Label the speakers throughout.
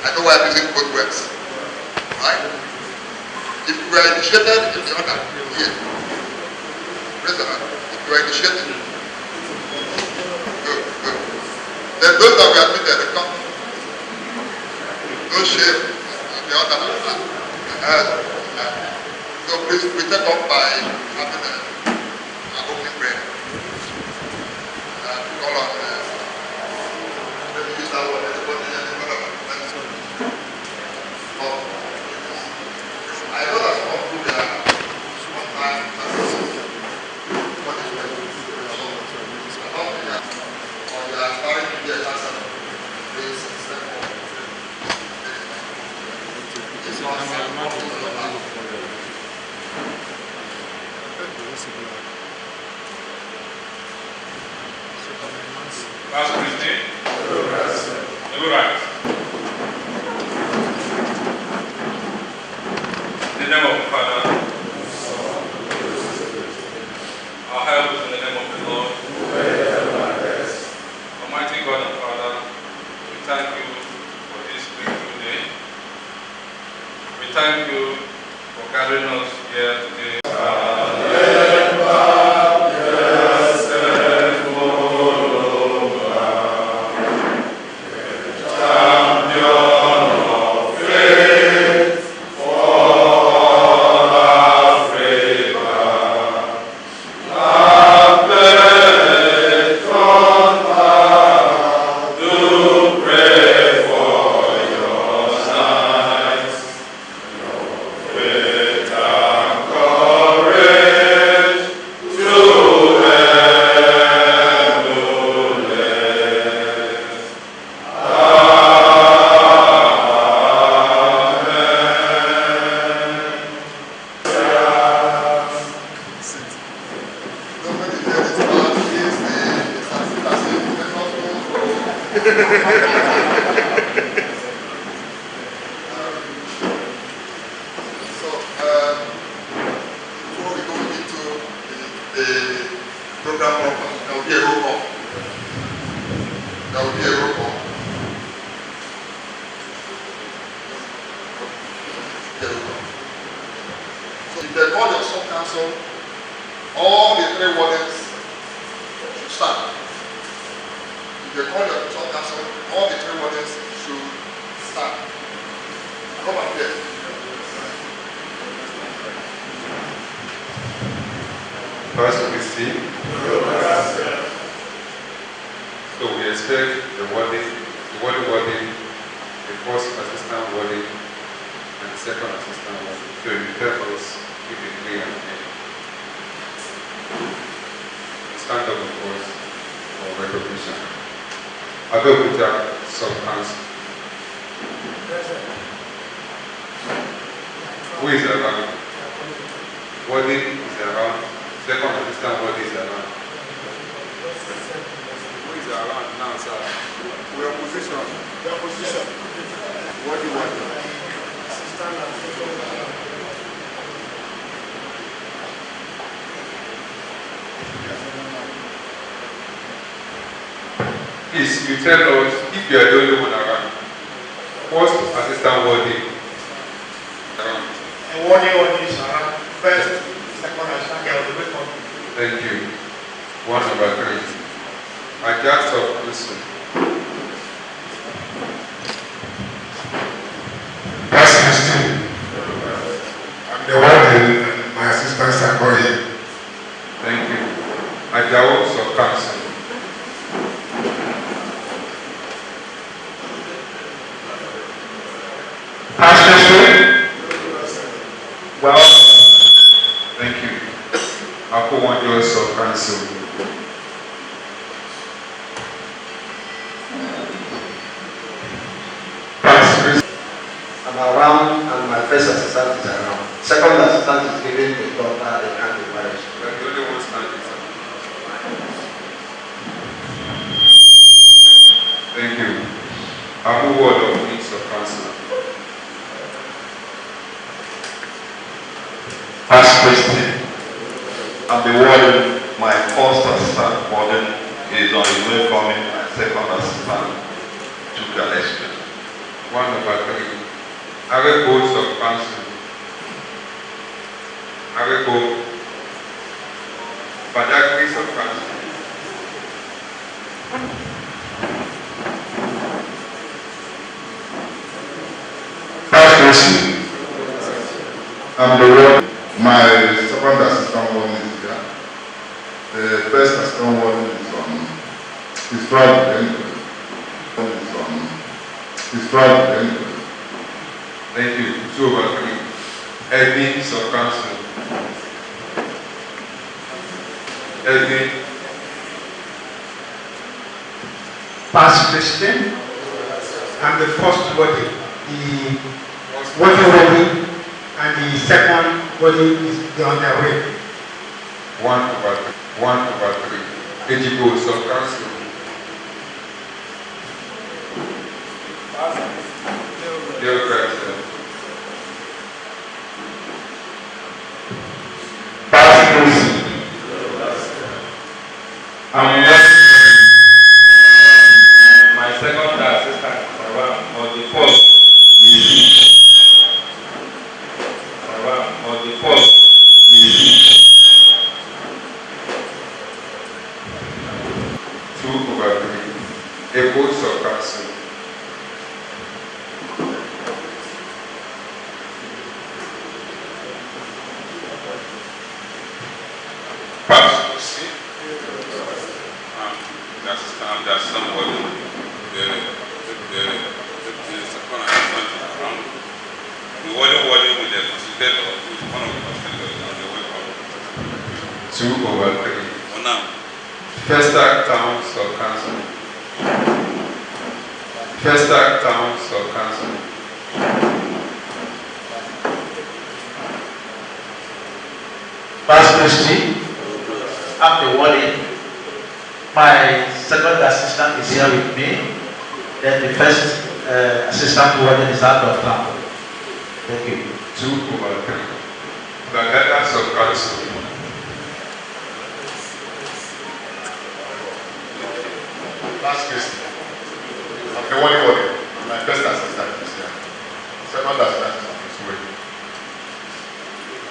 Speaker 1: I know why I'm using both words. Right? If you were initiated in the order here, praise the Lord. If you were initiated, good. Then those that were admitted, they come. No shame in the order like that. So please, we take up by having an opening prayer. Call on let me use that word. I know that some of you are one time what is meant or you are starting to be a person. Please step forward. It's not
Speaker 2: Pastor Christine. All right. In the name of the Father, our help is in the name of the Lord. Almighty God and Father, we thank you for this beautiful day. We thank you for gathering us here today.
Speaker 1: So if they call your sub-council All the 3 wardens should stand. If they call your top council, all the 3 wardens should stand. Come and get.
Speaker 2: Pastor Christine. So we expect the warden, the first assistant warden, and the second assistant warden to tell us if they clear and stand up, of course, for recognition. Abeokuta Sub-Council. Who is around? Warden is around. Second assistant warden is around. Who is around now, sir?
Speaker 3: We are position. We are position. What do you want? Assistant and
Speaker 2: Please, you tell us if you are the only one around. First assistant warden around.
Speaker 3: and warden is around. First, second, assistant girl, the way from.
Speaker 2: Thank you. 1 over 3. Adjust of listen.
Speaker 4: Pastor Christine, I'm the warden and my assistants are going.
Speaker 2: Thank you. Adjust of council.
Speaker 4: Pastor Christine,
Speaker 2: Well, thank you. Ako Wardens of council.
Speaker 4: Pastor Christine,
Speaker 5: I'm around and my first assistant is around. Second assistant is giving the daughter the hand in marriage.
Speaker 2: You are the only one standing, sir. Thank you. Abu Ward of Needs of Council.
Speaker 6: Pastor Christine, I'm the warden. My first assistant warden is on his way coming. My second assistant took an extra.
Speaker 2: 1 over 3. Areko of council. Areko. Badagris of council.
Speaker 4: Pastor Christine, I'm the warden. My second assistant warden is here. The first assistant warden is traveling. Is traveling.
Speaker 2: Thank you. 2 over 3. Edwin of council. Edwin.
Speaker 3: Pastor Christian, I'm the first warden. The warden and the second warden is on their way.
Speaker 2: 1 over 3. 1 over 3. Ejibo of council. Theocracy.
Speaker 4: Pastor Christine, I'm not.
Speaker 2: My second assistant around on the first. Around on the first. 2 over 3. A vote of council.
Speaker 6: Pastor Christine, that's somebody. The second assistant is around. The warden with the facilitator, who is one of the facilitators on the way from.
Speaker 2: 2 over 3.
Speaker 6: For now.
Speaker 2: First act towns of council. First act towns of council.
Speaker 5: Pastor Christine, I'm the warden. My second assistant is here with me. Then the first assistant warden is out of town. Thank you.
Speaker 2: 2 over 3. The guidance of council.
Speaker 4: Pastor Christine, I'm the warden. My first assistant is here. Second assistant is on his way.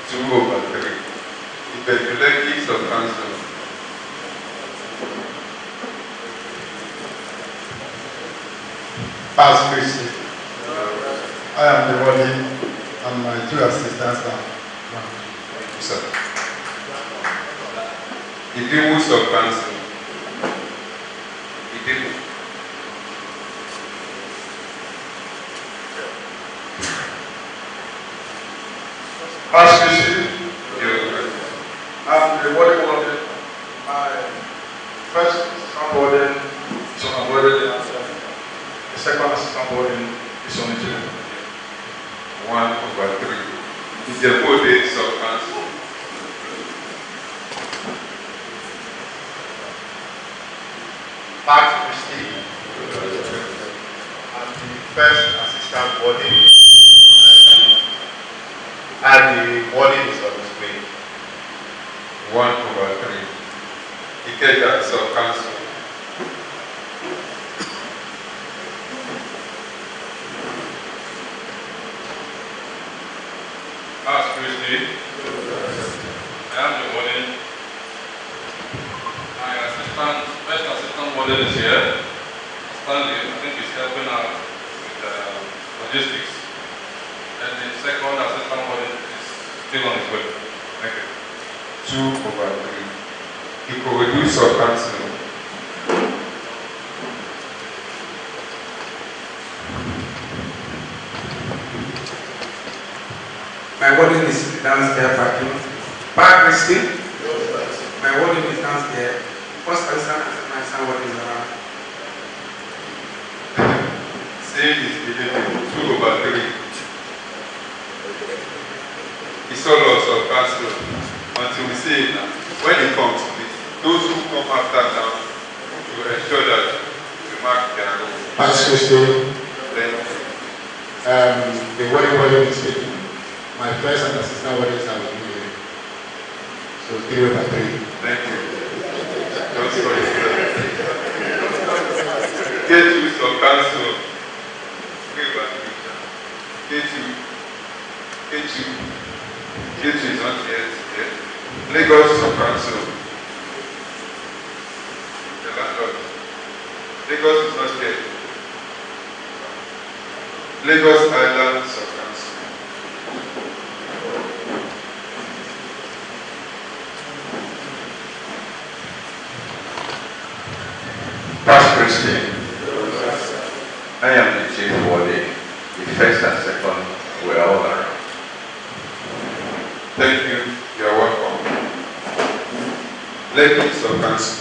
Speaker 2: 2 over 3. Ladies of Council.
Speaker 4: Past Christy. I am the warden and my two assistants now.
Speaker 2: Sir. Individuals of Council.
Speaker 4: Past Christy. I'm the warden. My first assistant warden is on board. The second assistant warden is on the team.
Speaker 2: 1/3. Is the 4 days of Council.
Speaker 4: Past Christy. I'm the first assistant warden. And the warden is on his way.
Speaker 2: 1/3. Ikeja of Council. Ask Christy. I am the warden. My first assistant warden is here. Stanley, I think he's helping out with logistics. And the second assistant warden is still on his way. Thank you. 2/3. Equal reduce of Council.
Speaker 3: My warden is downstairs packing. Park Christy. My warden is downstairs. First assistant and second assistant warden is around.
Speaker 2: Same is delivered. 2/3. It's all lots of Council until we see it now. When it comes to this, those who come after now to ensure that we mark their role.
Speaker 4: Past Christy.
Speaker 2: Then
Speaker 4: The warden is taking. My first and assistant wardens are with me. So 3/3.
Speaker 2: thank you. Don't worry. Get use of Council. 3/3. Get you is not yet. Lagos of Council. The landlord. Lagos is not yet. Lagos Islands of Council.
Speaker 6: Past Christy. I am the chief warden. The first and second were all around.
Speaker 2: Thank you. You are welcome. Ladies of Council.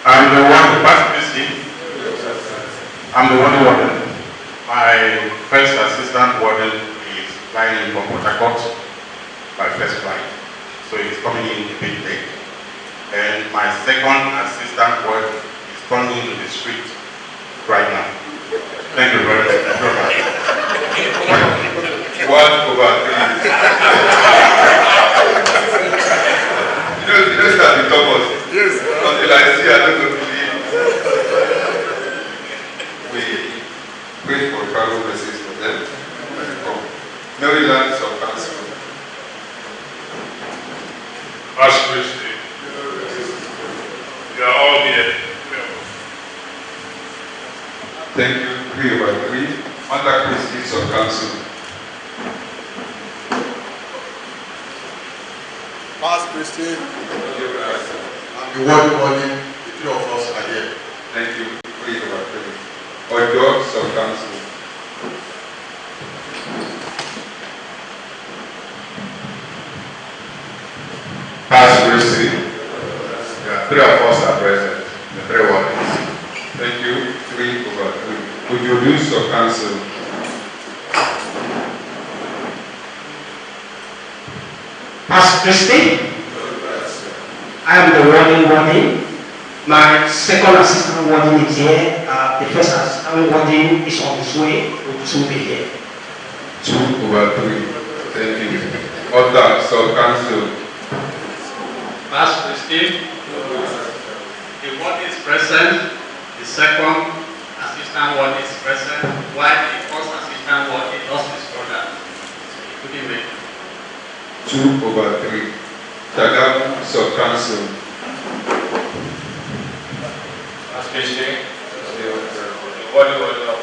Speaker 7: I'm the one, Past Christy. I'm the warden. My first assistant warden is flying from Port Harcourt by first flight. So he's coming in a bit late. And my second assistant warden is coming into the street right now. Thank you very much.
Speaker 2: 1/3. You know start with Thomas.
Speaker 1: Yes.
Speaker 2: Until I see, I don't believe. We pray for travel blessings for them. From Maryland of Council.
Speaker 7: Past Christy. You are all here.
Speaker 2: Thank you. 3/3. Under Christie's of Council.
Speaker 1: Past Christy.
Speaker 2: Thank
Speaker 1: The warden, the three of us are here.
Speaker 2: you. 3/3. Odogs of Council.
Speaker 4: Past Christy. Yeah, 3 of us are present. The 3 wardens.
Speaker 2: Thank you. 3/3. Would you reduce of Council?
Speaker 3: Past Christy. I am the warden. My second assistant warden is here. The first assistant warden is on his way to be here.
Speaker 2: 2/3. Thank you. Others of Council.
Speaker 5: Past Christy. The warden is present. The second assistant
Speaker 8: assistant warden is present, while the first assistant warden lost his brother. So he couldn't make it.
Speaker 9: 2/3. Shagamu Sub-Council.
Speaker 10: As President, the warden of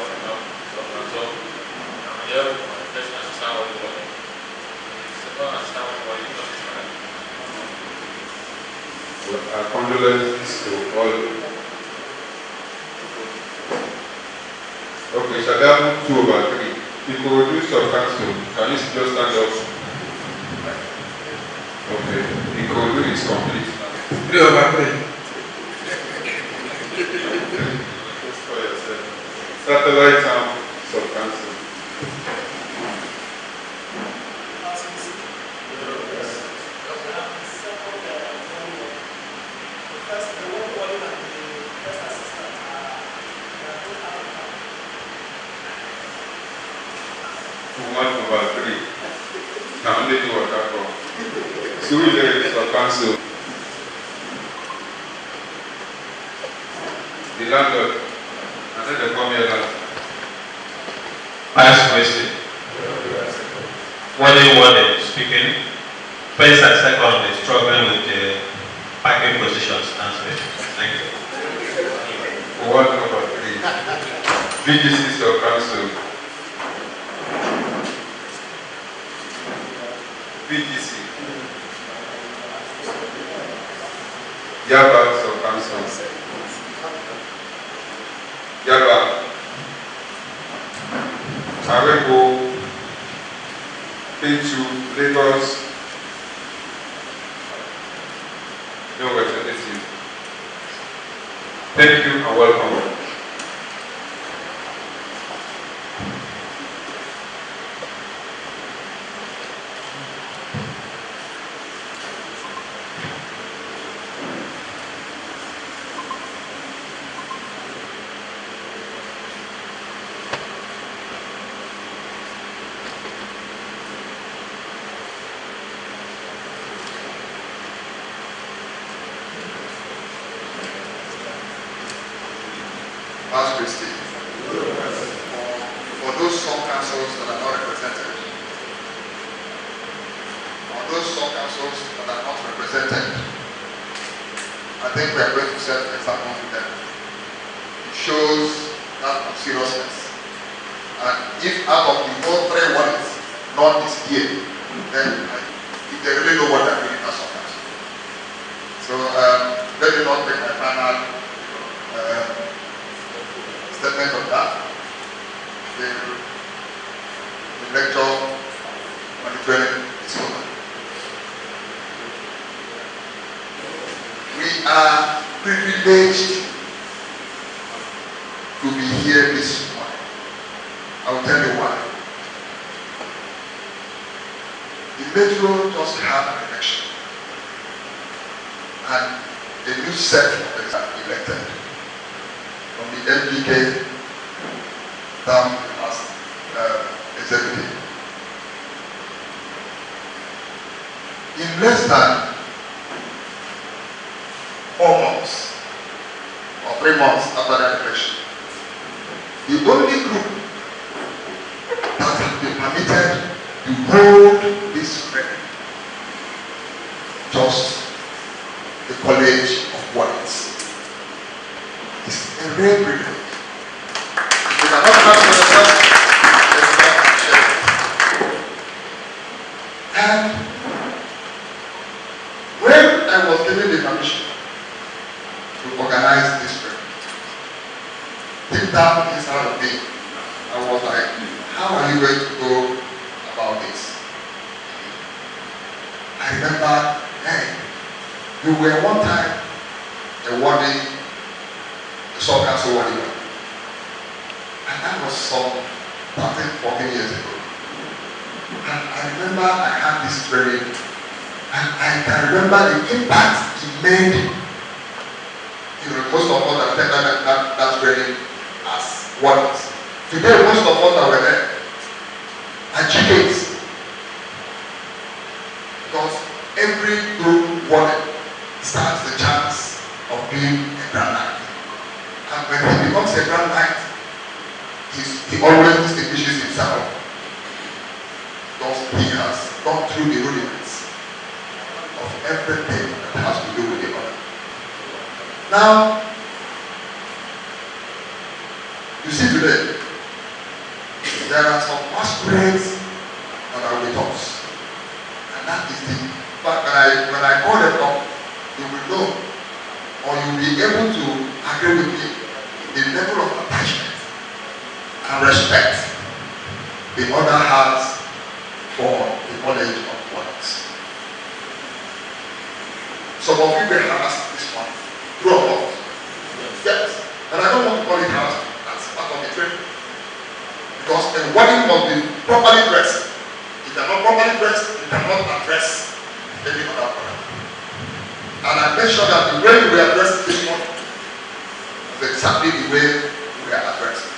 Speaker 10: Sub-Council, I'm here with my first assistant warden. Second assistant warden is not
Speaker 9: Our condolences to all. Okay, Shagamu 2/3. Ikorodu Sub-Council. Can you just stand up? Okay, Ikorodu is complete.
Speaker 4: 3/3.
Speaker 9: For yourself. Satellite Town Sub-Council. To 1/3. Now only do what that for. Surulere Sub-Council. The landlord. And then they come here now.
Speaker 11: Vice President. Warden speaking. First and second is struggling with the parking positions. Thank you.
Speaker 9: 1/3. VGC Sub-Council. VGC. Yaba Sub-Council. Yaba. Arego. K2, Lagos. No representative. Thank you and welcome.
Speaker 1: Vice President, for those sub-councils that are not represented, I think we are going to set an example with them. It shows that seriousness. And if out of the whole 3 warnings, none is here, then if they really know what they're doing, that's sub-council. So let me not make my final statement on that. The lecture on the training is over. We are privileged to be here this morning. I will tell you why. The Metro just had an election, and a new set of executives elected from the MPK down to the last executive. In less than 4 months or 3 months after that election, the only group that has been permitted to hold this record, just the College of Wardens. It's a rare privilege. If you cannot have yourself, it's not shared. And when I was given the permission to organize this record, deep down inside of me, I was like, how are you going to go about this? I remember, hey, you were one time a warden, a sub-council warden, and that was some 13, 14 years ago. And I remember I had this training, and I can remember the impact it made. You know, most of us have taken that training as wardens. Today, most of us that were there are chickens. Because every good warden starts the chance of being a grand knight. And when he becomes a grand knight, he always distinguishes himself because he has gone through the rudiments of everything that has to do with the honor. Now, you see today, there are some masquerades that are with us. And that is the fact that when I call them up, you will know, or you'll be able to agree with me, the level of attachment and respect the mother has for the knowledge of others. Some of you may have asked this one, true or false? Yes. And I don't want to call it harassment, that's part of the training. Because a wedding must be properly dressed. If you are not properly dressed, you cannot address any other problem. And I make sure that the way we are dressed this morning is exactly the way we are addressed.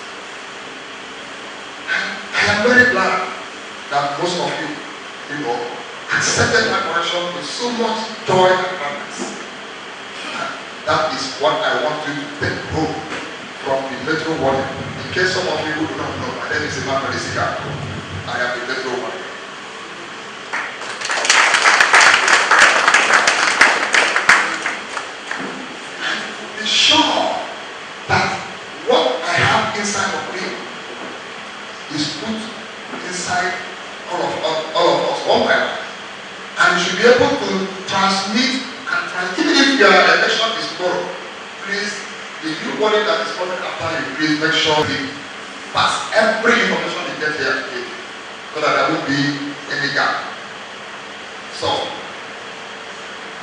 Speaker 1: And I am very glad that most of you, accepted my correction with so much joy and gladness. And that is what I want you to take home from the Metro Warden. In case some of you who do not know, my name is Emmanuel Isiga. I am the Metro Warden. Be sure that what I have inside of me is put inside all of us, one by one. And you should be able to transmit and even if your election is tomorrow, please, the new body that is coming after you, please make sure you pass every information you get here today so that there won't be any gap. So,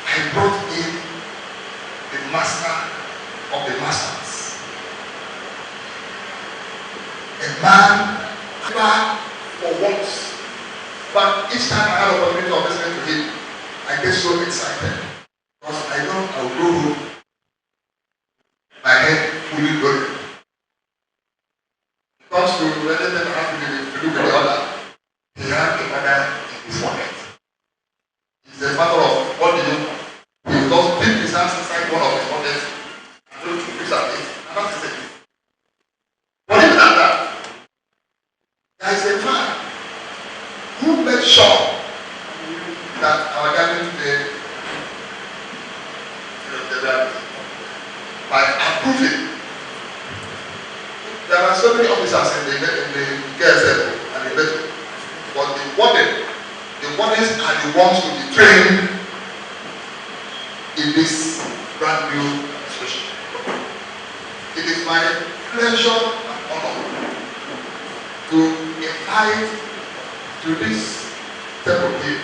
Speaker 1: I brought in the master of the masters. A man for once. But each time I have an opportunity of listening to him, I get so excited. Because I know I will go home, my head fully loaded. It comes to anything that has to do with the other. He had a mother in his pocket. It's a matter of what do you know? He will just dip his hands inside one of his pockets and look at it, and that is it. But even at that, there is a man who made sure that our gathering today by approving. There are so many officers in the KSL and the Metro, but the wardens are the ones to be trained in this brand new administration. It is my pleasure and honor to invite to this table here.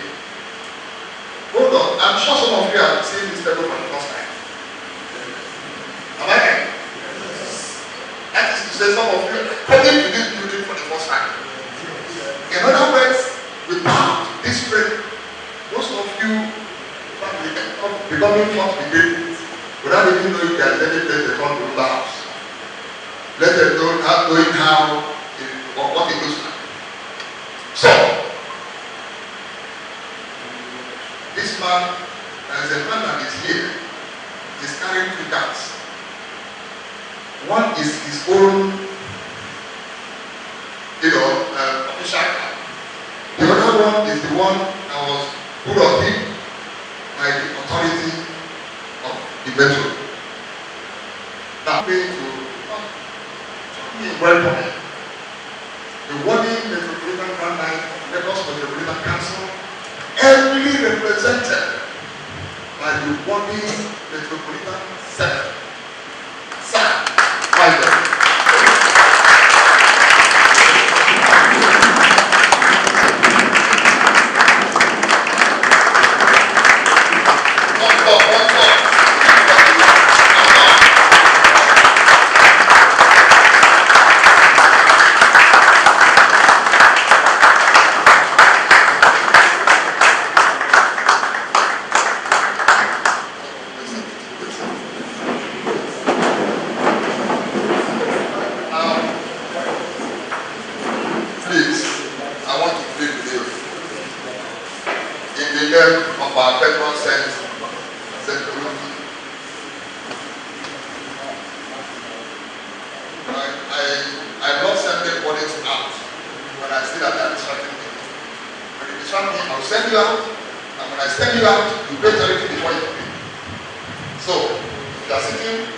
Speaker 1: Hold on, I'm sure some of you have seen this table for the first time. Am I right? That is to say, some of you are coming to this building for the first time. In other words, without this training, most of you are becoming first degree without even knowing there is any place they call the house. Let them know knowing how or what it looks like. So, this man, there is a man that is here, is carrying two cards. One is his own, official card. The other one is the one that was put on him by the authority of the Metro. Now, welcome the Wardens Metropolitan Grand Line, Lagos Metropolitan Council, every represented by the Wardens Metropolitan 7. Sir, welcome. I love sending send you out, and when I send you out, you pay charity before you pay. So, if you are sitting,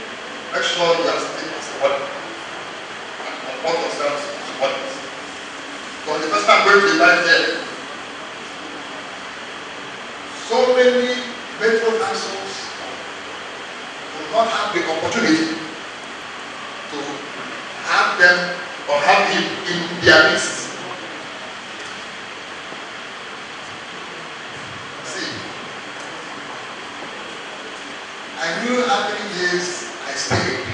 Speaker 1: make sure you are sitting as a warden and comport yourselves as wardens. Because the first time going to the life there, so many metro councils will not have the opportunity to have them or have him in their midst. See, I knew how many years I stayed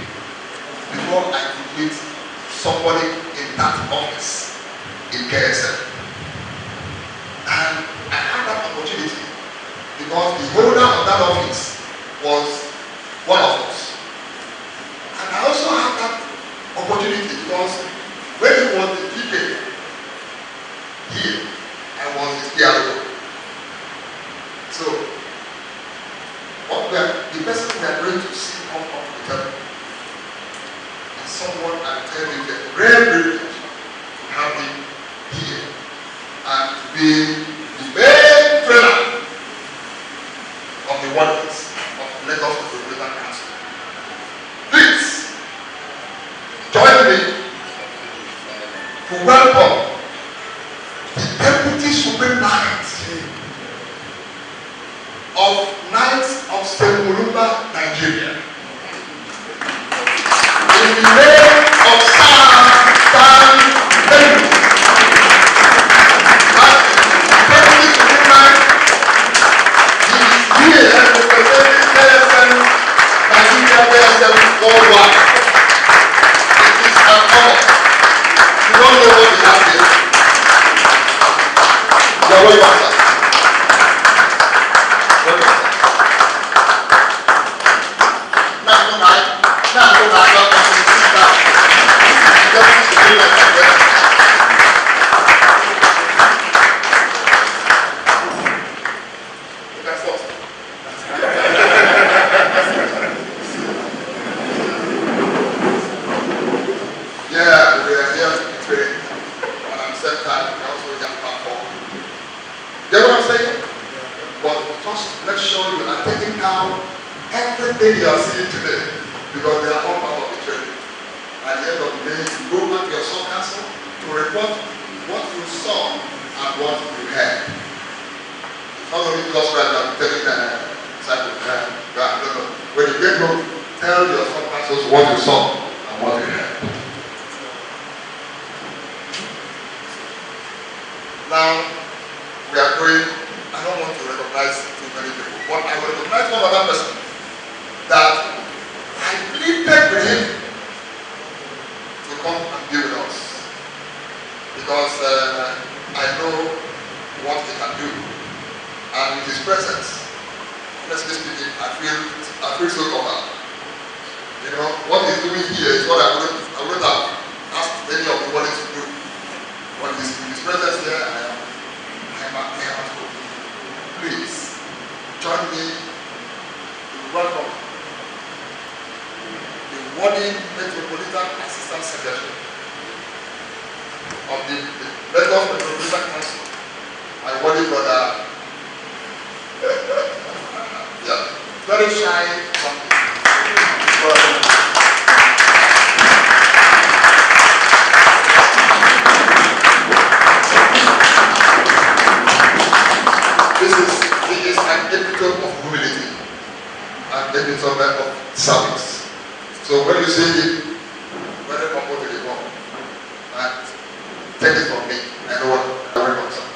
Speaker 1: before I could meet somebody in that office in KSL. And I had that opportunity because the holder of that office was one of us. And I also had that opportunity because when he was the PK here, I was his PRO. So, the person we are going to see come up with him is someone I tell you the rare privilege to have him here and to be the main trainer of the Wardens of Lagos Metropolitan Council. Please join me to welcome the Deputy Supreme Knight of Knights of St. MULUMBA, Nigeria. In the name of San David. Deputy Supreme Knight, he is here representing KSM Nigeria worldwide. It is an honor. You don't know what we have here. You are welcome, sir. Everything you are seeing today, because they are all part of the training. At the end of the day, you go back to your sub council to report what you saw and what you heard. Not only because right now telling no. When you get home, tell your sub councils what you saw and what you heard. Now we are going. I don't want to recognize too many people, but I will recognize one other person that I pleaded with him to come and be with us because I know what he can do, and with his presence, honestly speaking, I feel so covered. You know what he's doing here is what I wouldn't have asked any of the Wardens to do. But with his presence here, I am at home. Please join me to welcome Warden Metropolitan Assistant Secretary of the Lagos Metropolitan Council, my warden brother, yeah, very shy something. He is an epitome of humility and epitome of service. So when you see him, very comfortably come and take it from me. I know what I'm very concerned.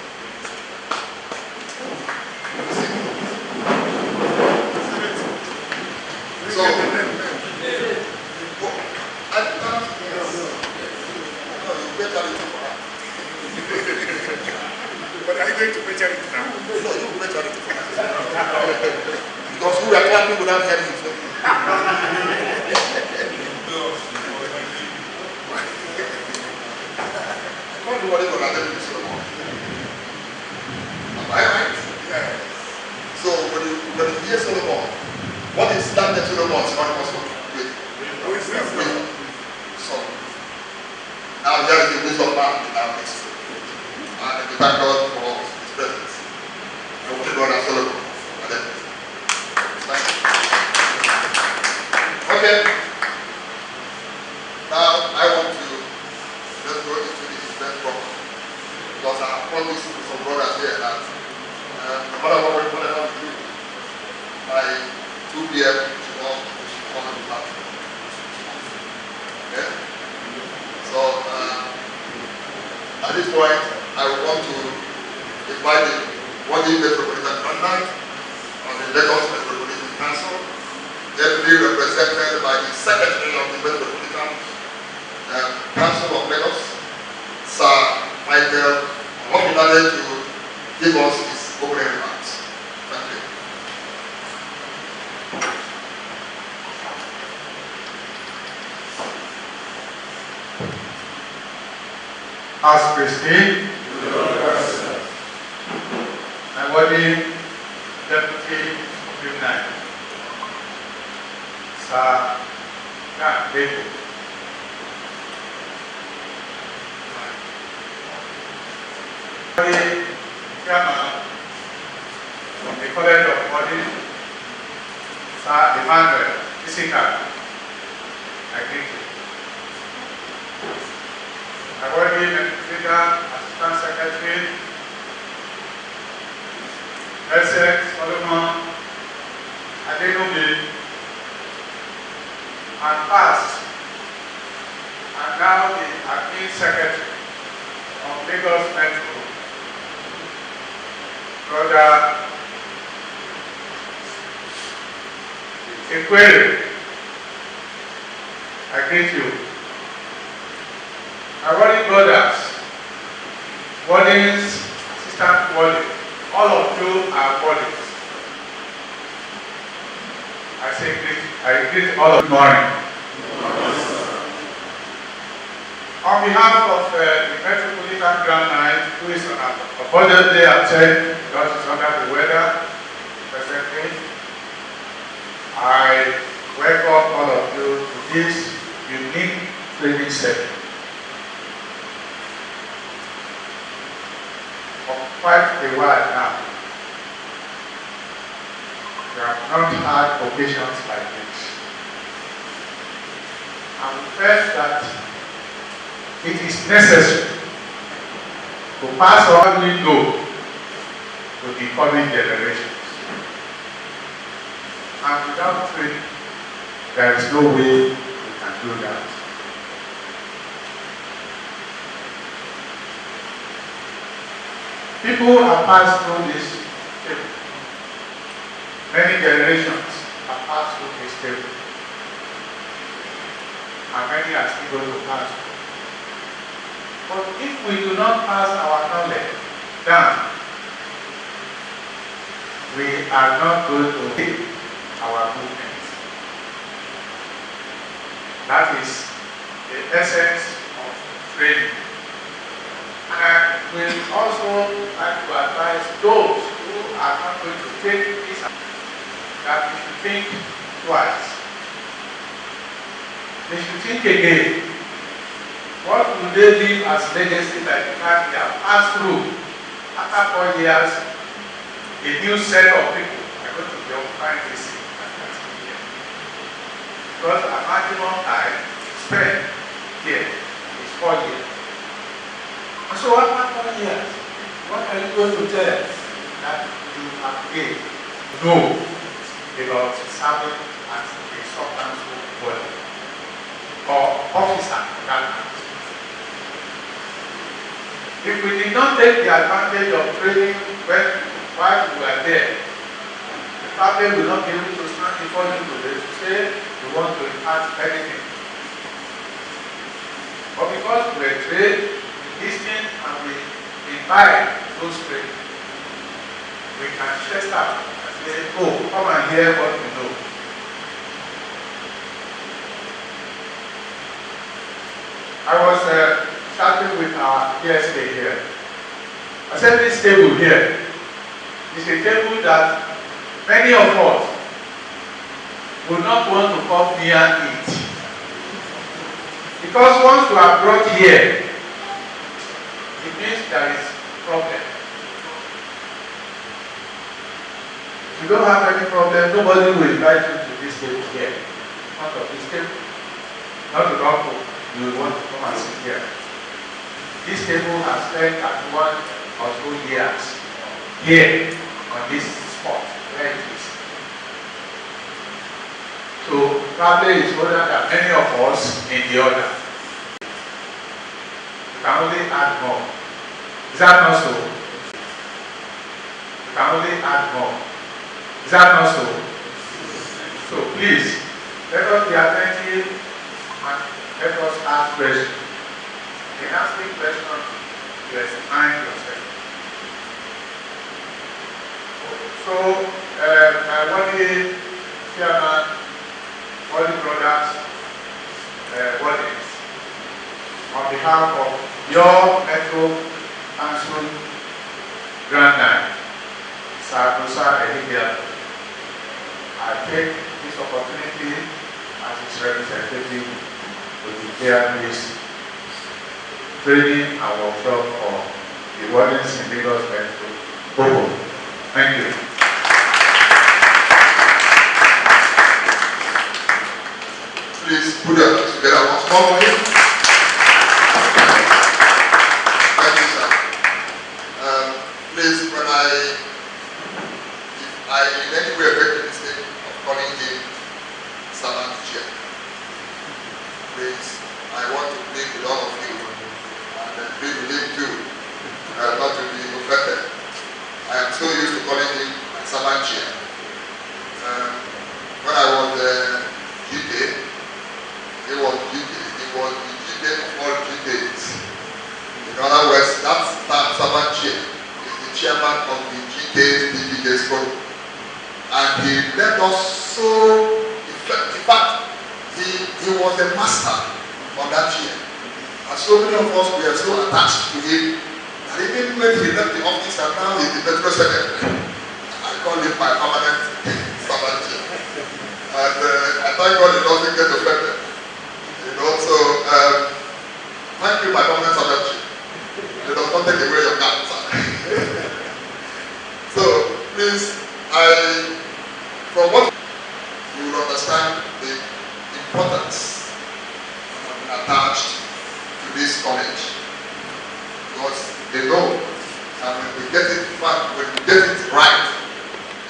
Speaker 1: So I can't you pay charity for her. But are you going to pay charity now? No, you pay charity for her. Because we are clapping without hearing it. Everybody will attend to Solomon. Am I right? Yeah. So when you hear Solomon, what is that that Solomon is not possible with? Wisdom. So now there is the wisdom man in our midst. And we thank God for his presence. brought this to some brothers here that no matter whatever we do, by 2 p.m. we should all come to that. Okay? So at this point, I want to invite the Wardens Metropolitan Contact of the Lagos Metropolitan Council, ably represented by the Secretary of the Metropolitan Council of Lagos, Sir Michael Omobulade, to give us his opening remarks. Thank you.
Speaker 4: As Christine, my worthy Deputy Criminal, Sir Jan David, worthy Chairman from the College of Body, Sir Emmanuel Isika, I greet you. My worthy Metropolitan Assistant Secretary, President Solomon Adenumi, and past, and now the Admin Secretary of Lagos Metro, Brother Equere, I greet you. My worthy brothers, Wardens, Assistant Wardens, all of you are Wardens. I greet all of you. Good morning. On behalf of the Metropolitan Grand Night, who is abundantly absent because it's under the weather presently, I welcome all of you to this unique training session. For quite a while now, we have not had occasions like this. And we felt that it is necessary to pass on we know to the coming generations. And without training, there is no way we can do that. People have passed through this table. Many generations have passed through this table. And many are still going to pass through. But if we do not pass our knowledge down, we are not going to take our movement. That is the essence of training. And I will also like to advise those who are not going to take this that they should think twice. They should think again. What will they leave as legacy that they have passed through? After 4 years, a new set of people are going to be occupying this seat. Because a maximum time spent here is 4 years. And so after 4 years, what are you going to tell that you have gained? No, about serving as a sub-council body or officer for that council. If we did not take the advantage of training while we were there, the family will not be able to stand before you today to say we want to impart anything. But because we were trained, listening and we invite those trained, we can share stuff and say, oh, come and hear what we know. I was starting with our PSA here. I said this table here is a table that many of us would not want to come near it. Because once you are brought here, it means there is problem. If you don't have any problem, nobody will invite you to this table here. Not of this table. Not to talk to. You will want to come and sit here. This table has spent at one or 2 years here on this spot where it is. So probably it's older than many of us in the order. You can only add more. Is that not so? You can only add more. Is that not so? So please, let us be attentive and let us ask questions. In asking questions, you explain yourself. So, my worthy chairman, worthy brothers, Wardens, on behalf of your Metro Council Grand Nine, Sagusa Ehidia, I take this opportunity as its representative to declare this training and workshop for the Wardens in Lagos Metro. Thank you.
Speaker 1: Please put your hands together once more for him. Thank you, sir. Please, if I in any way make the mistake of calling him servant chair, please, I want to plead with all of you and plead with him too, not to be offended. I am so used to calling him servant chair. When I was GK, he was the GK of all GKs. In other words, that servant chair is the chairman of the GKs, DPKs group. And he led us so effective. In fact, he was a master on that chair. And so many of us were so attached to him. And even when he left the office and now he's the Metro Secretary, I call him my permanent servant chair. And I thank God he doesn't get offended. You know, so thank you, my permanent servant chair. It does not take away your guns. So please, from what you will understand the importance of being attached to this college. Because they know that when we get it right,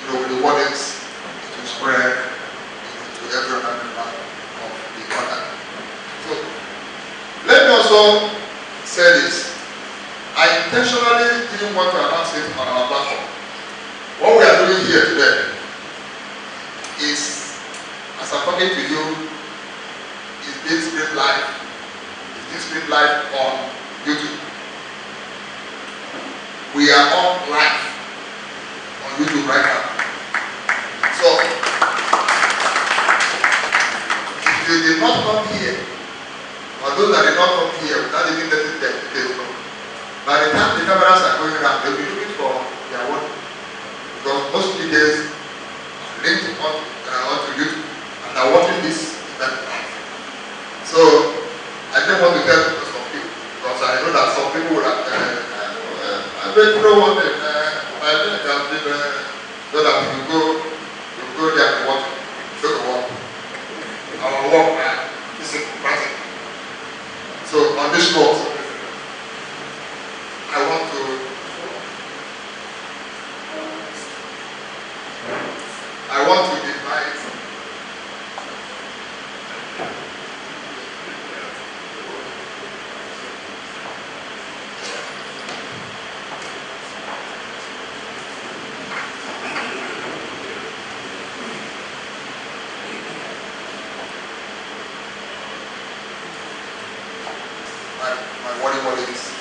Speaker 1: you know, with the Wardens, it will spread to every other member of the order. So let me also say this. I intentionally didn't want to announce it on our platform. What we are doing here today is, as I'm talking to you, is being streamed live. It's being streamed live on YouTube. We are on live on YouTube right now. So, if you did not come here, or those that did not come here without even letting them take from, by the time the cameras are going around, they'll be looking for their work. Because most videos are linked onto YouTube and are watching this event live. So, I just want to tell some people, because I know that some people would have I don't want it. I think that so that you go there and watch it. Go to work. Our work is important. So on this note, I want to invite my Wardens,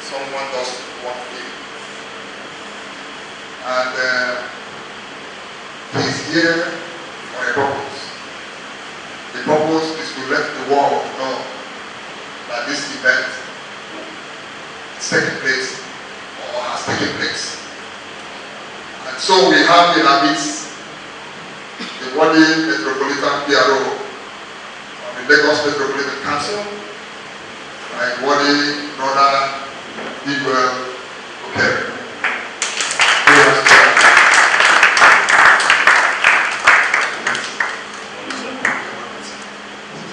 Speaker 1: someone does one thing. And he's here for a purpose. The purpose is to let the world know that this event is taking place or has taken place. And so we have in our midst the Wardens Metropolitan PRO of the Lagos Metropolitan Council, my worthy brother, Miguel Okere.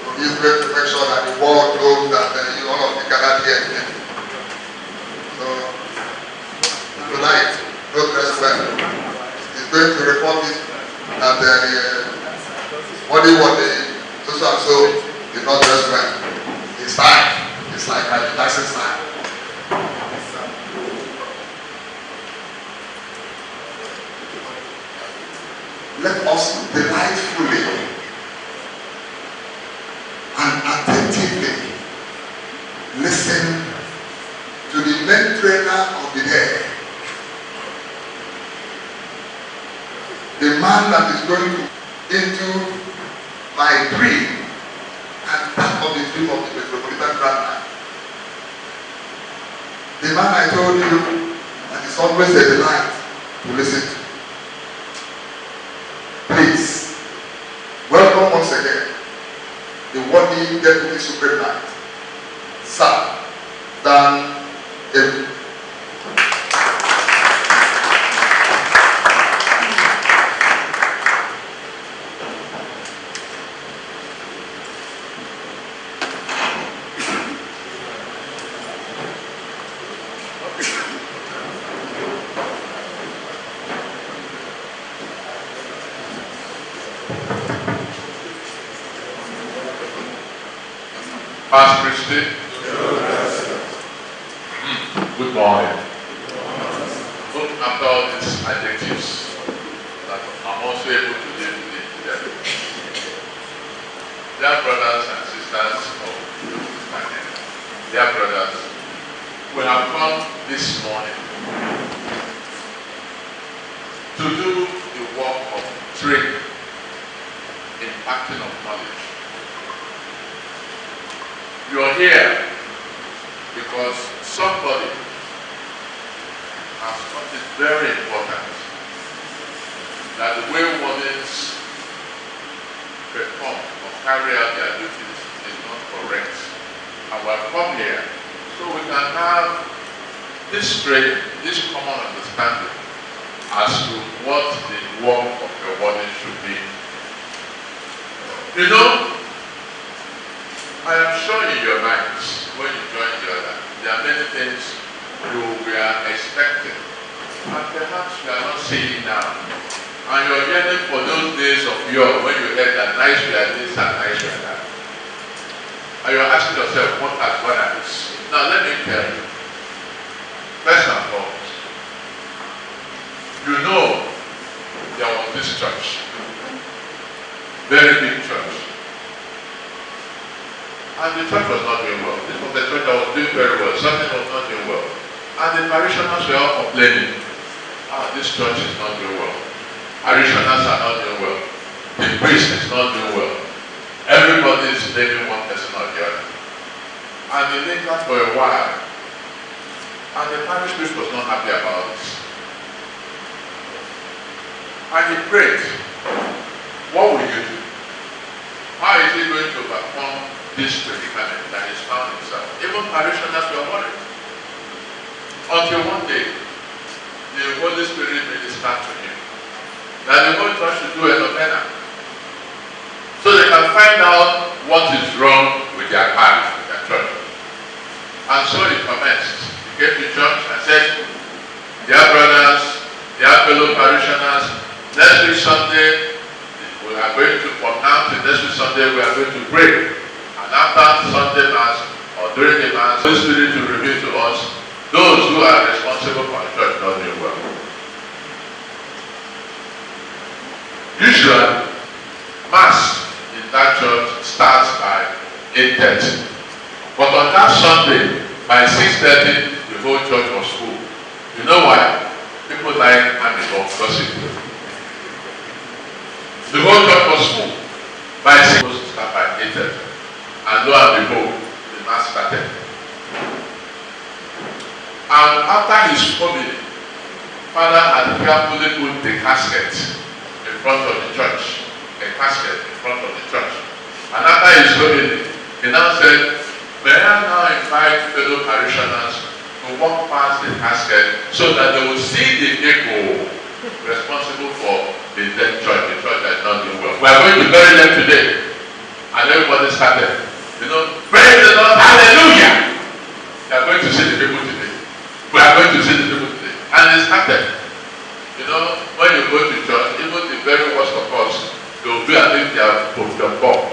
Speaker 1: So he's going to make sure that the world knows that all of the gathered here. So report it that what so and so did not dress well. It's time. It's like my taxes time. Let us delightfully and attentively listen to the main trainer of the day, the man that is going into my dream and that of the dream of the Metropolitan Grand Line. The man I told you that is always a delight to listen to. Please, welcome once again the worthy Deputy Supreme Knight, Sir Dan Ebu.
Speaker 12: Past Christie. Good morning. Look after all these adjectives that I'm also able to live with them. Dear brothers and sisters of my name, dear brothers, we have come this morning to do the work of training, impacting of knowledge. You are here because somebody has thought it very important that the way Wardens perform or carry out their duties is not correct. And we have come here so we can have this training, this common understanding as to what the work of the Warden should be. You know, I am sure in your minds, when you join the other, there are many things you were expecting, and perhaps you are not seeing now. And you are yearning for those days of yore when you heard that nice we are this and nice we are that. And you are asking yourself, what has gone at this? Now let me tell you, first and foremost, you know there was this church, very big church. And the church was not doing well. This was the church that was doing very well. Something was not doing well. And the parishioners were all complaining. This church is not doing well. Parishioners are not doing well. The priest is not doing well. Everybody is blaming one person or the other. And they did that for a while. And the parish priest was not happy about this. And he prayed, what will you do? How is he going to overcome this predicament that is found himself? Even parishioners were worried. Until one day, the Holy Spirit ministered to him that the whole church should do a novena, so they can find out what is wrong with their parish, with their church. And so it commenced. He came to church and said, dear brothers, dear fellow parishioners, next week Sunday, we are going to, from now to next week Sunday, we are going to pray. And after Sunday Mass, or during the Mass, the Holy Spirit will reveal to us those who are responsible for the church not doing well. Usually, Mass in that church starts by 8:30. But on that Sunday, by 6:30, the whole church was full. You know why? People like Amigo gossip. The whole church was full. By 6:30, it was start by 8:30. And lo and behold, the Mass started. And after his homily, Father had carefully put the casket in front of the church. A casket in front of the church. And after his homily, he now said, may I now invite fellow parishioners to walk past the casket so that they will see the echo responsible for the dead church, the church that is not doing well. We are going to bury them today. And everybody started. You know, praise the Lord, hallelujah! We are going to see the people today. We are going to see the people today. And they started. You know, when you go to church, even do as if they are bomb.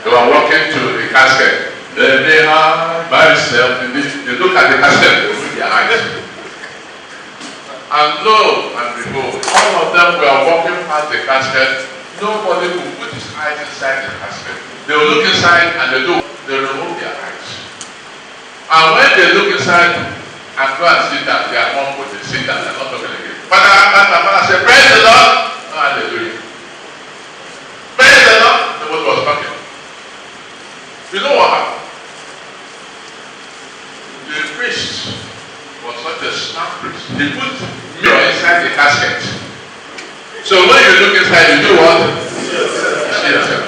Speaker 12: They were walking to the casket. Let me hide myself in this. They look at the casket, they open their eyes. And lo and behold, all of them were walking past the casket. Nobody could put his eyes inside the casket. They will look inside and they remove their eyes. And when they look inside and go and sit down, they are one put they sit down, they are not talking again. Father said, praise the Lord. Hallelujah. Praise the Lord. Nobody was talking. You know what happened? The priest was such a smart priest. He put mirror inside the casket. So when you look inside, you do what? You see yourself.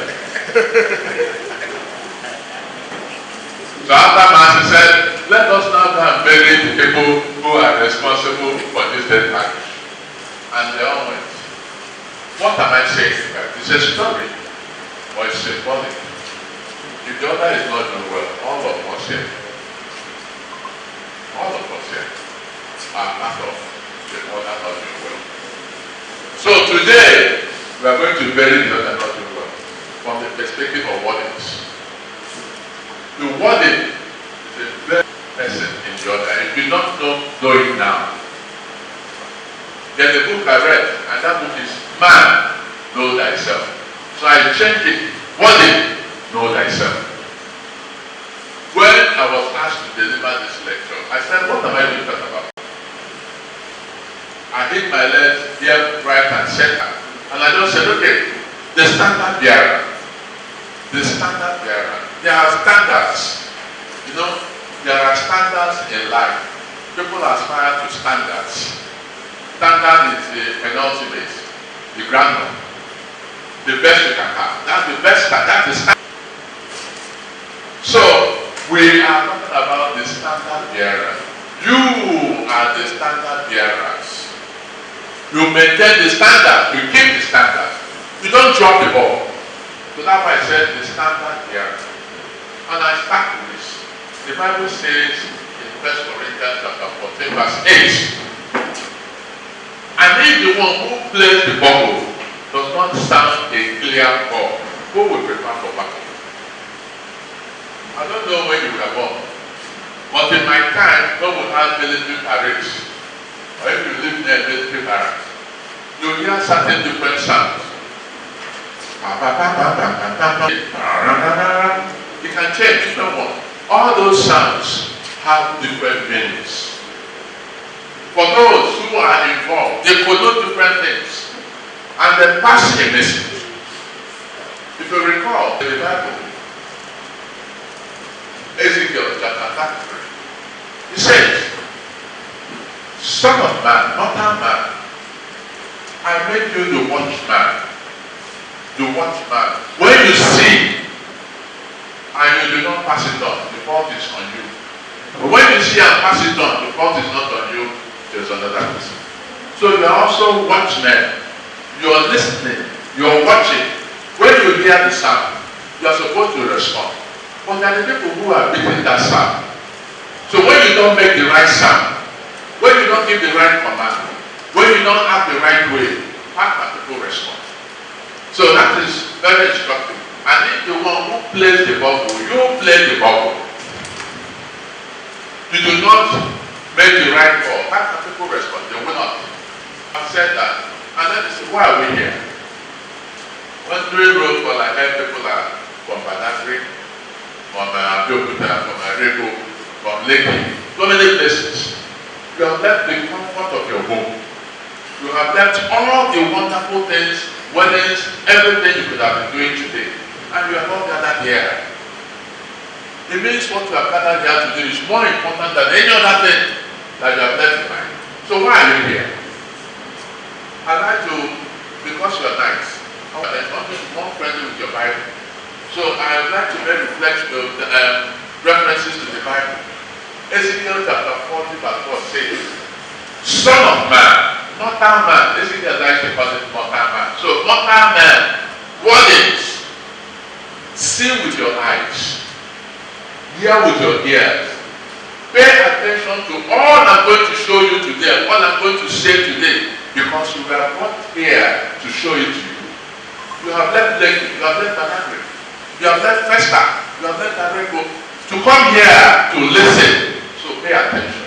Speaker 12: So after Mass, he said, let us now go and bury the people who are responsible for this dead parish. And they all went. What am I saying? It's a story, or it's symbolic. If the other is not doing well, all of us here are part of the other not doing well. So today, we are going to bury the other not doing well from the perspective of wardens. The warden is a very person in the other. If you don't know it now. There's a book I read, and that book is Man, Know Thyself. So I changed it. Warden, Know Thyself. When I was asked to deliver this lecture, I said, what am I going to talk about? I hit my legs here, right and center. And I just said, okay, the standard bearer. The standard bearer. There are standards. You know, there are standards in life. People aspire to standards. Standard is the penultimate, the grand one. The best you can have. That's the best standard. That's the standard. So, we are talking about the standard bearer. You are the standard bearers. You maintain the standard. You keep the standard. You don't drop the ball. So that's why I said the standard bearer. And I start with this. The Bible says in 1 Corinthians chapter 14 verse 8, and if the one who plays the bugle does not sound a clear call, who will prepare for battle? I don't know when you were born, but in my time, God would have military parades. Or if you live near military barracks, you hear certain different sounds. You can change different ones. All those sounds have different meanings. For those who are involved, they could know different things. And they pass a message. If you recall in the Bible, Ezekiel chapter 33, he says, Son of man, mortal man, I made you the watchman. The watchman. When you see, and you do not pass it on, the fault is on you. But when you see and pass it on, the fault is not on you, there's another person. So you are also watchmen. You are listening. You are watching. When you hear the sound, you are supposed to respond. But there are the people who are beating that sound. So when you don't make the right sound, when you don't give the right command, when you don't act the right way, how can people respond? So that is very instructive. And if the one who plays the bugle, you play the bugle. You do not make the right call. How can people respond? They will not. I've said that. And then they say, why are we here? When during road call, I heard people are from Badagry, from Abeokuta, from Arego, from Lekki, so many places. You have left the comfort of your home. You have left all the wonderful things, weddings, everything you could have been doing today. And you are not gathered here. It means what you have gathered here to do is more important than any other thing that you have left behind. So why are you here? I like to, because you are nice, I want to be more friendly with your Bible. So I would like to make references to the Bible. Ezekiel chapter 40 verse 4 says, Son of man, mortal man. Ezekiel likes to call it mortal man. So mortal man, wardens, see with your eyes, hear with your ears, pay attention to all I'm going to show you today, all I'm going to say today. because you were brought here to show it to you. You have left Lekki, you have left Badagry, you have left Festa, you have left Arego to come here to listen. So pay attention.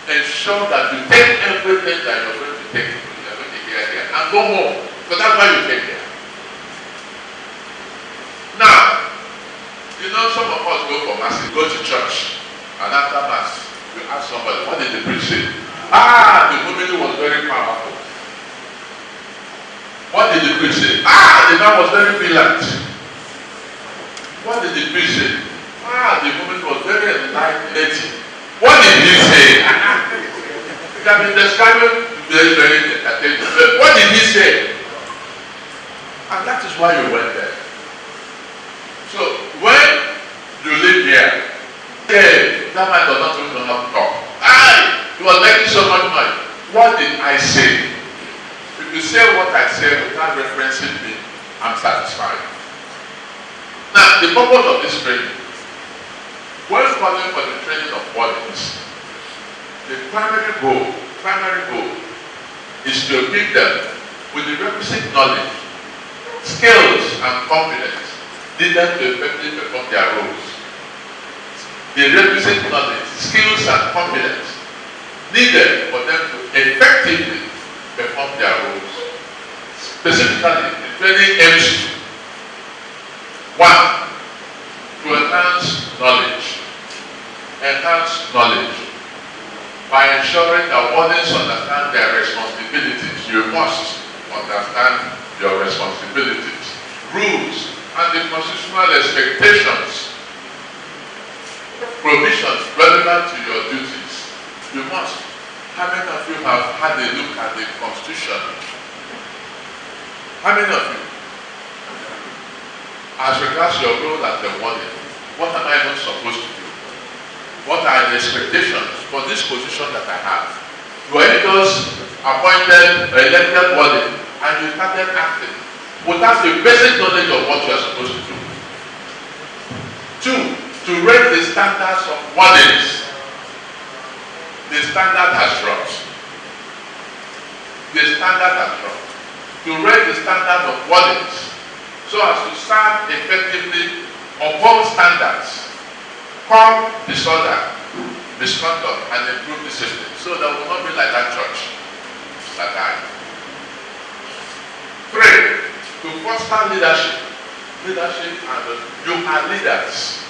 Speaker 12: Ensure that you take everything that you're going to take, you're going to hear here, and go home. Because that's why you came here. Now, you know, some of us go for mass, go to church, and after mass, you ask somebody, what did the priest say? Ah, the woman was very powerful. What did the priest say? Ah, the man was very brilliant. What did the priest say? Ah, the woman was very enlightened. What did he say? He has been describing very, very attentive. What did he say? And that is why you went there. So when you live here, hey, that man does not know how to talk. You are making so much noise. What did I say? If you say what I say without referencing me, I'm satisfied. Now, the purpose of this training, when calling for the training of wardens, the primary goal is to equip them with the requisite knowledge, skills, and confidence needed to effectively perform their roles. The requisite knowledge, skills, and confidence needed for them to effectively perform their roles. Specifically, the training aims to 1. To enhance knowledge. Enhance knowledge. By ensuring that wardens understand their responsibilities, you must understand your responsibilities, rules, and the constitutional expectations, provisions relevant to your duties. You must. How many of you have had a look at the Constitution? How many of you? As regards your role as a warden, what am I not supposed to do? What are the expectations for this position that I have? You are just appointed, elected warden, and you started acting without the basic knowledge of what you are supposed to do. 2. To raise the standards of wardens. The standard has dropped. The standard has dropped. To raise the standard of wardens so as to serve effectively upon standards, calm disorder, misconduct, and improve discipline. So that will not be like that church that I. 3. To foster leadership. Leadership and you are leaders.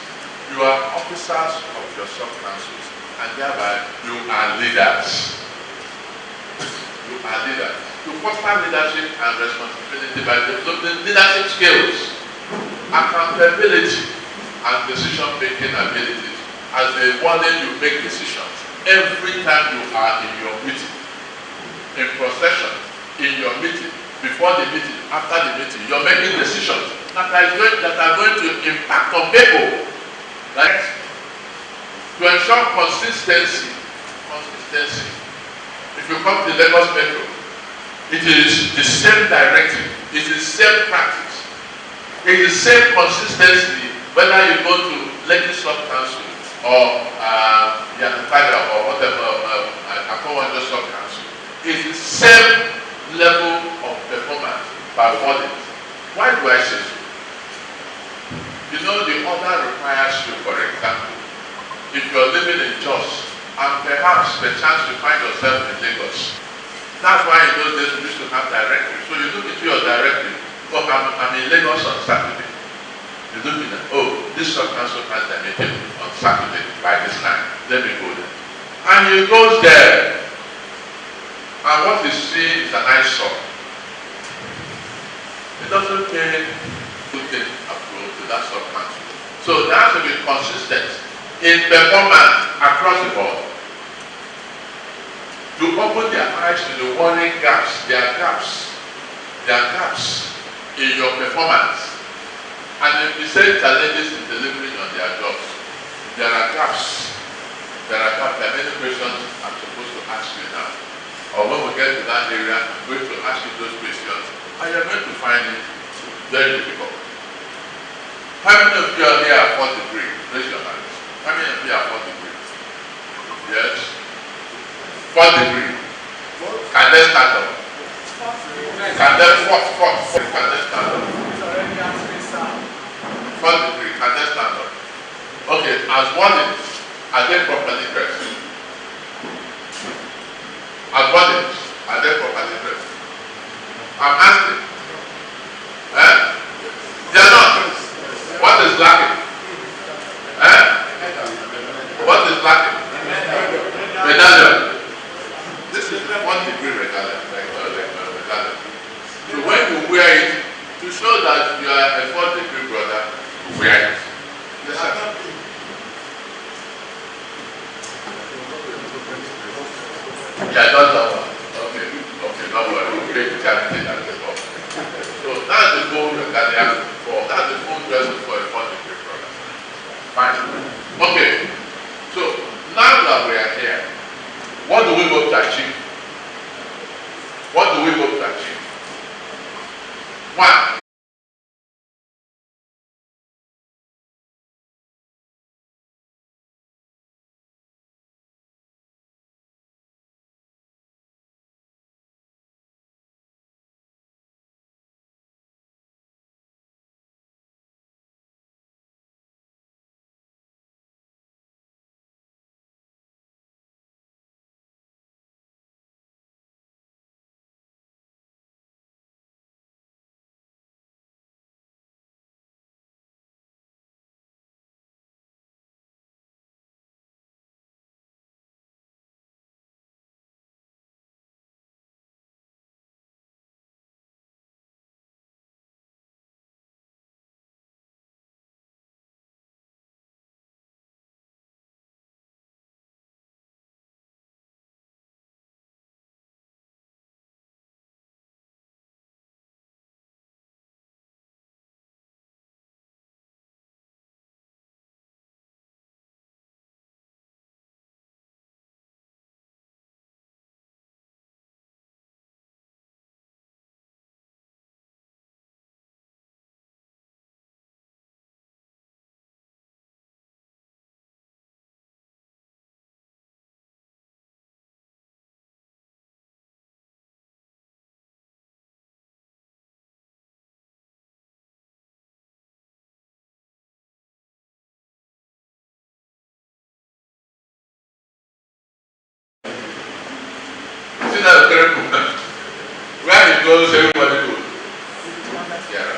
Speaker 12: You are officers of your sub-councils, and thereby you are leaders. You are leaders. To foster leadership and responsibility by developing leadership skills, accountability, and decision-making abilities. As a warden, you make decisions every time you are in your meeting, in procession, in your meeting, before the meeting, after the meeting. You're making decisions that are going to impact on people. Right? To ensure consistency. If you come to Lagos Metro, it is the same directive, it is the same practice, it is the same consistency whether you go to Lekki Sub-Council or Yanakaga or whatever, Akowanja Sub-Council. It is the same level of performance by wardens. Why do I say so? You know, the order requires you, for example, if you're living in Jos and perhaps the chance to find yourself in Lagos. That's why in those days we used to have directory. So you look into your directory. Oh, I'm in Lagos on Saturday. You look in it. Oh, this sub-council has a meeting on Saturday by this time. Let me go there. And he goes there. And what you see is an eyesore. It doesn't pay good thing approach to that sub-council. So there has to be consistent in performance across the board. To open their eyes to the warning gaps, there are gaps in your performance. And if you say challenges in delivering on their jobs, there are gaps. There are many questions I'm supposed to ask you now. Or when we get to that area, I'm going to ask you those questions, and you're going to find it very difficult. How many of you are here at 4th degree? Raise your hands. How many of you are 4th degree? Yes? 4th degree. Can they stand up? Can they fourth degree, can they stand up? Fourth degree, can they stand up? Okay, as wardens, are they properly dressed? As wardens, are they properly dressed? I'm asking. They are not. What is lacking? What is lacking? Medallion. This is 1 degree medallion. So when you wear it, to show that you are a 4th degree brother, you wear it. Yes, sir. Yeah, that's that one. Okay, don't worry. We'll create the charity that is for. So that's the full medallion for. That's the full dress for a 4th degree brother. Fine. Okay. So now that we are here, what do we hope to achieve? What do we hope to achieve? One. That's very cool. Where it goes, everybody goes. Yeah.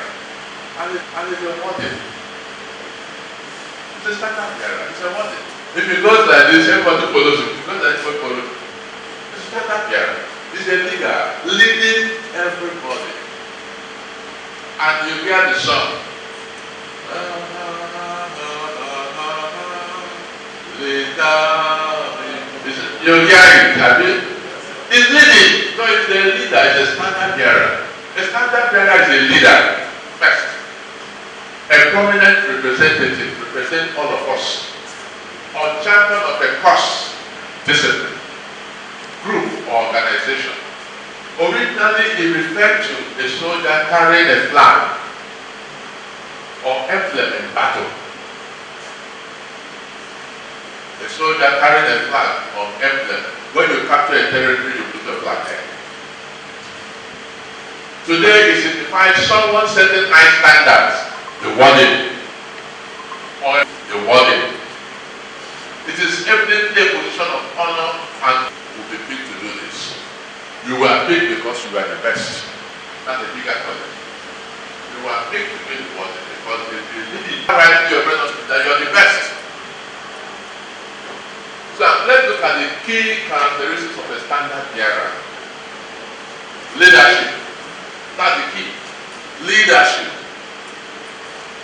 Speaker 12: And it's a model. It's a standard error. It's a model. If it goes like this, everybody follows it. If it goes like this, everybody follows it. It's a standard error. It's a leader leading everybody. And you hear the song. You hear it, have you? It's leading. So it's the leader, it's a standard bearer. A standard bearer is a leader first. A prominent representative represents all of us. Or champion of a cause, discipline, group or organization. Originally it referred to a soldier carrying a flag or emblem in battle. A soldier carrying a flag or emblem. When you capture a territory, you put a flag there. Today, it signifies someone setting high standards, the wording, or the wording. It is evidently a position of honor and will be picked to do this. You were picked because you were the best. That's a bigger question. You were picked to be the wording because if you really write to your brothers that you're the best. So let's look at the key characteristics of a standard bearer. Leadership. That's the key. Leadership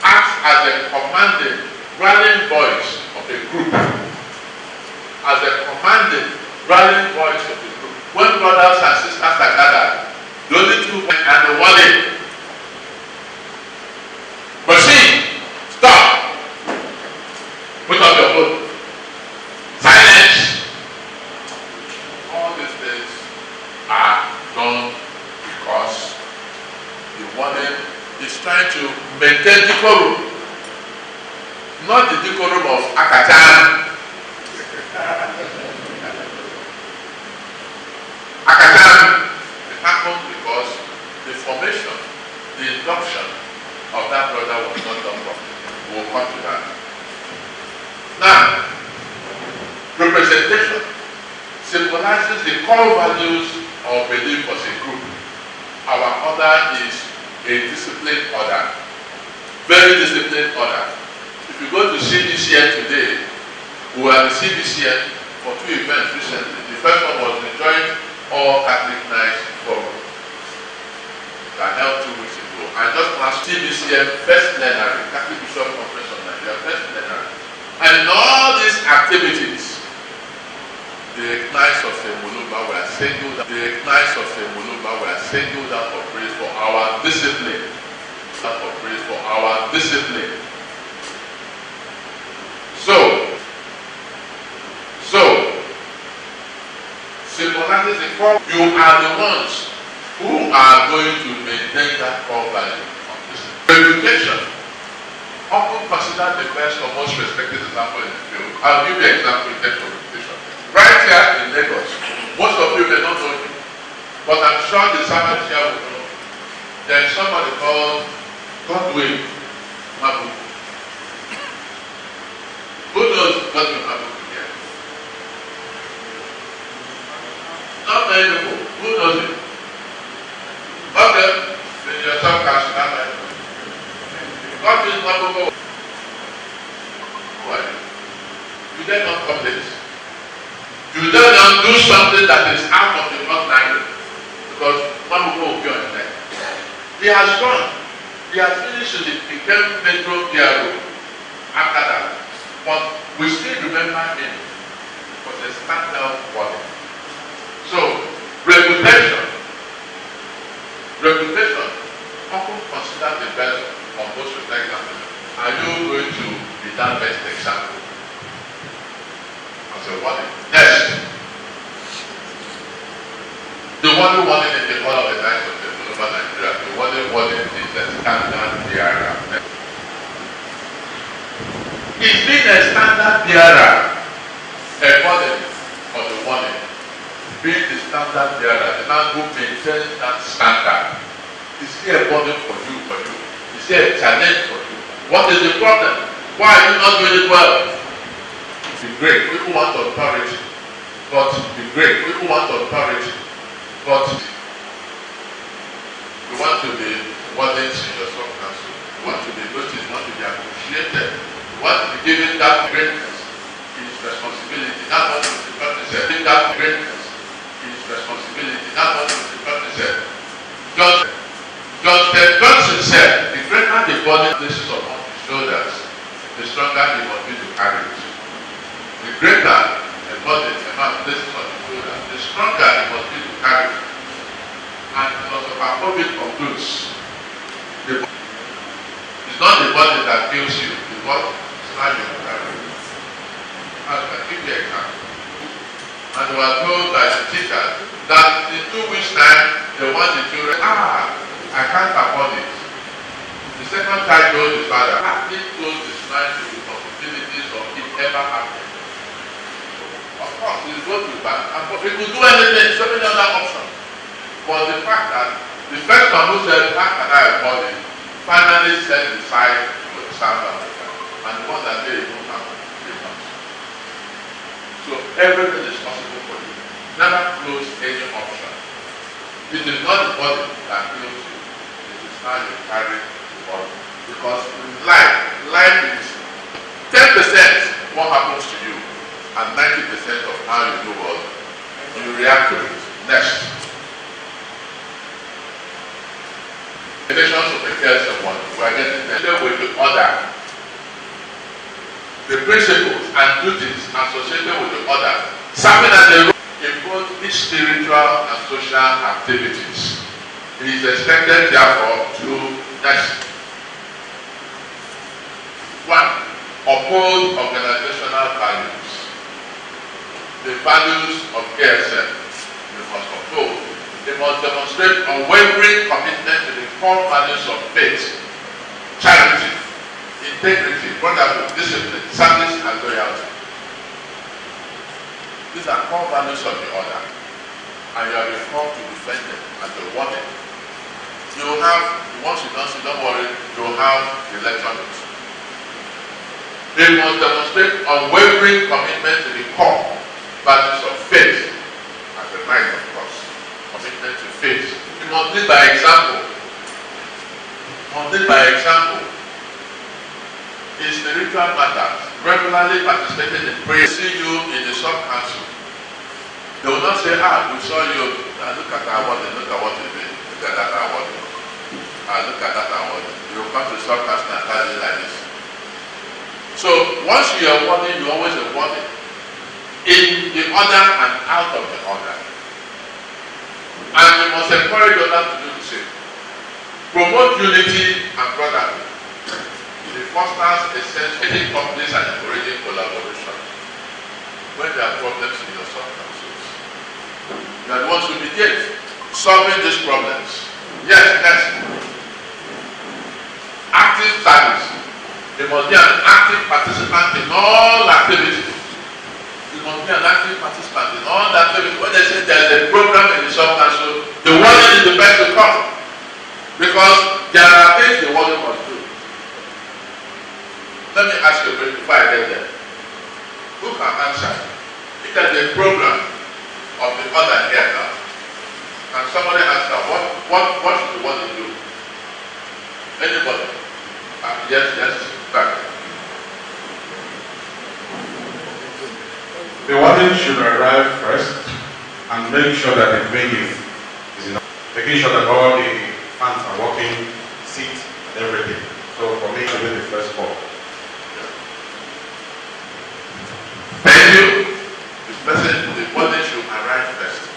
Speaker 12: acts as a commanding, rallying voice of a group. As a commanding, rallying voice of a group. When brothers and sisters are gathered, the only two men and the warning. Proceed. Stop. Put up your foot. Silence. All these things are done because the warden is trying to maintain decorum, not the decorum of Akatan. Akatan Now, representation symbolizes the core values or belief of a group. Our order is a disciplined order, very disciplined order. If you go to CBCN today, we were at the CBCN for 2 events recently. The first one was the joint All Catholic Night Forum that held 2 weeks ago. And just last CBCN first plenary, Catholic Bishop Conference of Nigeria, first plenary. And in all these activities, the knights of the MULUMBA were singled out. The knights of the MULUMBA were singled out for praise for our discipline. For praise for our discipline. So symbolizes the core. You are the ones who are going to maintain that core value of discipline. Education, often considered the best or most respected example in the field. I'll give you an example in terms of education. Right here in Lagos, most of you may not know him, but I'm sure the servant here will know. There's somebody called Godwin Mabu. Who knows Godwin Mabu here? Not many people. Who knows him? Okay, then your son can stand by. Godwin Mabu. Who are you? You dare not come this. You dare not do something that is out of the ordinary, because Mabu will be on the neck. He has gone. He has finished it, became METROPOLITAN after that. But we still remember him for the standout body. So, reputation, often considered the best of most respected. Are you going to be that best example? I said, what is next? The one who won it in the all of the night of the Global Nigeria, the one who won it is the standard bearer. He's been a standard bearer, a model for the warning. Being the standard bearer, the man who maintains that standard. Is he a burden for you? Is he a challenge for you? What is the problem? Why are you not doing it well? Be great. People want authority. But be great. People want authority. But you want to be wardens in your sub-council. You want to be noticed. You want to be appreciated. You want to be given that greatness. His responsibility. That's what the person said. Give that greatness. His responsibility. That's what the person said. John Johnson said, the greater the burden places upon his shoulders, the stronger he must be to carry it. The greater the burden a man places on his shoulders, the stronger he must be to carry it. And philosopher Ovid concludes, it's not the burden that kills you, it's what is how you carry it. I'll give you an example. And they were told by the teacher that in 2 weeks' time, they want the children, I can't afford it. The second child told his father, he closed his mind to the possibilities of it ever happening. Of course, he'll go to the bank, and he could do anything, so many other options. But the fact that the first one who said, how can I afford it, finally set aside to South Africa, and the one that they don't have 3 months. So everything is possible for you. Never close any option. It is not the body that kills you. It is how you carry the body. Because life is 10% what happens to you, and 90% of how you do what you react to it. Next. The nations of the first one, we are getting there with the order. The principles and duties associated with the order, serving as a role in both its spiritual and social activities. It is expected, therefore, to next. 1. Uphold organizational values. The values of KSM, you must uphold. They must demonstrate unwavering commitment to the core values of faith, charity, integrity, brotherhood, discipline, service, and loyalty. These are core values of the order, and you are reformed to defend them and to warn them. You will have, once you don't worry, you will have the lecture notes. He must demonstrate unwavering commitment to the core values of faith as a right, of course. Commitment to faith. He must lead by example. In spiritual matters, regularly participating in prayer. See you in the sub-council. They will not say, we saw you. Look at our word, look at what you did. Look at that our word. Look at that our word. You will come to the sub-council and tell you like this. So once you are warning, you always are warning. In the order and out of the order. And you must encourage others to do the same. Promote unity and brotherhood. It fosters a sense of companies and encouraging collaboration. When there are problems in your sub-councils, you are the ones who mediate, solving these problems. Yes, next. Active service. You must be an active participant in all activities. You must be an active participant in all activities. When they say there is a program in the sub-council, the warden is the best to come. Because there are things the warden must do. Let me ask you a question before I get there. Who can answer? If there is a program of the other here now, can somebody answer what should the warden do? Anybody? Yes, back.
Speaker 7: The warden should arrive first and make sure that the venue is enough. Making sure that all the fans are working, seats, and everything. So for me, it should be the first call.
Speaker 12: Venue, the warden should arrive first.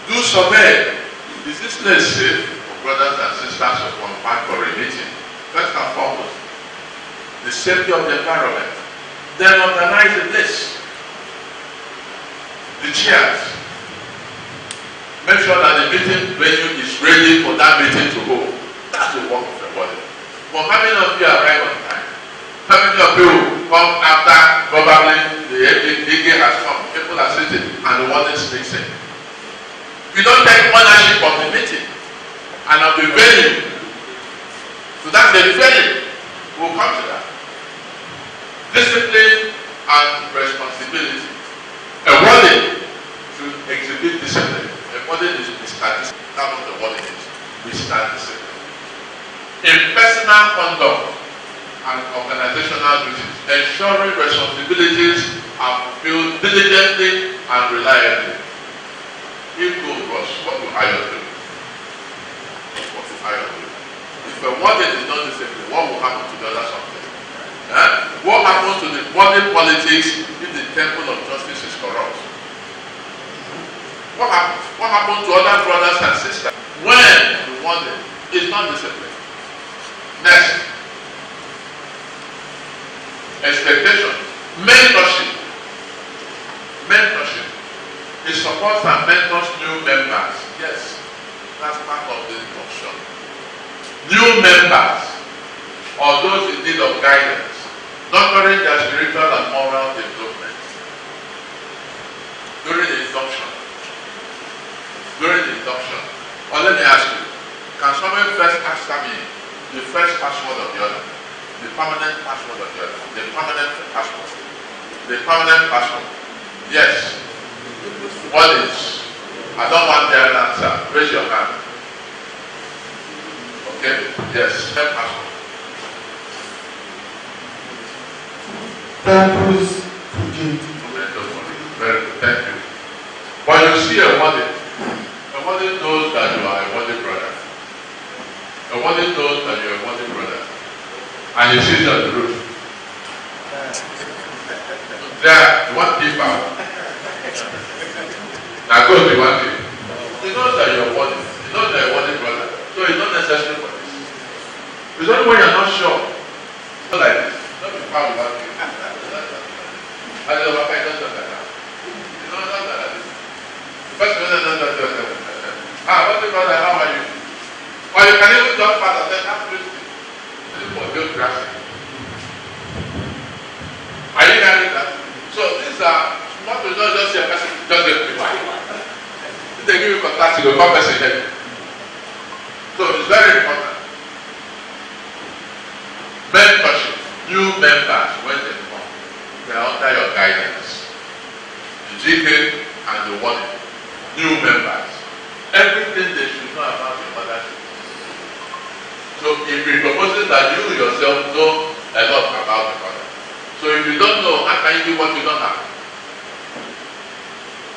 Speaker 12: Do survey. Is this place safe for brothers and sisters to come back for a meeting? First and foremost, the safety of the environment. Then organize the place. The chairs. Make sure that the meeting venue is ready for that meeting to go. That's the work of the warden. But how many of you arrive on time? How many of you come after probably the DG has come, people are sitting, and the warden speaks in? We don't take ownership of the meeting and of the venue. So that's the venue. We'll come to that. Discipline and responsibility. A warden should exhibit discipline. A warden is Mr. Discipline. That's what the warden is. Mr. Discipline. In personal conduct and organizational duties, ensuring responsibilities are fulfilled diligently and reliably. If gold rush, what will iron do? What will iron do? If a warden is not disciplined, what will happen to the other something? What happens to the warden politics if the temple of justice is corrupt? What happens? What happens to other brothers and sisters when the warden is not disciplined? Next. Expectation. Mentorship. Mentorship. It supports and mentors new members. Yes, that's part of the induction. New members or those in need of guidance, nurturing their spiritual and moral development. During the induction. Or let me ask you, can someone first answer me the first password of the other? The permanent password of the other? The permanent password? The permanent password? Yes. What is? I don't want the answer. Raise your hand. Okay? Yes. First password.
Speaker 13: Purpose to duty.
Speaker 12: Very good. Thank you. When you see a warden knows that you are a warden brother. A warden knows that you are a warden brother. And he sees you on the roof. There, you want people. Now go to the one thing. He knows that you are a warden. He knows that you are a warden brother. So it's not necessary for this. It's only when you're not sure. Not like this. Not be proud of one thing. I don't know if I don't know that. You know, not like this. The first person what's the brother? How are you? Or you can even talk fast and say, that's Christian. This is for good grassy. Are you hearing that? So these are not to just see a person, just get me quiet. If they give you contact, you go come person here. So it's very important. Mentorship, new members, when they come, they are under your guidance. The GK and the warden, new members. Everything they should know about your mothership. So if you propose that you yourself know a lot about the mother. So if you don't know, how can you do what you don't have?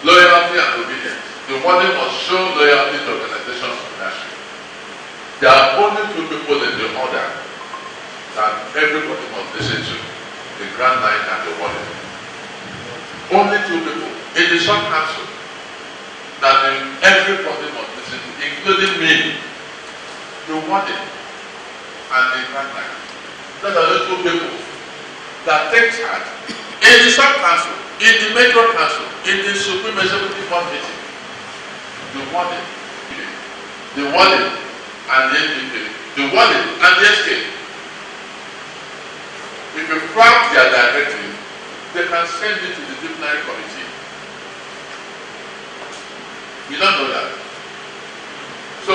Speaker 12: Loyalty and obedience. The warden must show loyalty to organization's leadership. There are only two people in the order that everybody must listen to. The Grand Knight and the warden. Only two people. In the short council that everybody must listen to, including me, the warden and the Grand Knight. Those are the two people that take charge in the short council, in the major council, in the Supreme Executive Board meeting. The warden and the NPP, the warden and the SK. If you flout their directive, they can send it to the disciplinary committee. You don't know that. So,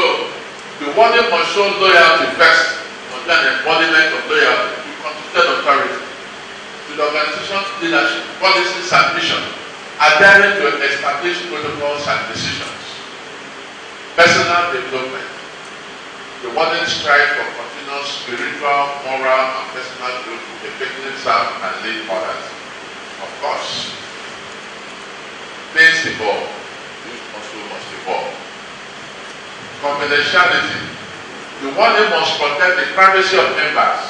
Speaker 12: the warden must show loyalty first, must be an embodiment of loyalty to constituted authority, to the organization's leadership, policies and mission, adhering to established protocols and decisions. Personal development. The warden strives for continuous spiritual, moral, and personal growth to effectively serve and lead others. Of course, things evolve. Youth also must evolve. Confidentiality. The warden must protect the privacy of members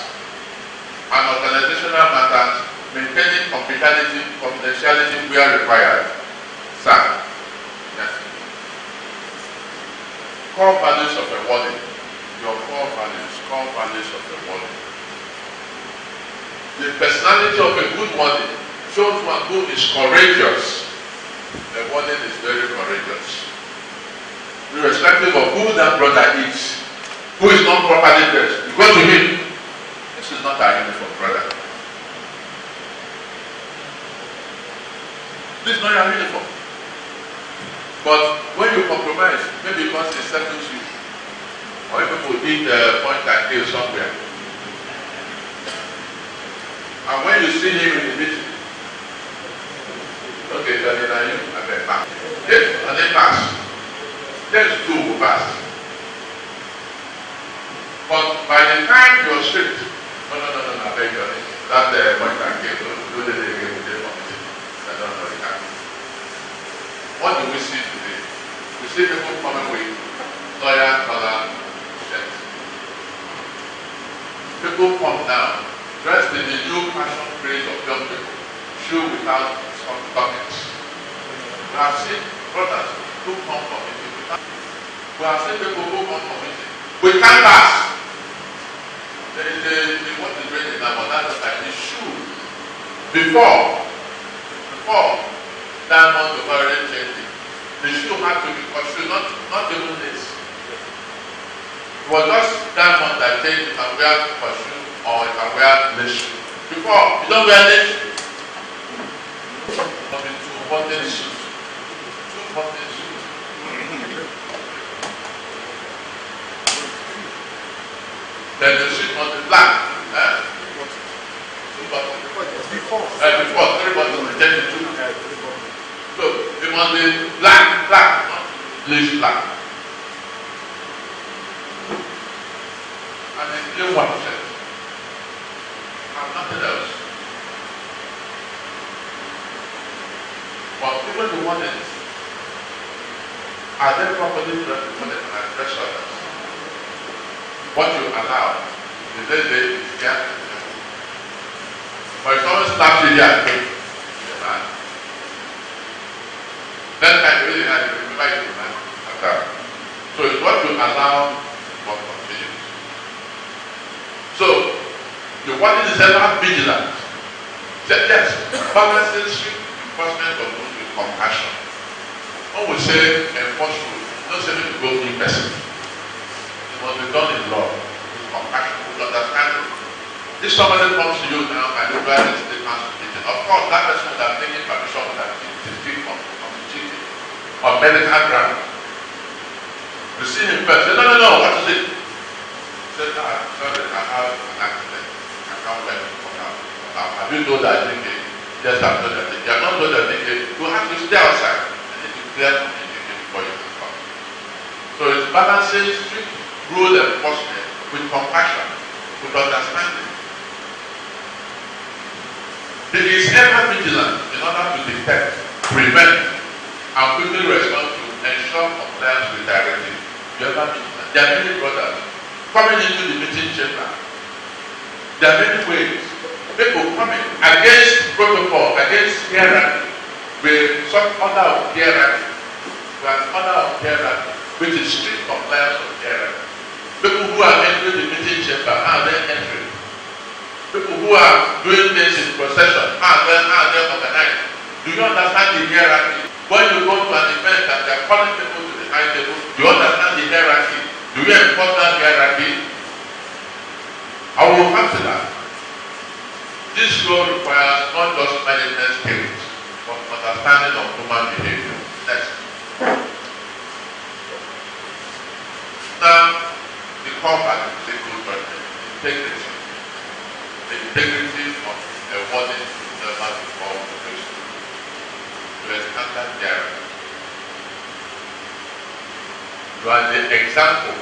Speaker 12: and organizational matters, maintaining confidentiality where required. Sir. Yes. Core values of a warden. Your core values of a warden. The personality of a good warden shows one who is courageous. A warden is very courageous. Irrespective of who that brother is, who is not properly dressed, you go to him. This is not our uniform, brother. This is not your uniform. But when you compromise, maybe because it settles you, or if people eat point and kill somewhere, and when you see him in the meeting, okay, then are you at the back? Yes, and then pass. Let's do pass. But by the time you're straight, no, I beg you, that point and kill, do the game with the committee. I don't know the time. What do we see today? We see people coming with lawyer color shirts. People come down, dressed in the new fashion craze of young people, shoe without stockings. We have seen brothers who come from it. We have seen people who come from it. We can't pass. What is ready now, but that's like the shoe. Before diamond to already changing. The shoe had to be construed, not even this. It was just diamond that changed. You can wear a shoe or you can wear this shoe. Before, you don't wear this shoe. There will be two button shoes. Then the shoe must be black. Two buttons. Before, 3 buttons, then the two. So it must be black, not bleach black. And it's clear white shirt. And nothing else. But even the wardens, are they properly dressed before they can address others? What you allow, the day is there. But if someone slaps you here, you're mad. That time really had to remember you, man. So it's what you allow what continues. So the warden is ever vigilant. Yes, balancing strict enforcement of rules with compassion. When we say enforce rules, don't say to go in person. It must be done in law with compassion, with understanding. If somebody comes to you now and you guys in the council meeting, of course that person would have taken permission with that on medical ground. You see him first, say, no, what is it? He said, sorry, I have an accident. I can't let him come out. have you told that DK? Yes, I've told that DK. You have not told that DK. You have to stay outside and then you clear from the DK before you can come. So it's balancing strict rule enforcement with compassion, with understanding. There is ever vigilant in order to detect, prevent, and quickly respond to ensure compliance with directive. You ever vigilant. There are many brothers coming into the meeting chamber. There are many ways. People coming against protocol, against hierarchy, with some order of hierarchy, which is strict compliance of hierarchy. People who are entering the meeting chamber, how are they entering? People who are doing things in procession, how are they organized? Do you understand the hierarchy? When you go to an event and they are calling people to the high table, do you understand the hierarchy? Do you enforce that hierarchy? I will come to that. This role requires not just management skills, but understanding of human behavior. Next. Now, the core value is equal judgment, integrity. The integrity of a warden never before operation. You are standard there. You are the example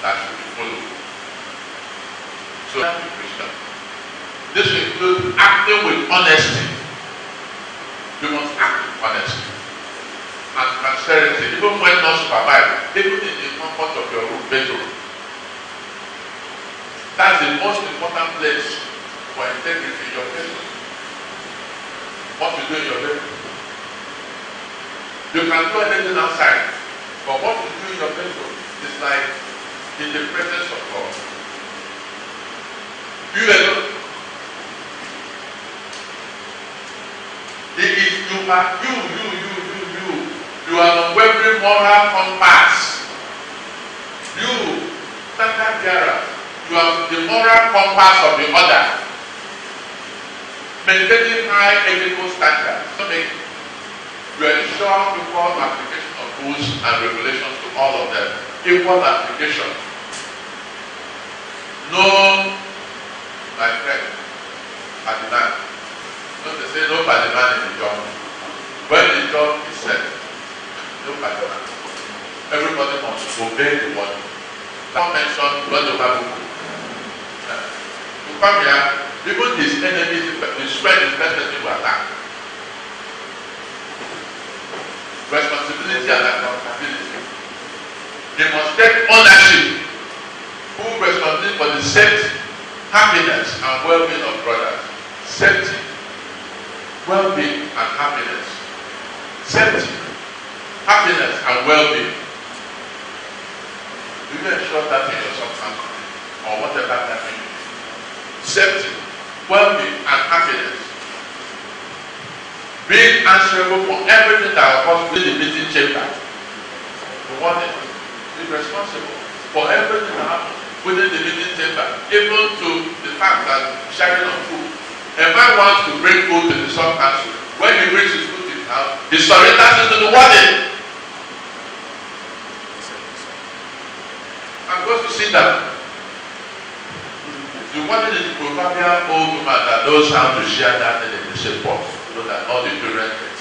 Speaker 12: that should be followed. So that is wisdom. This includes acting with honesty. You must act with honesty and transparency, even when not supervised, even in the comfort of your room bedroom. That's the most important place for integrity in your bedroom. What you do in your bedroom. You can do anything outside, but what you do in your bedroom is like in the presence of God. You alone. It is you are you are unwavering moral compass. You, standard bearer. You are the moral compass of the other. Maintaining high ethical standards. You ensure equal application of rules and regulations to all of them. Equal application. No, my friend, Padiman. No, they say no Padiman in the job. When the job is set, no Padiman. Everybody must obey the word. Now mention Badobabuku. To come here, even his enemies, the spread is better to attack. Responsibility and accountability. They must take ownership. Who responsible for the safety, happiness, and well-being of brothers? Safety, well-being, and happiness. Safety, happiness, and well-being. Do you ensure that in your subconscious? Or whatever that means. Safety, well-being, and happiness. Being answerable for everything that occurs within the meeting chamber. The one is responsible for everything that happens within the meeting chamber, even to the fact that sharing of food. A man wants to bring food to the sub-council. When he brings his food to his house, he surrenders it to the warden. I'm going to sit down. The warden is the proverbial old woman that knows how to share that in the same pot, so that all the children get.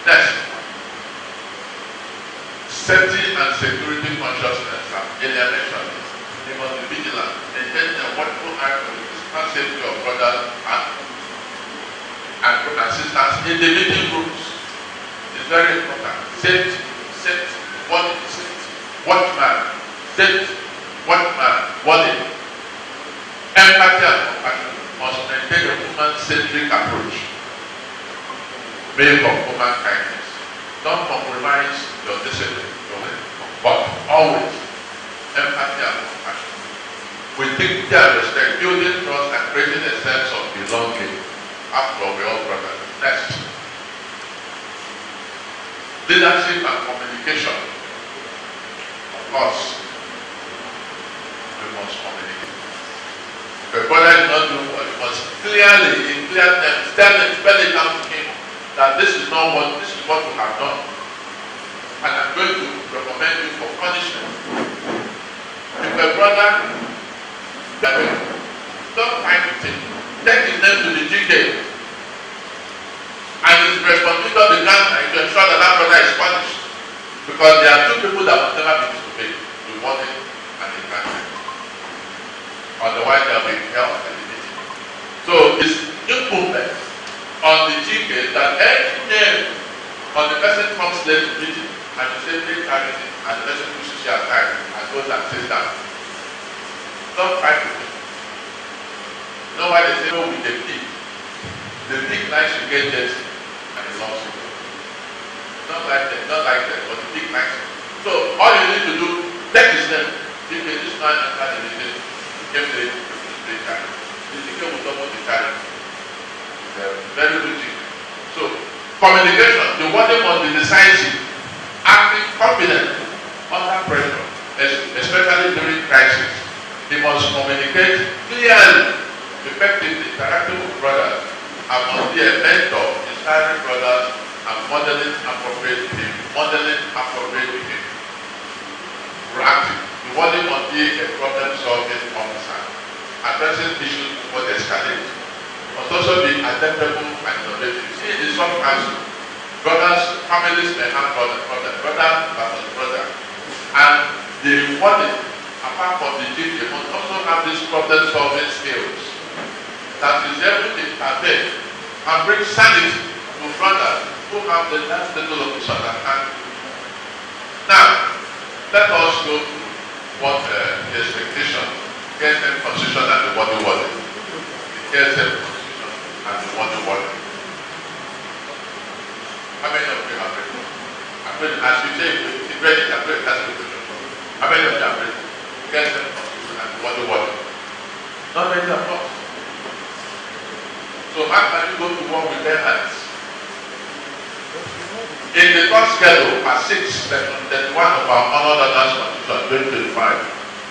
Speaker 12: Next. Safety and security consciousness are earlier mentioned. They must be vigilant, intending a wonderful act of the physical safety of brothers and assistants in the meeting rooms. It's very important. Safety, warning, watchman, safety, watchman, warning. Empathy and compassion must maintain a human-centric approach based on human kindness. Don't compromise your discipline, but always empathy and compassion. With dignity and respect, building trust and creating a sense of belonging. After all, we all brothers. Next. Leadership and communication. Of course, we must communicate. If a brother is not doing what he must clearly, in clear terms, spell it out to him that this is not what, this is what we have done. and I'm going to recommend you for punishment. If a brother, don't fight with him. Take his name to the GK. And it's responsibility of the grandchild to ensure that that brother is punished. Because there are two people that must never be disobeyed, the warden and the grandchild. Otherwise there will be hell at the meeting. So it's incumbent on the GK that any name on the person comes late to meeting and you say take charity and the person pushes you aside and goes and sits down. Don't fight with him. You know why they say no with the pig? The pig likes to get dirty and it loves you. Not like that, but the pig likes it. So all you need to do, take his name. If this man enter the meeting, give the charity. The ticket will double the charity. Very good thing. So communication, the warden must be decisive, acting confident under pressure, especially during crisis. He must communicate clearly, effectively, interacting with brothers, and must be a mentor, inspiring brothers, and modeling appropriate behavior. Proactive. The warden must be a problem-solving officer, addressing issues before they escalate. Must also be adaptable and innovative. See, in some council, brothers, families may have brother versus brother, and the warden, apart from the chief, they must also have these problem-solving skills that is able to intervene and bring sanity to brothers who have the last little of misunderstanding. Now, let us go to what the expectation, KSM constitution and the body warden. The KSM constitution and the body warden. How many of you have read it? As you say, if you read it, I've read it as a question. How many of you have read it? KSM constitution and the body warden. Not many of us. So how can you go to work with their hands? In the first schedule, part 6, section 31 of our honored orders constitution 2025,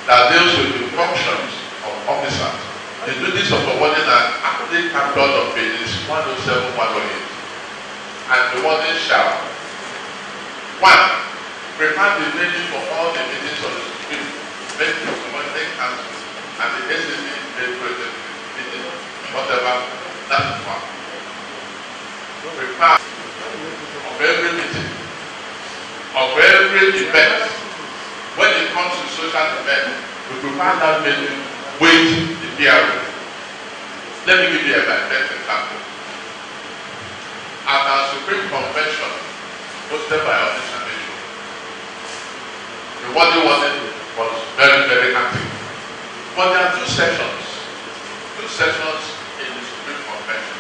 Speaker 12: that deals with the functions of officers, the duties of a warden are aptly captured on pages 107, 108. And the warden shall 1. Prepare the venue for all the meetings of the Supreme, Metropolitan Council, and the SCC meeting, whatever. That's 1. Prepare of every meeting, of every event. When it comes to social event, we prepare that venue with the PRO. Let me give you a best example. At our Supreme Convention, hosted by our nation, the body was very, very active. But there are two sessions in the Supreme Convention.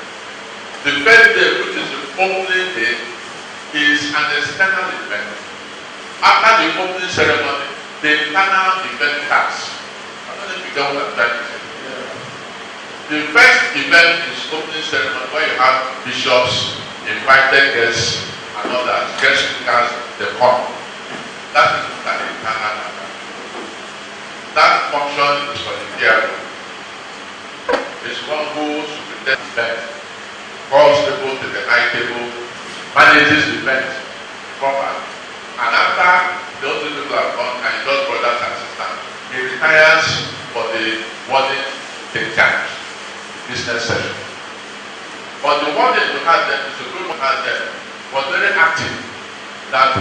Speaker 12: The first day, which is the opening day, is an external event. After the opening ceremony, the internal event starts. I don't know if you get what I'm trying to say. The first event is opening ceremony, where you have bishops, invited guests, and others, guest speakers, they come. That is an internal event. That function is for the PRO. It's one who superintends the event, calls people to the high table, manages the event properly. And after those people have gone and he does brothers and sisters, he retires for the warden take charge, business session. But the warden who had them, the group who had them, was very active. That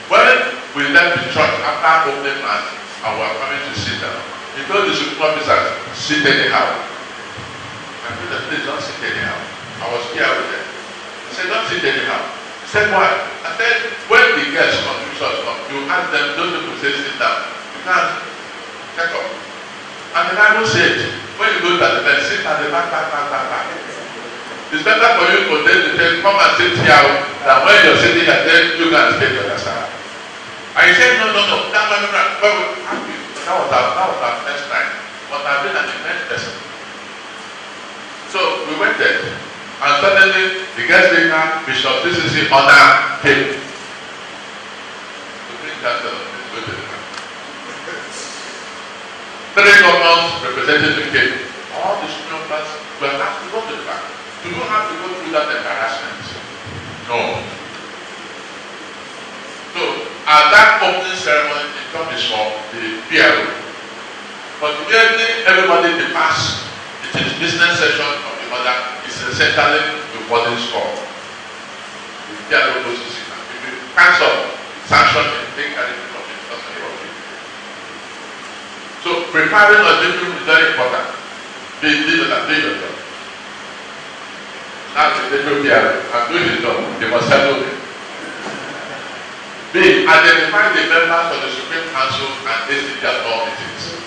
Speaker 12: when we left the church after opening mass and we were coming to sit down, he told the Supreme officers, sit anyhow. I told them, please don't sit anyhow. I was here with them. I said, don't sit anyhow. He said, why? I said, when the guests come, you ask them, those people say sit down. You can't check up. And the Bible said, when you go to the bed, sit at the back. It's better for you for them to say, come and sit here, than when you're sitting at there, you can stay to the side. And he said, no, that was happy. That was our first time. But I've been an immense person. So we went there, and suddenly the guest speaker, Bishop CCC, honor came. To bring that to the Three governors representatives came. All the students were asked to go to the back. Do you have to go through that embarrassment? No. So And that opening ceremony, the term is for the PRO. But immediately everybody departs. It is business session of the other. It's essentially the Wardens' call. The PRO goes to sit down. If you cancel, sanction, they carry it from it. So preparing a meeting is very important. Do your job. That's the little PRO. And do his job. They must settle it. B. Identify the members of the Supreme Council and AC their law meetings.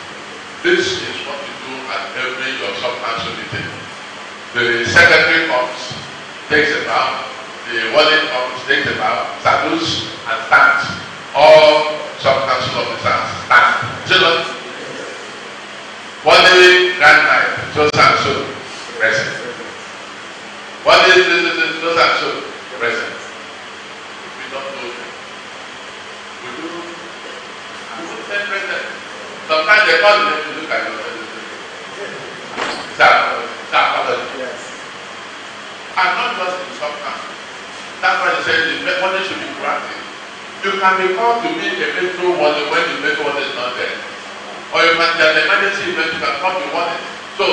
Speaker 12: This is what you do at every your sub-council meeting. The secretary comes, takes a bow, the warden comes, takes a bow, salutes and stands. All sub-council officers stand. Children, warden grand night, so and so, present. Warden so and so, present. We don't know them. We do. I would say present. Sometimes they call them to look at your yes. And not just in sub-council. That's why they say the money should be granted. You can be called to be a metro warden when the metro warden is not there. Or you can get an emergency event, you can come to warden. So,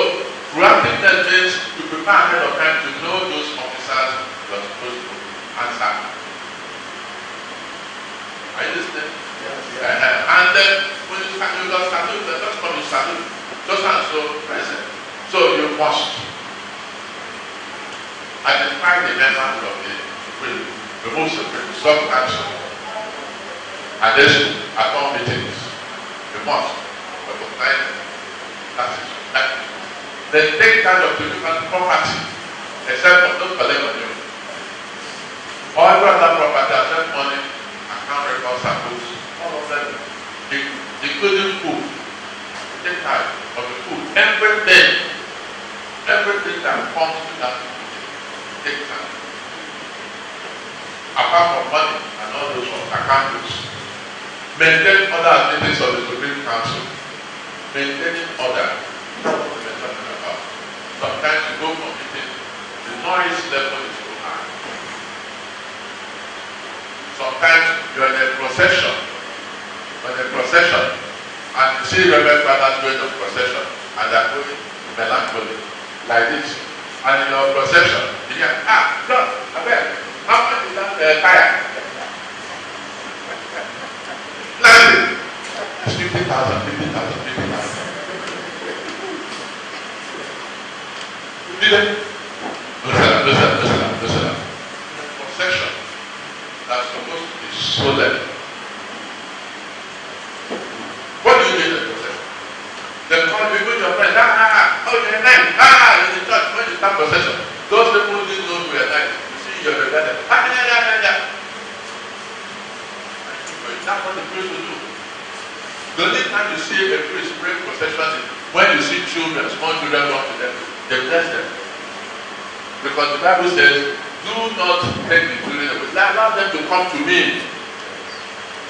Speaker 12: proactiveness means to prepare ahead of time to know those officers you are supposed to answer. Are you listening? Yes. And then when you salute, just come you salute. Just and so present. So you must identify the members of the most sub-council and they should attend meetings. You must recognize them. That's it. Then take charge of the different property, except for those collect on you. All other property, except money, account records, and books, all of them, including food. Take charge of the food. Everything that comes to that take time. Apart from money and all those accounts, maintain other activities of the Supreme Council. Maintaining order. That's what we're talking about. Sometimes you go for meeting, the noise level is too high. Sometimes you're in a procession, and you see Reverend Fathers going on procession, and they're going melancholy, like this. And in your procession, you hear, John, how much is that tire? Landing. It's 50,000. Listen. Procession that's supposed to be solemn. What do you mean in procession? They call you with your friend, you're nice, in the church, when you start procession, those people didn't know you were nice. You see you're a brother, that's what the priest will do. The only time you see a priest bring procession is when you see children, small children come to them, they bless them. Because the Bible says, do not take the children away. Allow them to come to me.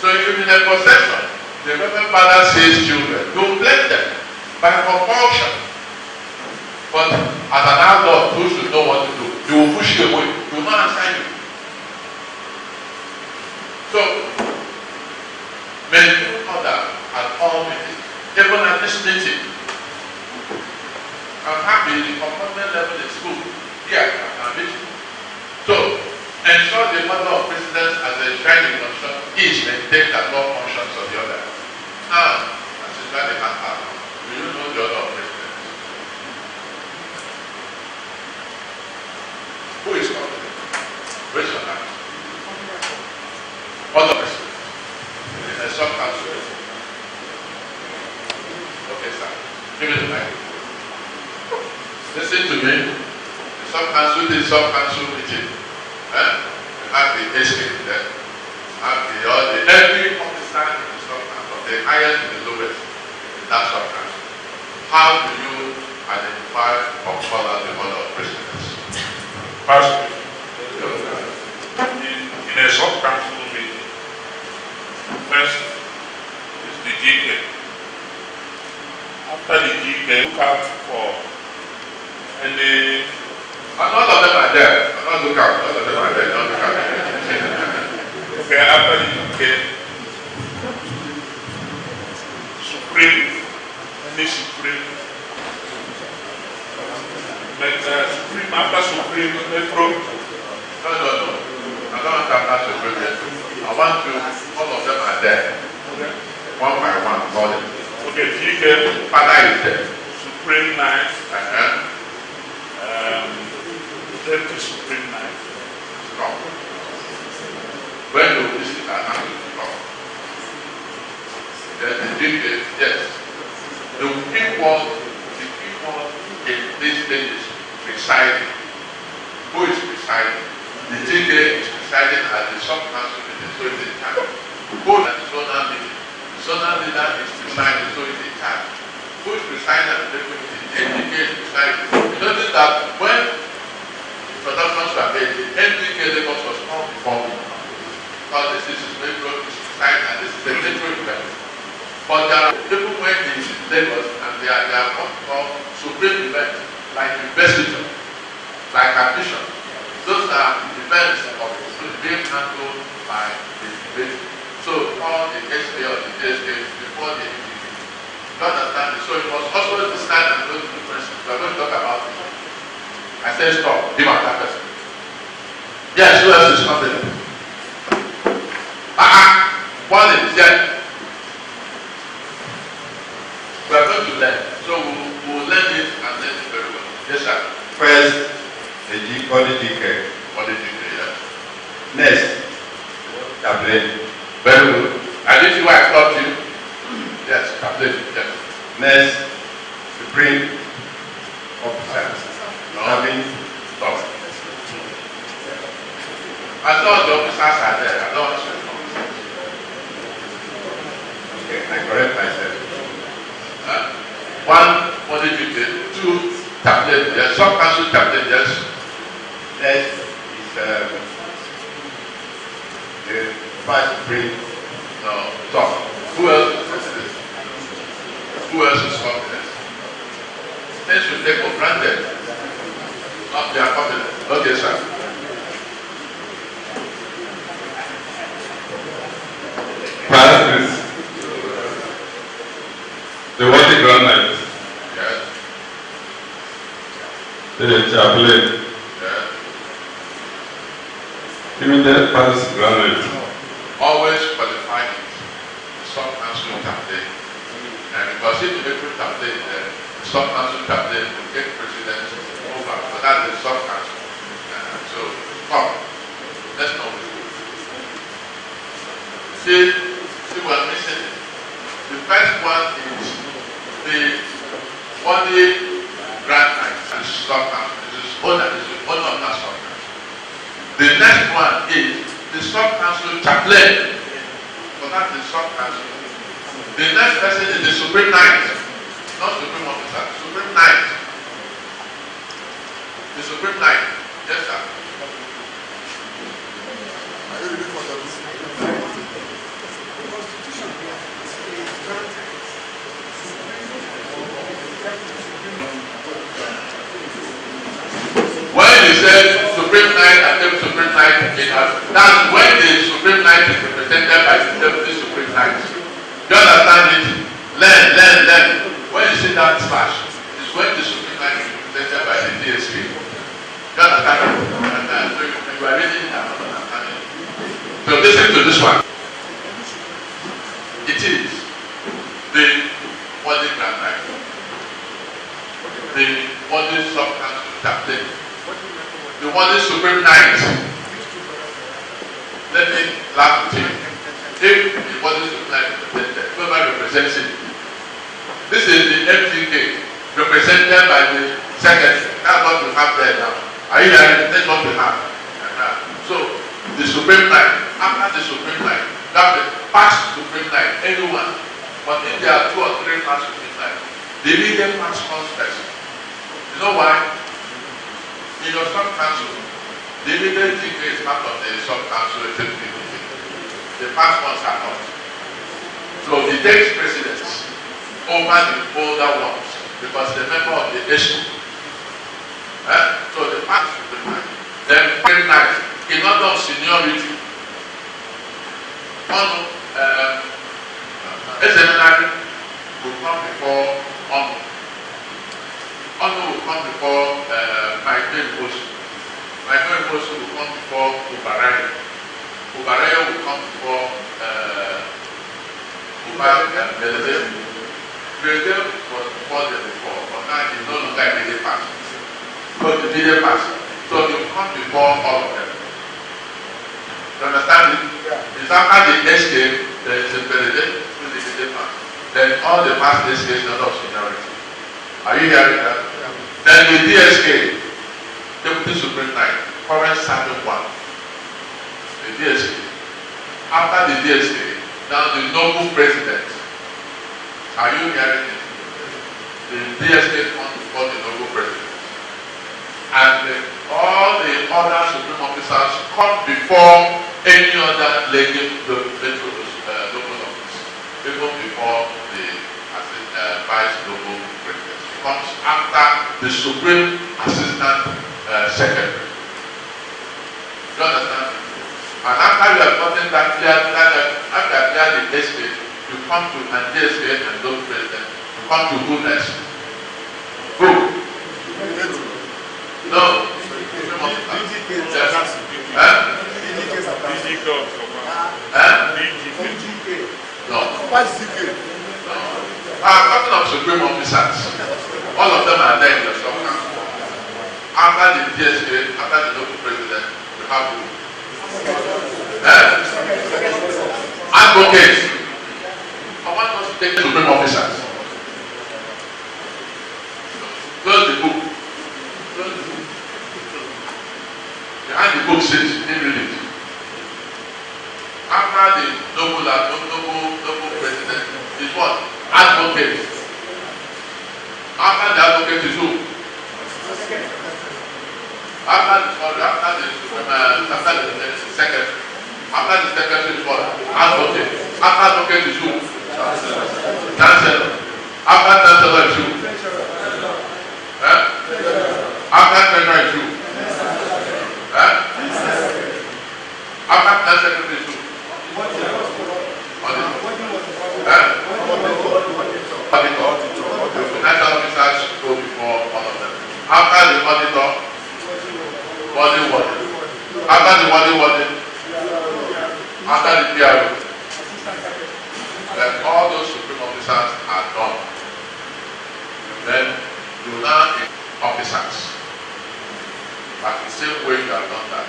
Speaker 12: So if you're in a procession, the Reverend Father says children, don't bless them by compulsion. But as an adult who should know what to do, they will push you away. They will not answer you. So, maintain order at all meetings, even at this meeting. I'm happy the component level is good. Yeah, I'm meeting. So, ensure the order of precedence as a shining constitution is maintained at all functions of the other. Now, as is why they have power. Do you know the order of precedence? Who is competent? Raise your hand. Order of precedence. A sub-council. Okay, sir. Give me the mic. Listen to me. The sub-council is sub-council meeting. You have the escape there. Have every officer in the sub-council, the highest and the lowest in that sub-council. How do you identify or follow the order of precedence?
Speaker 7: First, in a sub-council meeting, first is the GK. After the GK, look out for any.
Speaker 12: And all of them are there. Don't look out. All of them are there. Don't look out.
Speaker 7: Okay, after the GK,
Speaker 13: Supreme, any Supreme, Supreme after Supreme, Metro.
Speaker 12: No. I don't want to have Supreme Metro. I want to, all of them are there. One by one, all of them.
Speaker 13: Okay, GK.
Speaker 12: Father is there.
Speaker 13: Supreme 9. Deputy Supreme 9.
Speaker 12: Stop. When do this is announced to stop? Then the GK, yes. The key word in this thing is presiding. Who is presiding? The GK is presiding as the sub-council meeting, so it's in charge. Who is the zonal meeting? The zonal leader is presiding, so it's in charge. Who is presiding at the deputy meeting? The GK is presiding. You notice that when productions were made, the NIGERIA.LAGOS was not before me. Because this is Metro, this is presiding, and this is the Metro event. But there are people when they visit Lagos and they are what called supreme events, like investiture, like admission. Those are events of being handled by the debate. So all the SK or the DSK before the NDP. You understand it? So it was also this time and those differences. We are going to talk about it. I said stop, give out that person. Yes, who else is not there? One is there. We are going to learn. So we'll learn it and learn it very well. Yes, sir.
Speaker 6: First, the GK.
Speaker 12: What did you do? Yes.
Speaker 6: Next, tablet.
Speaker 12: Very good. I didn't see why I stopped you. Yes, tablet. Yes.
Speaker 6: Next, Supreme Officer.
Speaker 12: No.
Speaker 6: Having
Speaker 12: Stop. I thought the officers are there. I don't want to.
Speaker 6: Okay, I correct myself.
Speaker 12: One, what did you do? Two, tablet. Yes. Some council tablet. Yes.
Speaker 6: Next is the Vice Supreme.
Speaker 12: No. Stop. Who else is president? Who else is confident? Things we take for granted. Not their confidence. Okay, sir.
Speaker 9: Passes. The water granite.
Speaker 12: Yes.
Speaker 9: The chaplain.
Speaker 12: Yes.
Speaker 9: Immediate pass granite.
Speaker 12: Always qualify it. Sub-council tablet. And because if the Metro tablet, the sub-council tablet will get president over. So that's the sub-council. So, come. Let's know. See we're missing it. The first one is the body grant night and sub-council. This is owner of that sub-council. The next one is the sub-council chaplain. So that's the sub-council. The next person is the Supreme Knight. Not Supreme Officer, Supreme Knight. The Supreme Knight. Yes, sir. When you said Supreme Knight and Deputy Supreme Knight, that's when the Supreme Knight is represented by the Deputy Supreme Knight. Do you understand it? Learn. When you see that slash, it's when the Supreme Knight is represented by the DSP. Do you understand it? So you are reading it and not understanding it. So listen to this one. It is the body grand night, the body sub-council tablet, the body Supreme Knight. Let me laugh with you. If the body Supreme Knight is represented, whoever represents it, this is the MTK represented by the secretary. That's what we have there now. Are you hearing? That's what we have. So the Supreme Knight, after the Supreme Knight, that the past Supreme Knight, anyone. But if there are 2 or 3 past Supreme Knight, the immediate past comes first. You know why? In your sub-council, the immediate GK is part of the sub-council executive meeting. The past ones are not. So he takes precedence over the older ones because the member of the issue. So the past Supreme Knight, then Supreme Knight, in order of seniority, one seminary will come before Onu. Onu will come before Michael Osu. Michael Osu will come before Ubaraya. Ubaraya will come before Belede. Belede was before them before, but now he's no longer a media person. So the media person. So he will come before all of them. You understand it? It's after the escape, there is a Belede, who is the media person. Then all the past escapes not of seniority. Are you hearing that? Then the DSK, Deputy Supreme Knight, current serving one. The DSK. After the DSK, now the noble president. Are you hearing it? The DSK comes before the noble president. And all the other supreme officers come before any other local office, even before the vice noble president. It comes after the supreme assistant secretary. You understand? And after you have gotten that clear, after the estate, you come to an DSK and noble president. You come to who next? Who? No. No. I'm talking of supreme officers. All of them are there in your shop now. After the DSK, after the local president, you have who? Advocates. I want us to take the supreme officers. Close the book. Behind the book says, you didn't read it. After the noble president is what? Advocate. After the advocate is who? After the secretary. After the secretary is what? Advocate. After advocate is who? Chancellor. After chancellor is who? After treasurer is who? After that secretary is who? Financial officers go before all of them. After the auditor, warden. After the warden. After the PRO. Then all those supreme officers are done. Then you now have officers. But the same way you have done that.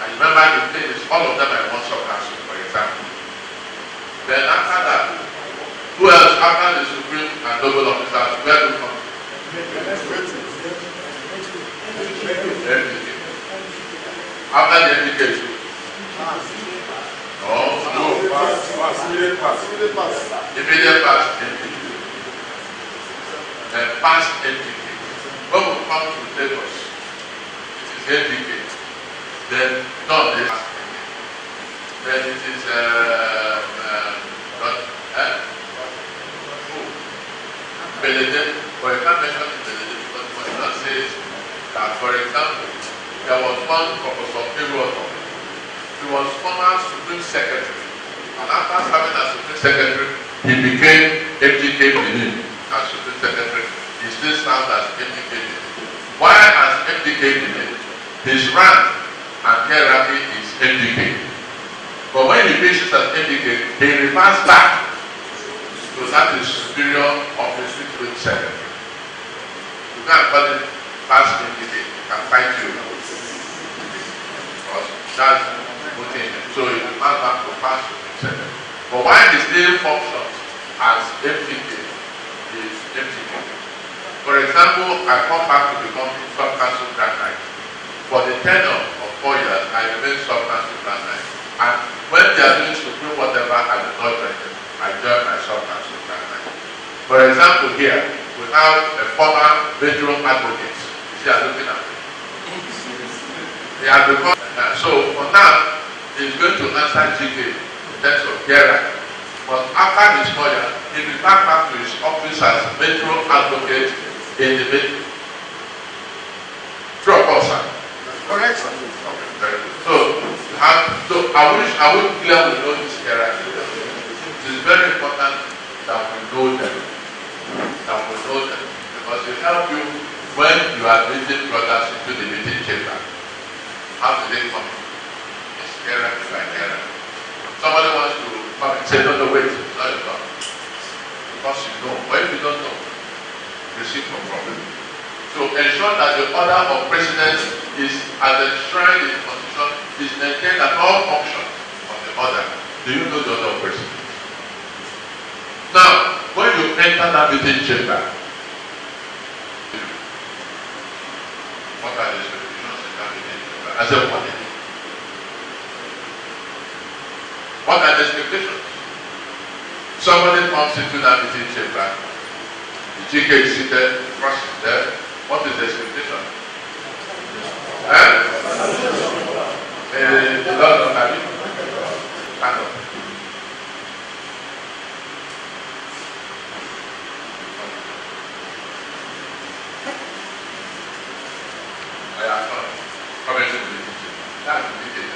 Speaker 12: And remember the thing is all of them are one sub-council, for example. Then after that, who else after the supreme and noble officers, where do you come? MDK. After the MDK is who? No. Immediate past MDK. Then past MDK. When we come to Lagos, it is MDK. Then not the past MDK. Then it is Belede, but you can't mention Belede because the Constitution says that, for example, there was one Professor Piroto. He was former Supreme Secretary, and after serving as Supreme Secretary, he became MDK Benin as Supreme Secretary. He still serves as MDK Benin. Why as MDK Benin? His rank and hierarchy is MDK. But when he finishes as MDK, he reverts back to that is superior of the Supreme Secretary. You can't call it past MDK. You can fight you. Because that's put in. So you can pass back to past Supreme Secretary. But while he still functions as MDK, he is MDK. For example, I come back to become sub-council Grand Knight. For the tenure of 4 years, I remain sub-council Grand Knight. And when they are doing Supreme whatever, I do not join them. I join my sub-council Grand Knight. For example, here, we have a former bedroom advocate. You see, I'm looking at him. He has become, so for now, he's going to answer GK in terms of hierarchy. But after his lawyer, he will back to his office as metro advocate in the metro. True or false, sir? Correct, sir. Okay, very good. So I wish clear we know this hierarchy. It is very important that we know them. help you when you are meeting brothers into the meeting chamber. How do they come in? It's error by error. Somebody wants to come and say, no, wait, it's not your turn. Because you know, but if you don't know, receive no problem. So ensure that the order of precedence is as enshrined in the Constitution, is maintained at all functions of the order. Do you know the order of precedence? Now, when you enter that meeting chamber, what are the expectations in that meeting chamber? As a warning. What are the expectations? Somebody comes into that meeting chamber, the GK is seated, the person is there. What is the expectation? The Lord of Nabi. Stand up. I am coming to the meeting. That's the meeting.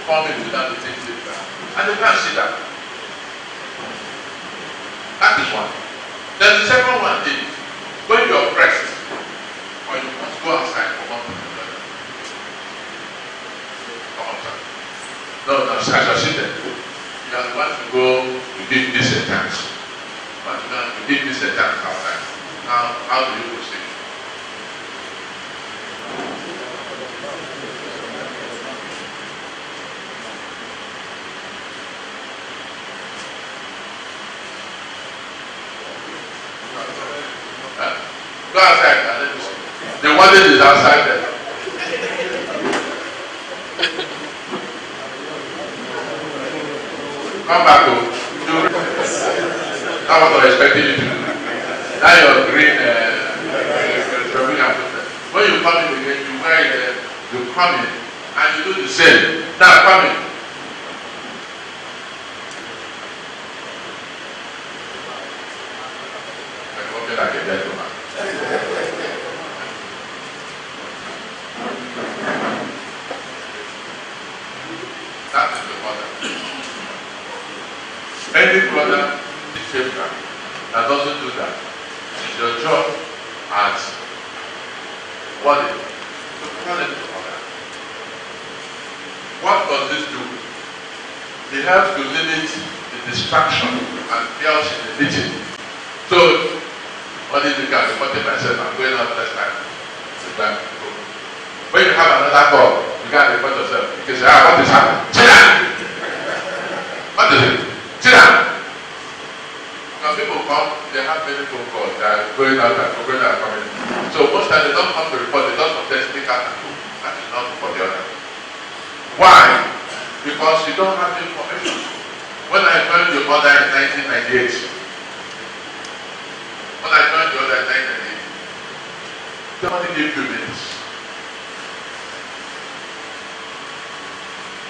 Speaker 12: Come into that meeting chamber and they can't see that. That is one. Then the second one is when you are pressed or you must go outside for one thing or another. Come outside. No, as you're seated, you are going to go to give this a chance. You want to go to give this a chance outside. Now, how do you proceed? Go outside and let me see. The warden is outside there. Come back home. That's what I'm expecting you to do. Now your green when you come in again, you wear it, you come in and you do the same. Now come in. I'm walking like a gentleman. That is the order. Any brother in chamber that doesn't do that, it's your job as warden to call it to order. What does this do? It helps to limit the distraction and chaos in the meeting. So, what is the guy? I'm reporting myself, I'm going out next time. When you have another call, you can't report yourself. You can say, what is happening? Sit down! What is it? Sit down! When people come, they have many phone calls. They are going out and going out and coming. So most times they don't come to report, they just sometimes speak out and go. That is not for the other. Why? Because you don't have the information. When I joined the order in 1998, somebody give you minutes.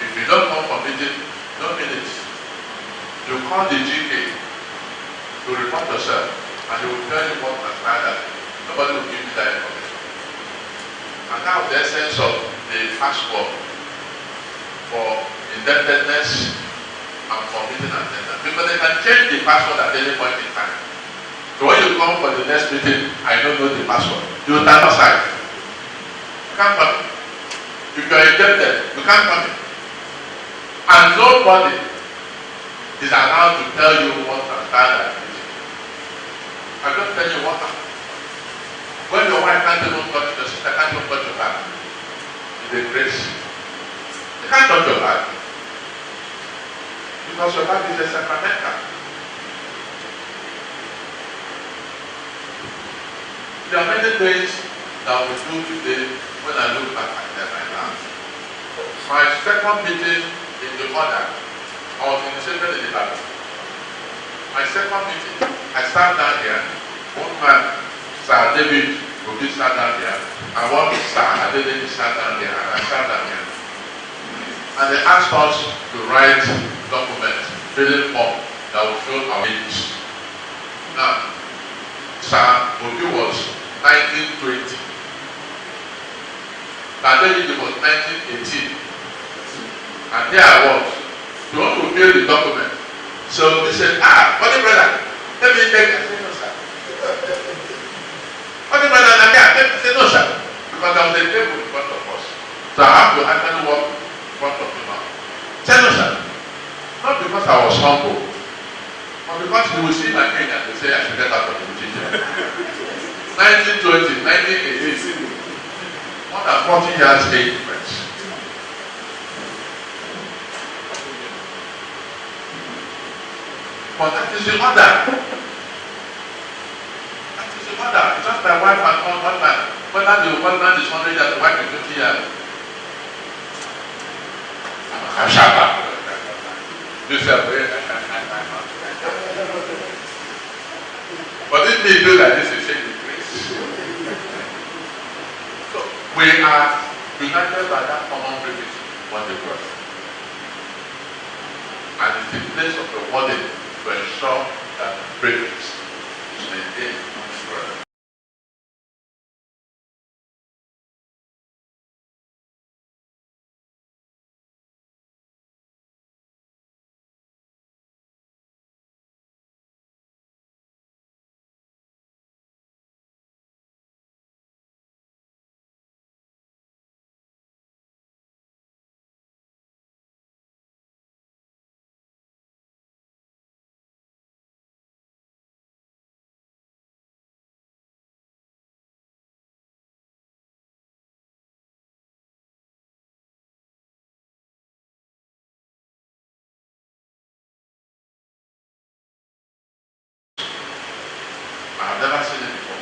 Speaker 12: If you don't come for meeting, no minutes. You call the GK to report yourself and they will tell you what transpired. Nobody will give you that information. And now the essence of the passport for indebtedness and for meeting attendance. Because they can change the password at any point in time. So when you come for the next meeting, I don't know the password. You stand aside. You can't come in. If you are indebted, you can't come in. And nobody is allowed to tell you what transpired at the meeting. I just tell you what happened. When your wife can't even touch your sister, can't even touch your back, it's a grace. You can't touch your back. Because your back is a sacramental. There are many things that we do today when I look back at them right now. My second meeting in the order, I was in the same in the battle. My second meeting, I sat down here. One man, Sir David, who did sat down here, and one Sir Adelaide sat down here, and I sat down here. And they asked us to write documents, filling form that will show our age. Now, Sir Obi was 1920. Adeliji was 1918. And here I was. You want to build the document. So they said, Body brother, let me take it. I said, no, sir. Body brother, I said, no, sir. Because there was a table in front of us. So I have to actually walk in front of him now. I said, no, sir. Not because I was humble, but because he will see my pain and they say I should get out of the teacher. 1920, 1918, more than 40 years age difference. But that is the order. That is the order. It's just my wife and husband. Whether the husband is 100 years, the wife is 20 years. I'm sharp. But if they do like this, it's shaking place. So we are united by that common privilege on the cross. And it's the place of the warden to ensure that the privilege is maintained on the cross. I have never seen it before.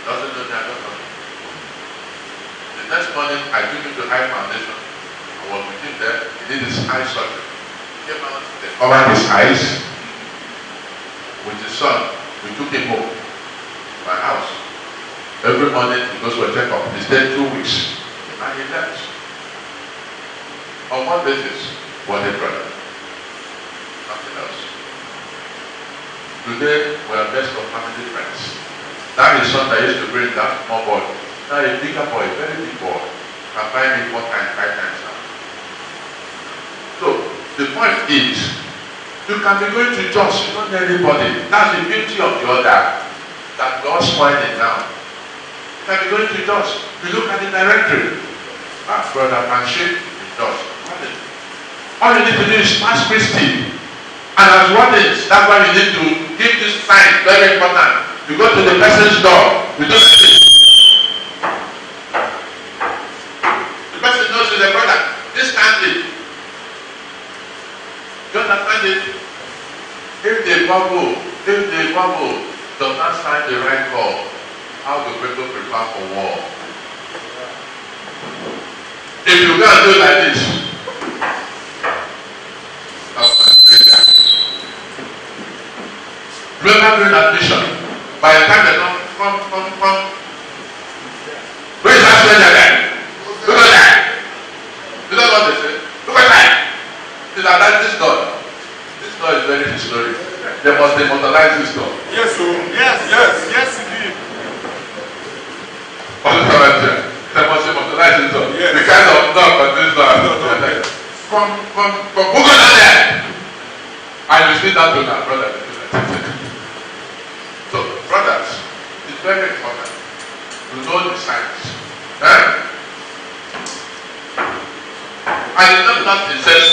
Speaker 12: Doesn't know that, doesn't know. The next morning, I took him to High Foundation. I was with him there. He did his eye surgery. He came out, they covered his eyes with his son. We took him home to my house. Every morning, he goes for a checkup. He stayed 2 weeks. And he left. On what basis? What a brother. Nothing else. Today, we are best of family friends. That is son that used to bring that small boy. Now a bigger boy, a very big boy, can buy me 4 times, 5 times now. So, the point is, you can be going to church, you don't know anybody. That's the beauty of the order that God's pointing now. You can be going to church, you look at the directory. Brother Panship in church. All you need to do is pass Christy. And as wardens, that's why you need to give this sign, very important. You go to the person's door, you do this. The person knows you're the brother. This can't be. You understand it? If the bubble does not sign the right call, how do people prepare for war? If you can't do like this, remember during admission, by the time they come. Where is that stranger there? Look at that. You know what they say? Look at that. It's like this door. This door is very historic. They must immortalize this door.
Speaker 13: Yes, sir. Yes, indeed.
Speaker 12: What is that? They must immortalize this door. Yes. The kind of knock on this door. Come, who got down there? And you see that to now, brother. So, brothers, it's very important to know the signs. And it's not that it says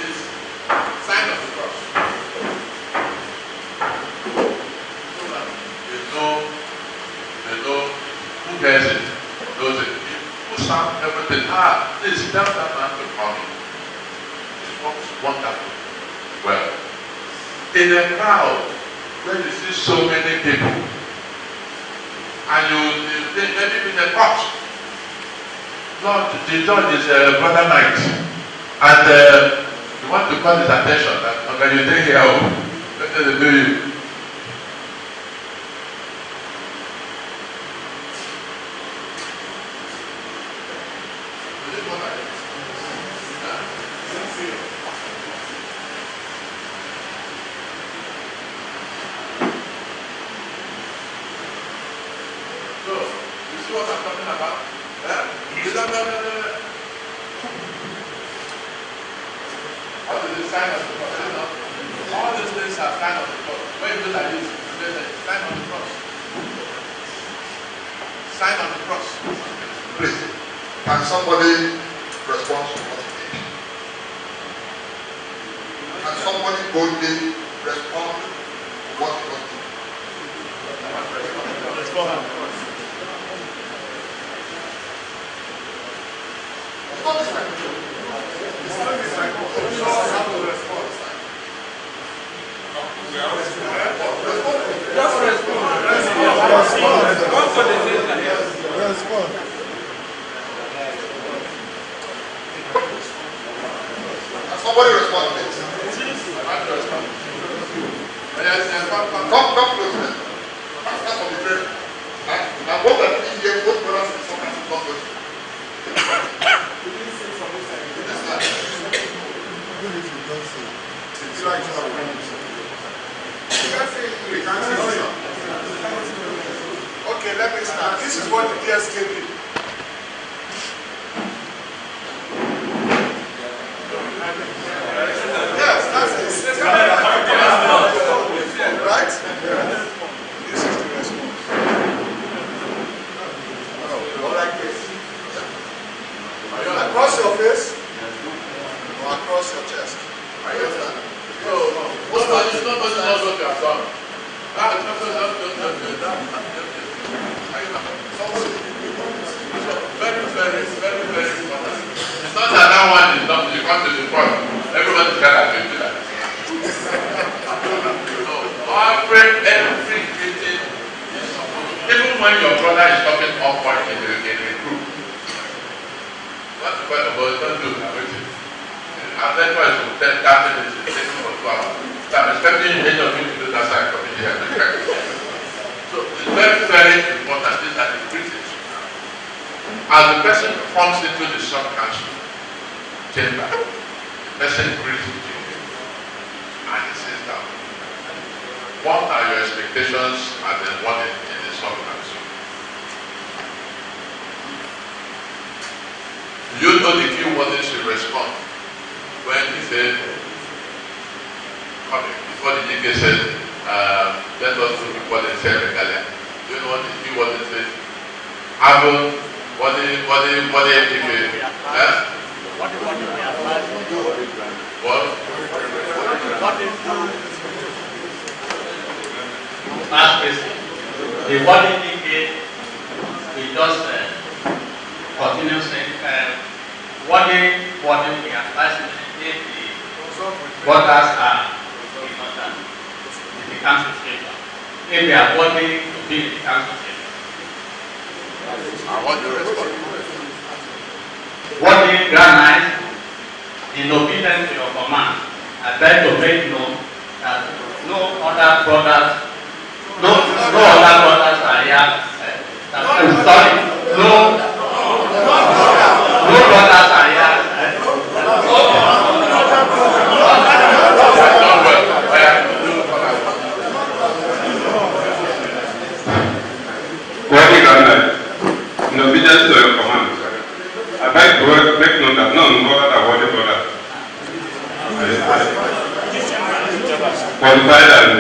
Speaker 12: it's sign of the cross. So that they know who gets it, knows it. Who sound everything. This is that man to come. It works wonderful. Well, in a crowd where you see so many people, and you maybe in a court, Lord, the judge is Brother Knight, and you want to call his attention that, okay, you take here, let me do you. What is the sign of the cross? All these things are sign of the cross. When you do like this, there's a sign of the cross. Sign of the cross.
Speaker 1: Please, can somebody respond to what he did? Can somebody boldly respond to what he was doing?
Speaker 13: Respond.
Speaker 1: It's not this time.
Speaker 13: It's not this time. You all have to respond.
Speaker 12: Just respond.
Speaker 13: Respond.
Speaker 1: Can somebody respond, please? Come close, man. That's for the prayer. And what I think here, both brothers and sisters come close.
Speaker 13: Okay, let me start. This is what the DSK did. Yes, that's it. Right? This is the response. Go like this. Across your face or across your chest.
Speaker 12: Nobody knows what you have done. Very, very, very, very important. It's not that that one is not, you come to the front, everybody is gathered to do that. Every meeting is supposed, even when your brother is talking upward in a group, what's the point of all, don't do that, wait. And then try to 10 minutes, it takes for 2 hours. So I'm expecting any of you to do that side from here. So it's very, very important this that is British. As the person comes into the sub-council chamber, the person greets with you and he sits down. What are your expectations as the one in the sub-council? You know the key words should respond when he said, before the DK said, let us do what they say regalia. Do you know what the key words said? What do you give?
Speaker 8: Last question. The what indicate we just continue saying what we are facilitating the voters are in order in the council chamber. If they are voting to be in the council chamber.
Speaker 12: I want to respond.
Speaker 8: What did grant in obedience to your command? I beg to make known that no other brothers are here. Sorry, no brothers are here.
Speaker 9: In obedience to your command, I beg to make known that none brothers are worthy brothers. Qualified and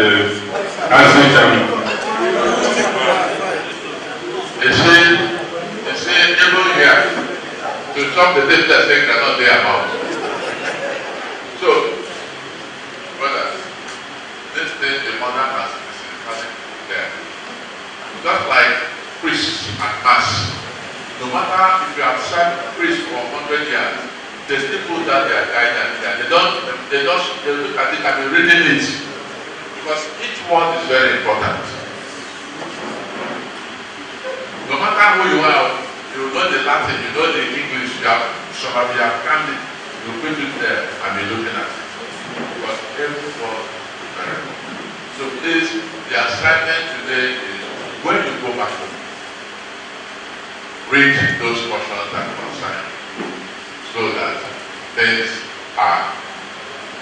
Speaker 9: council chairman.
Speaker 12: They say even here to stop the things that they cannot their mouth. So, brothers, this thing the mother has there. Just like priests and mass. No matter if you have served priests for 100 years, they still put that their guidance there. They look at it and be reading it. Because each word is very important. No matter who you are, you know the Latin, you know the English, you have crammed it, you put it there and be looking at it. Because every word is very important. So please, the assignment today is when you go back home, read those portions that concern you so that things are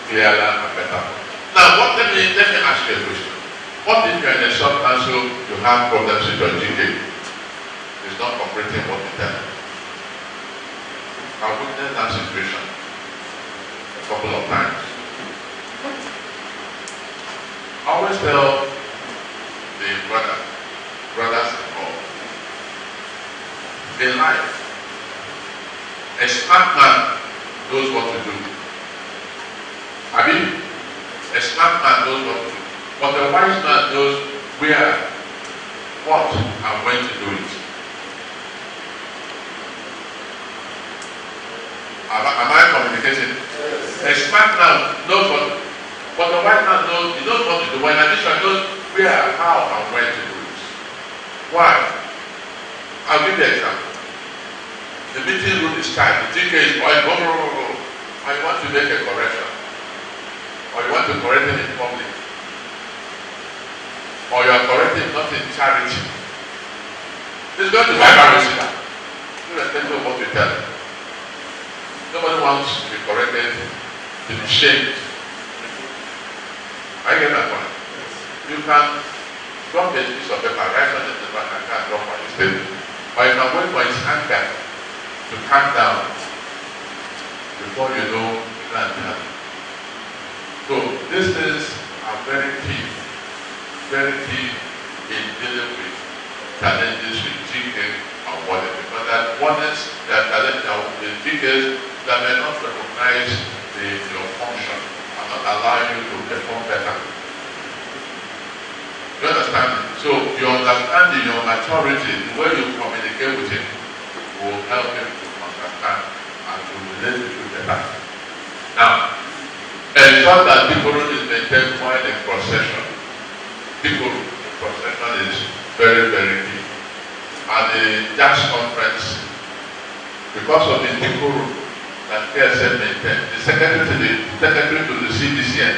Speaker 12: clearer and better. Now, let me ask you a question. What if you're in a sub-council, you have problems with your GK? It's not completing what you tell. I've witnessed that situation a couple of times. I always tell the brothers and all, in life, a smart man knows what to do. I mean, a smart man knows what to do. But a wise man knows where, what, and when to do it. Am I communicating? A smart man knows what, but a wise man knows, he knows what to do. But in addition, he knows where, how, and when to do it. Why? I'll give you an example. The meeting room is tight. The TK is boiling. Or you want to make a correction. Or you want to correct it in public. Or you are correcting not in charity. It's going to be embarrassing. Irrespective of what you tell. Nobody wants to be corrected, to be shamed. I get that point. You can drop a piece of paper, write on the paper, and can drop on his table. Or you can wait for his anger to calm down before you know you can't tell. So these things are very key in dealing with challenges with GK and Wardens, because there are Wardens that are challenges with GKs that may not recognize your function and not allow you to perform better. You understand? So your understanding, your maturity, the way you communicate with him will help him to understand and to relate with you better. Now, ensure that decorum is maintained while in procession. Decorum in procession is very, very key. At the jazz conference, because of the decorum that KSM maintained, the secretary to the CDCN,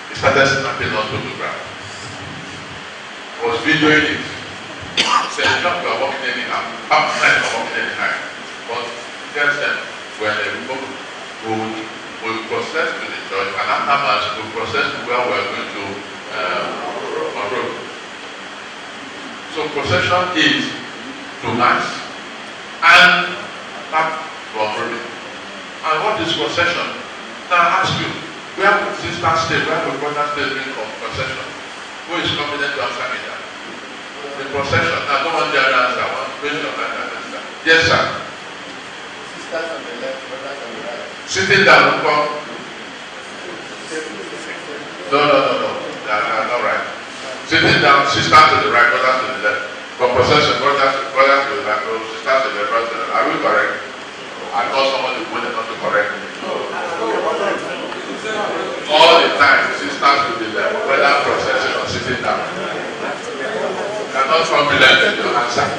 Speaker 12: he started snapping on photographs. I was videoing it. He said, "Look, you are walking anyhow. I'm not walking anyhow." But KSM, when they will process to the church, and afterwards will process to where we are going to road. So procession is to mass and back to road. And what is procession? Now I ask you, where would sister stay, where would brother stay during procession? Who is competent to answer me that? The procession. Now don't want the other answer. I want question of that answer. Yes, sir.
Speaker 13: Sisters on the left, brothers on the right.
Speaker 12: Sitting down, come. No. That's not right. Sitting down, sisters to the right, brothers to the left. But procession, brothers to the left, sisters to the right, brothers to the left. Are we correct? I thought somebody wanted not to correct me. All the time, sisters to the left, whether procession or sitting down. You are not confident in your answer.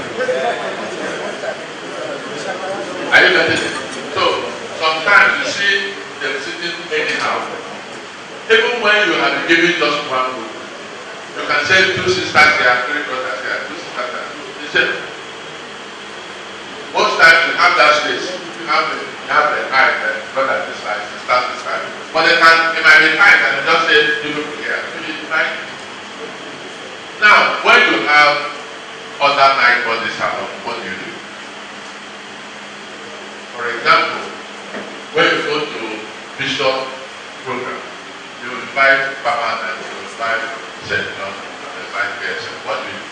Speaker 12: Are you getting it? So, sometimes you see them sitting anyhow. Even when you have given just one book, you can say 2 sisters here, 3 brothers here, 2 sisters here. You say, most times you have that space. You have the height and brother this side, sisters this side. But it might be height and you just say 2 people here. Now, when you have other night bodies around, what do? For example, when you go to Bishop program, you invite Papa and you invite St. John and invite KSM. What do you do?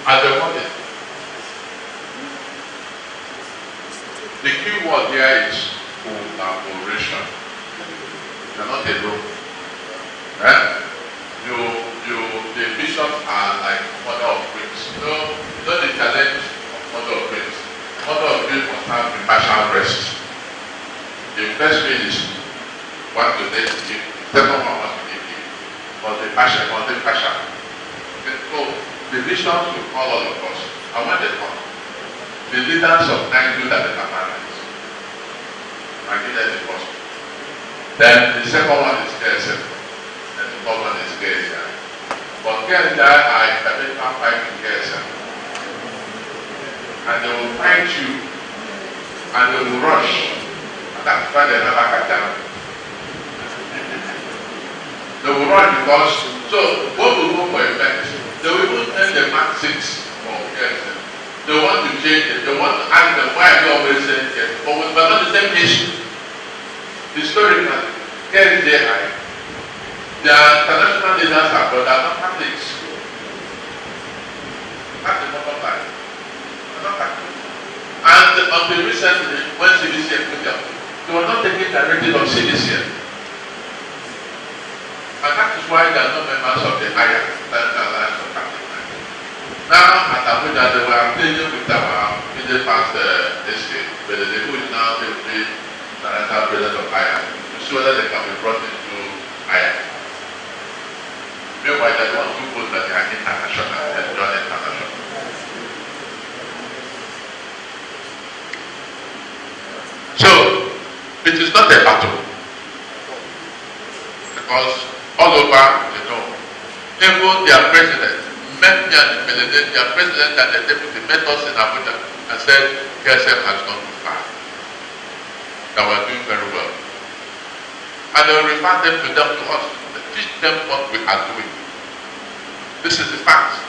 Speaker 12: At the moment, the key word here is collaboration. You are not alone. Right? The bishops are like mother of queens. You know the challenge of mother of queens. Mother of queens must have impartial rest. The first queen is one to take to give, the second one must be given. But the passion, Okay, so the bishops will call all of us. And when they come, the leaders of 9 do that the commandments. I give them the first. Then the second one is KSM. And the third one is KSM. But KSM are intermittent fighting KSM. And they will fight you. And they will rush. And that's why they never catch down. They will run because, so both will go for events. They will even send the Mark 6 for KSM. They want to change it. They want to ask them, why are you always saying yes? But we're not the same issue. Historically, here is the high. Their international leaders are but they're not Catholics. That's the bottom line. They're not Catholics. And until recently, when CBC put them, they were not taking directive of CBC. And that is why they are not members of the higher Alliance of Catholic Churches. Now, at Abuja, they were pleading with our middle past district, but the who is now the director president of higher, to see whether they can be brought into higher. Meanwhile, they want to put that they are international and not international. So, it is not a battle. Because all over, you know, even their president met me and their president and the deputy met us in Abuja and said, KSM has gone too far. That we are doing very well. And they will refer them to us, teach them what we are doing. This is the fact.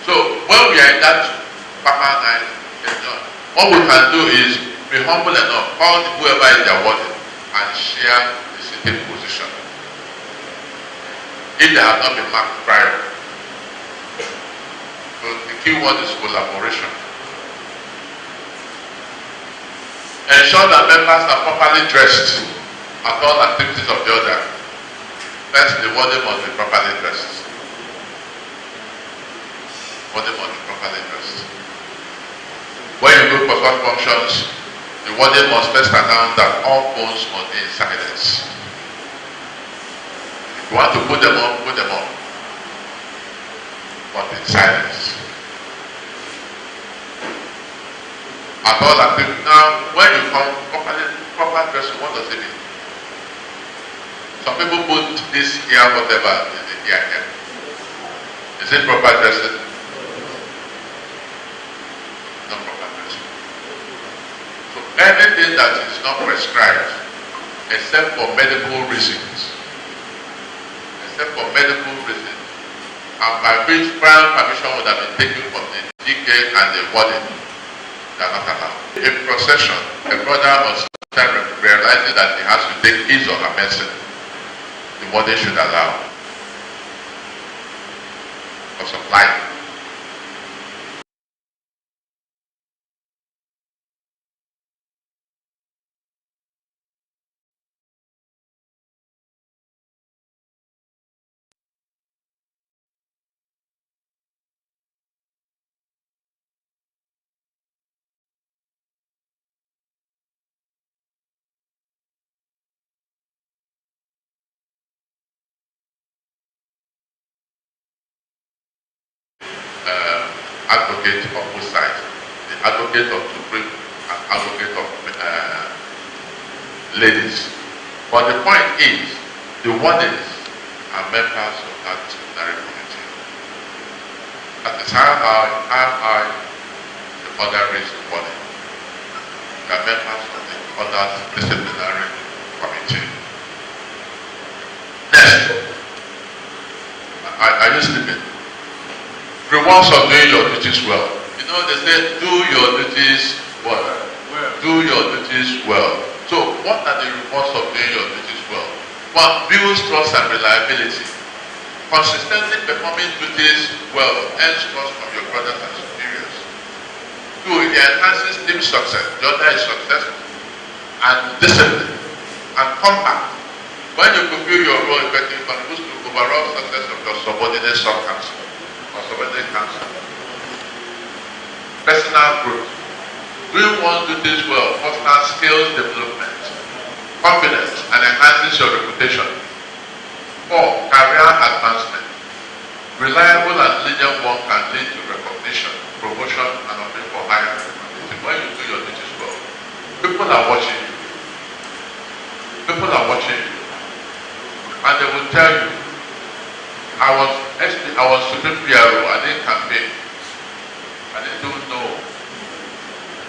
Speaker 12: So when we are in that Papa night, what we can do is be humble enough, call whoever is their warden and share the sitting position. If they have not been marked prior. So the key word is collaboration. Ensure that members are properly dressed at all activities of the order. First, the warden must be properly dressed. Warden must be properly dressed. When you go for such functions, the warden must first announce that all phones must be in silence. If you want to put them on, put them on. But in silence. At all activities. Now, when you come proper dressing, what does it mean? Some people put this ear, whatever, in the ear here. Is it proper dressing? Not proper dressing. So anything that is not prescribed, except for medical reasons, and by which prior permission would have been taken from the DK and the warden, they are not allowed. In procession, a brother must start realizing that he has to take his or her medicine. The warden should allow. Because of life. Advocate of both sides, the advocate of Supreme and advocate of ladies. But the point is, the wardens are members of that disciplinary committee. That is how I the other raised the warden. They are members of the other disciplinary committee. Next, are you sleeping? Rewards of doing your duties well. You know, they say, do your duties well. Do your duties well. So, what are the rewards of doing your duties well? One, builds trust and reliability. Consistently performing duties well earns trust from your brothers and superiors. Two, it enhances team success. The other is successful. And discipline. And combat. When you fulfill your role effectively, it contributes to overall success of your subordinate sub-council. Personal growth. Doing one's duties well fosters skills development, confidence, and enhances your reputation. 4. Career advancement. Reliable and lenient work can lead to recognition, promotion, and opting for higher recognition. When you do your duties well, people are watching you. People are watching you. And they will tell you, I was Supreme PRO, I didn't campaign. I didn't know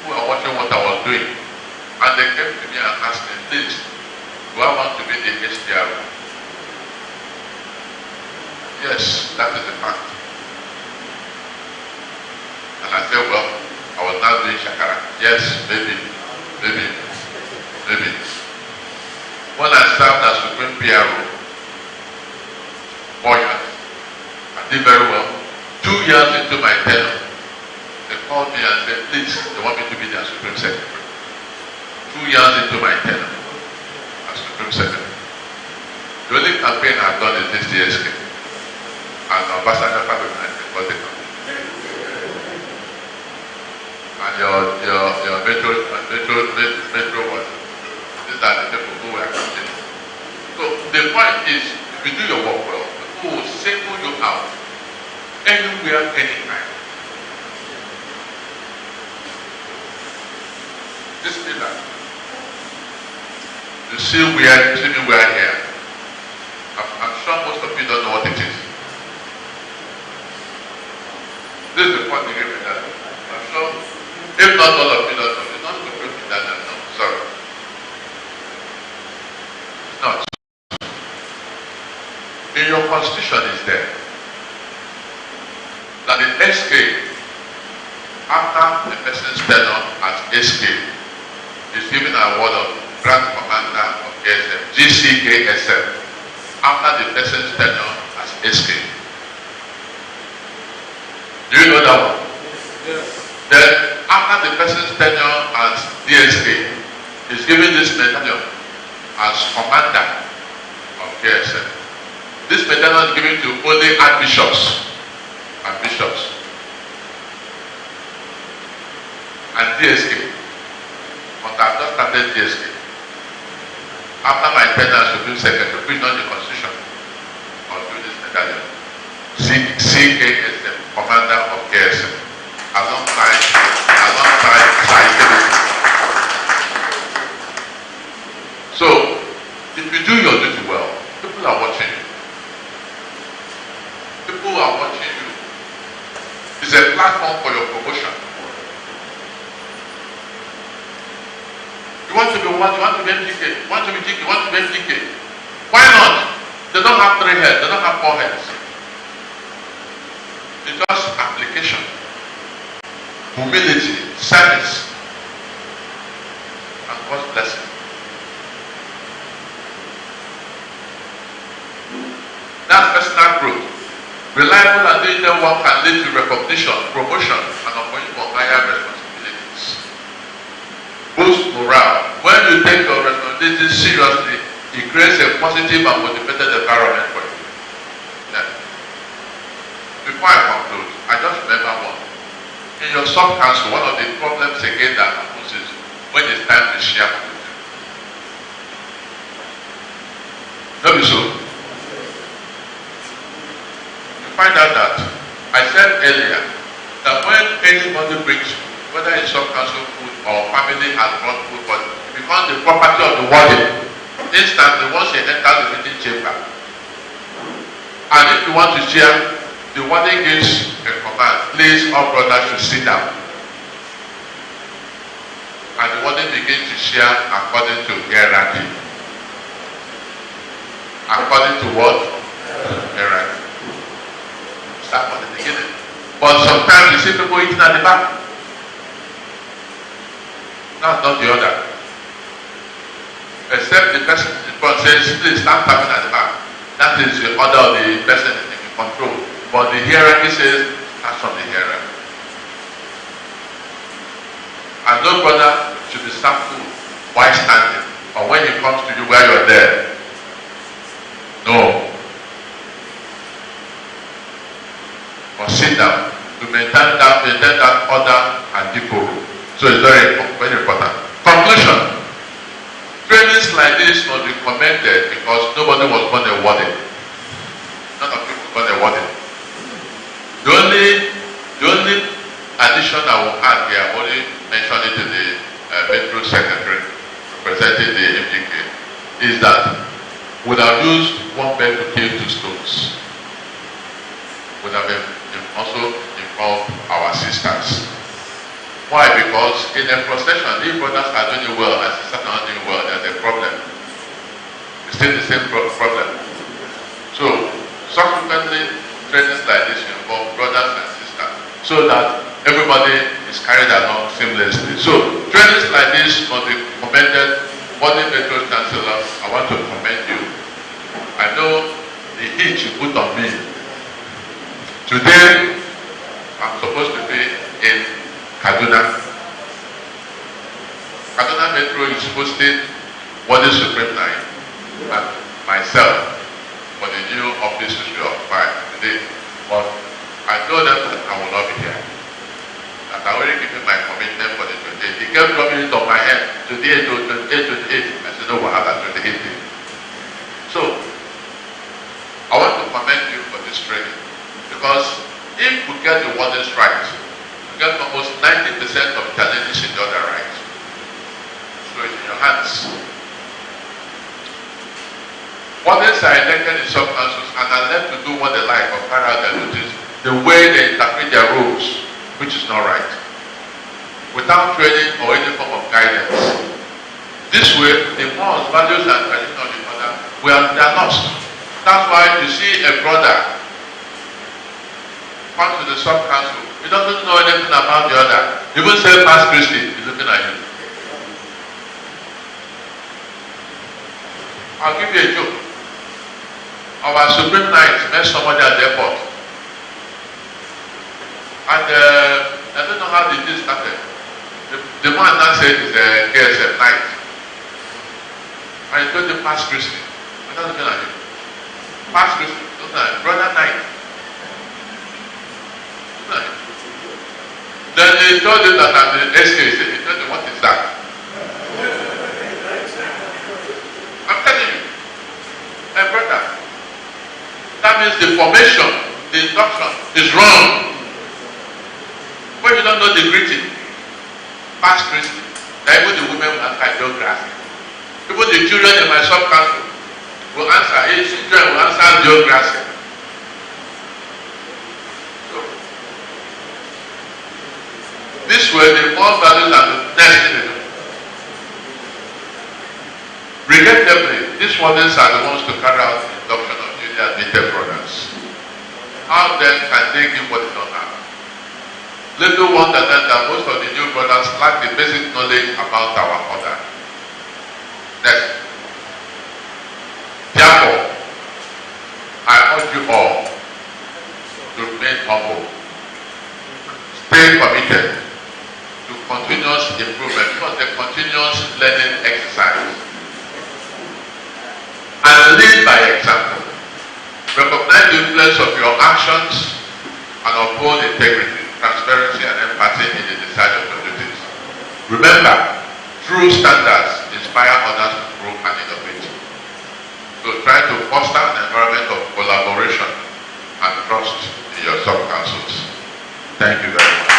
Speaker 12: who are watching what I was doing. And they came to me and asked me, please, do I want to be the HPRO? Yes, that is the fact. And Yes, maybe. When I served as Supreme PRO, 4 years, I did very well. 2 years into my tenure, they called me and said, please, they want me to be their Supreme Secretary. 2 years into my tenure as Supreme Secretary. The only campaign I've done is this DSK. And Ambassador Fabian was the campaign. And your metro was. These are the people who were campaigning. So the point is, if you do your work well, people will single you out anywhere, anytime. This pillar, you see me here. I'm sure most of you don't know what it is. This is the point you gave me that. I'm sure, if not all of you don't know, it's not the group that I know. Sorry. It's not. In your constitution is there that the SK, after the person's tenure as SK, is given an award of Grand Commander of KSM, GCKSM, after the person's tenure as SK. Do you know that one? Yes. Then, after the person's tenure as DSK, is given this medallion as Commander of KSM. This medallion is given to only archbishops and bishops and DSK. But I've just started DSK. After my tenure as Supreme Secretary, which not the Constitution, I'll do this medallion. CKSM, Commander of KSM, alongside scientific. So, if you do your duty well, people are watching you. People are watching you. It's a platform for your promotion. You want to be what? You want to be MTK? You want to be GK? You want to be MTK? Why not? They don't have 3 heads. They don't have 4 heads. It's just application, humility, service, and God's blessing. That's personal growth. Reliable and diligent work can lead to recognition, promotion, and appointment for higher responsibilities. Boost morale. When you take your responsibilities seriously, it creates a positive and motivated environment for you. Yeah. Before I conclude, I just remember one. In your sub-council, one of the problems again that happens is when it's time to share food. Don't be so. You find out that I said earlier that when anybody brings food, whether it's sub-council food or family has brought food, but it becomes the property of the warden. Instantly, once you enter the meeting chamber, and if you want to share, the warden gives a command, please all brothers should sit down. And the warden begins to share according to hierarchy. According to what? Hierarchy. Start from the beginning. But sometimes you see people eating at the back. That's not the order. Except the person in front says, please start coming at the back. That is the order of the person in control. But the hierarchy says, start from the hierarchy. And no brother should be served food while standing, or when he comes to you while you're there. No. But sit down to maintain that order and decorum. So it's very, very important. Conclusion. Trainings like this must be commended because nobody was born a warden. None of you were born a warden. The only addition I will add here, I only mentioned it to the Metro Secretary representing the MGK, is that we have used one bird to kill 2 stones. We have also involved our sisters. Why? Because in a procession, if brothers are doing well and sisters are not doing well, there's a problem. It's still the same problem. So, subsequently, trainings like this involve brothers and sisters, so that everybody is carried along seamlessly. So trainings like this must be commended. Body Metro Chancellor, I want to commend you. I know the heat you put on me. Today, I'm supposed to be in Kaduna. Kaduna Metro is hosting Body Supreme Night and myself for the new office we occupy today. But I told them that I will not be here. That I already given my commitment for the 28th. He kept dropping it on my head. 28, 28. I said, no, we'll have that 28th. So, I want to commend you for this training. Because if we get the Wardens right, we get almost 90% of challenges in the other right. So it's in your hands. Wardens are elected in sub-councils and are left to do what they like or carry out their duties the way they interpret their roles, which is not right. Without training or any form of guidance. This way, the morals, values, and tradition of the other, they are lost. That's why you see a brother come to the sub-council. He doesn't know anything about the other. Even say Past Christy, he's looking at you. I'll give you a joke. Our Supreme Night met somebody at the airport. And I don't know how the deal started. The man now said it's a KSF night. And he told the Past Christy. I'm not looking at him. Past Christy, looking at him. Brother night. Looking at him. Then he told him that at the SK, he told him, what is that? I'm telling you. Hey brother, that means the formation, the induction is wrong. When you don't know the greeting, Past Christy, that even the women will answer geography. Even the children in my sub-council will answer, children will answer geography. So, this way, the more values and the destiny. Regrettably, these Wardens are the ones to carry out the induction of newly admitted brothers. How then can they give what they don't have? Little wonder then that most of the new brothers lack the basic knowledge about our order. Next. Therefore, I urge you all to remain humble, stay committed to continuous improvement because the continuous learning exercise. And lead by example. Recognize the influence of your actions and uphold integrity, transparency, and empathy in the discharge of your duties. Remember, true standards inspire others to grow and innovate. So try to foster an environment of collaboration and trust in your sub-councils. Thank you very much.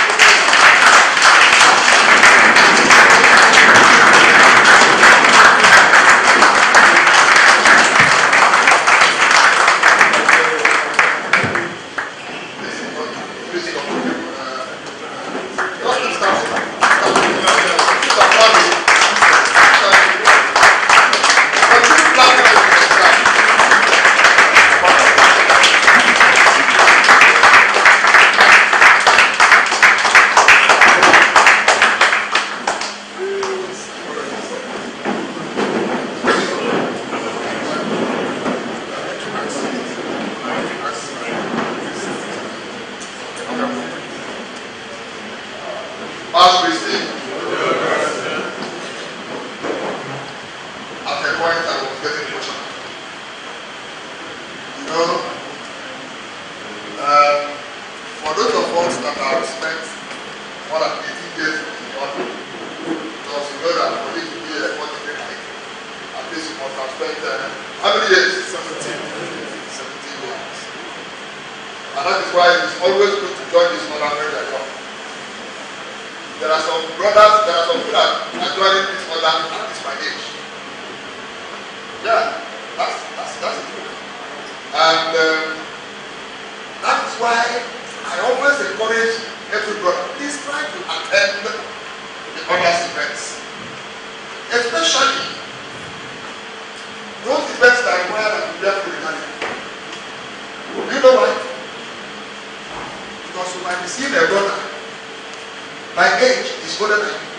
Speaker 1: My age is older than you.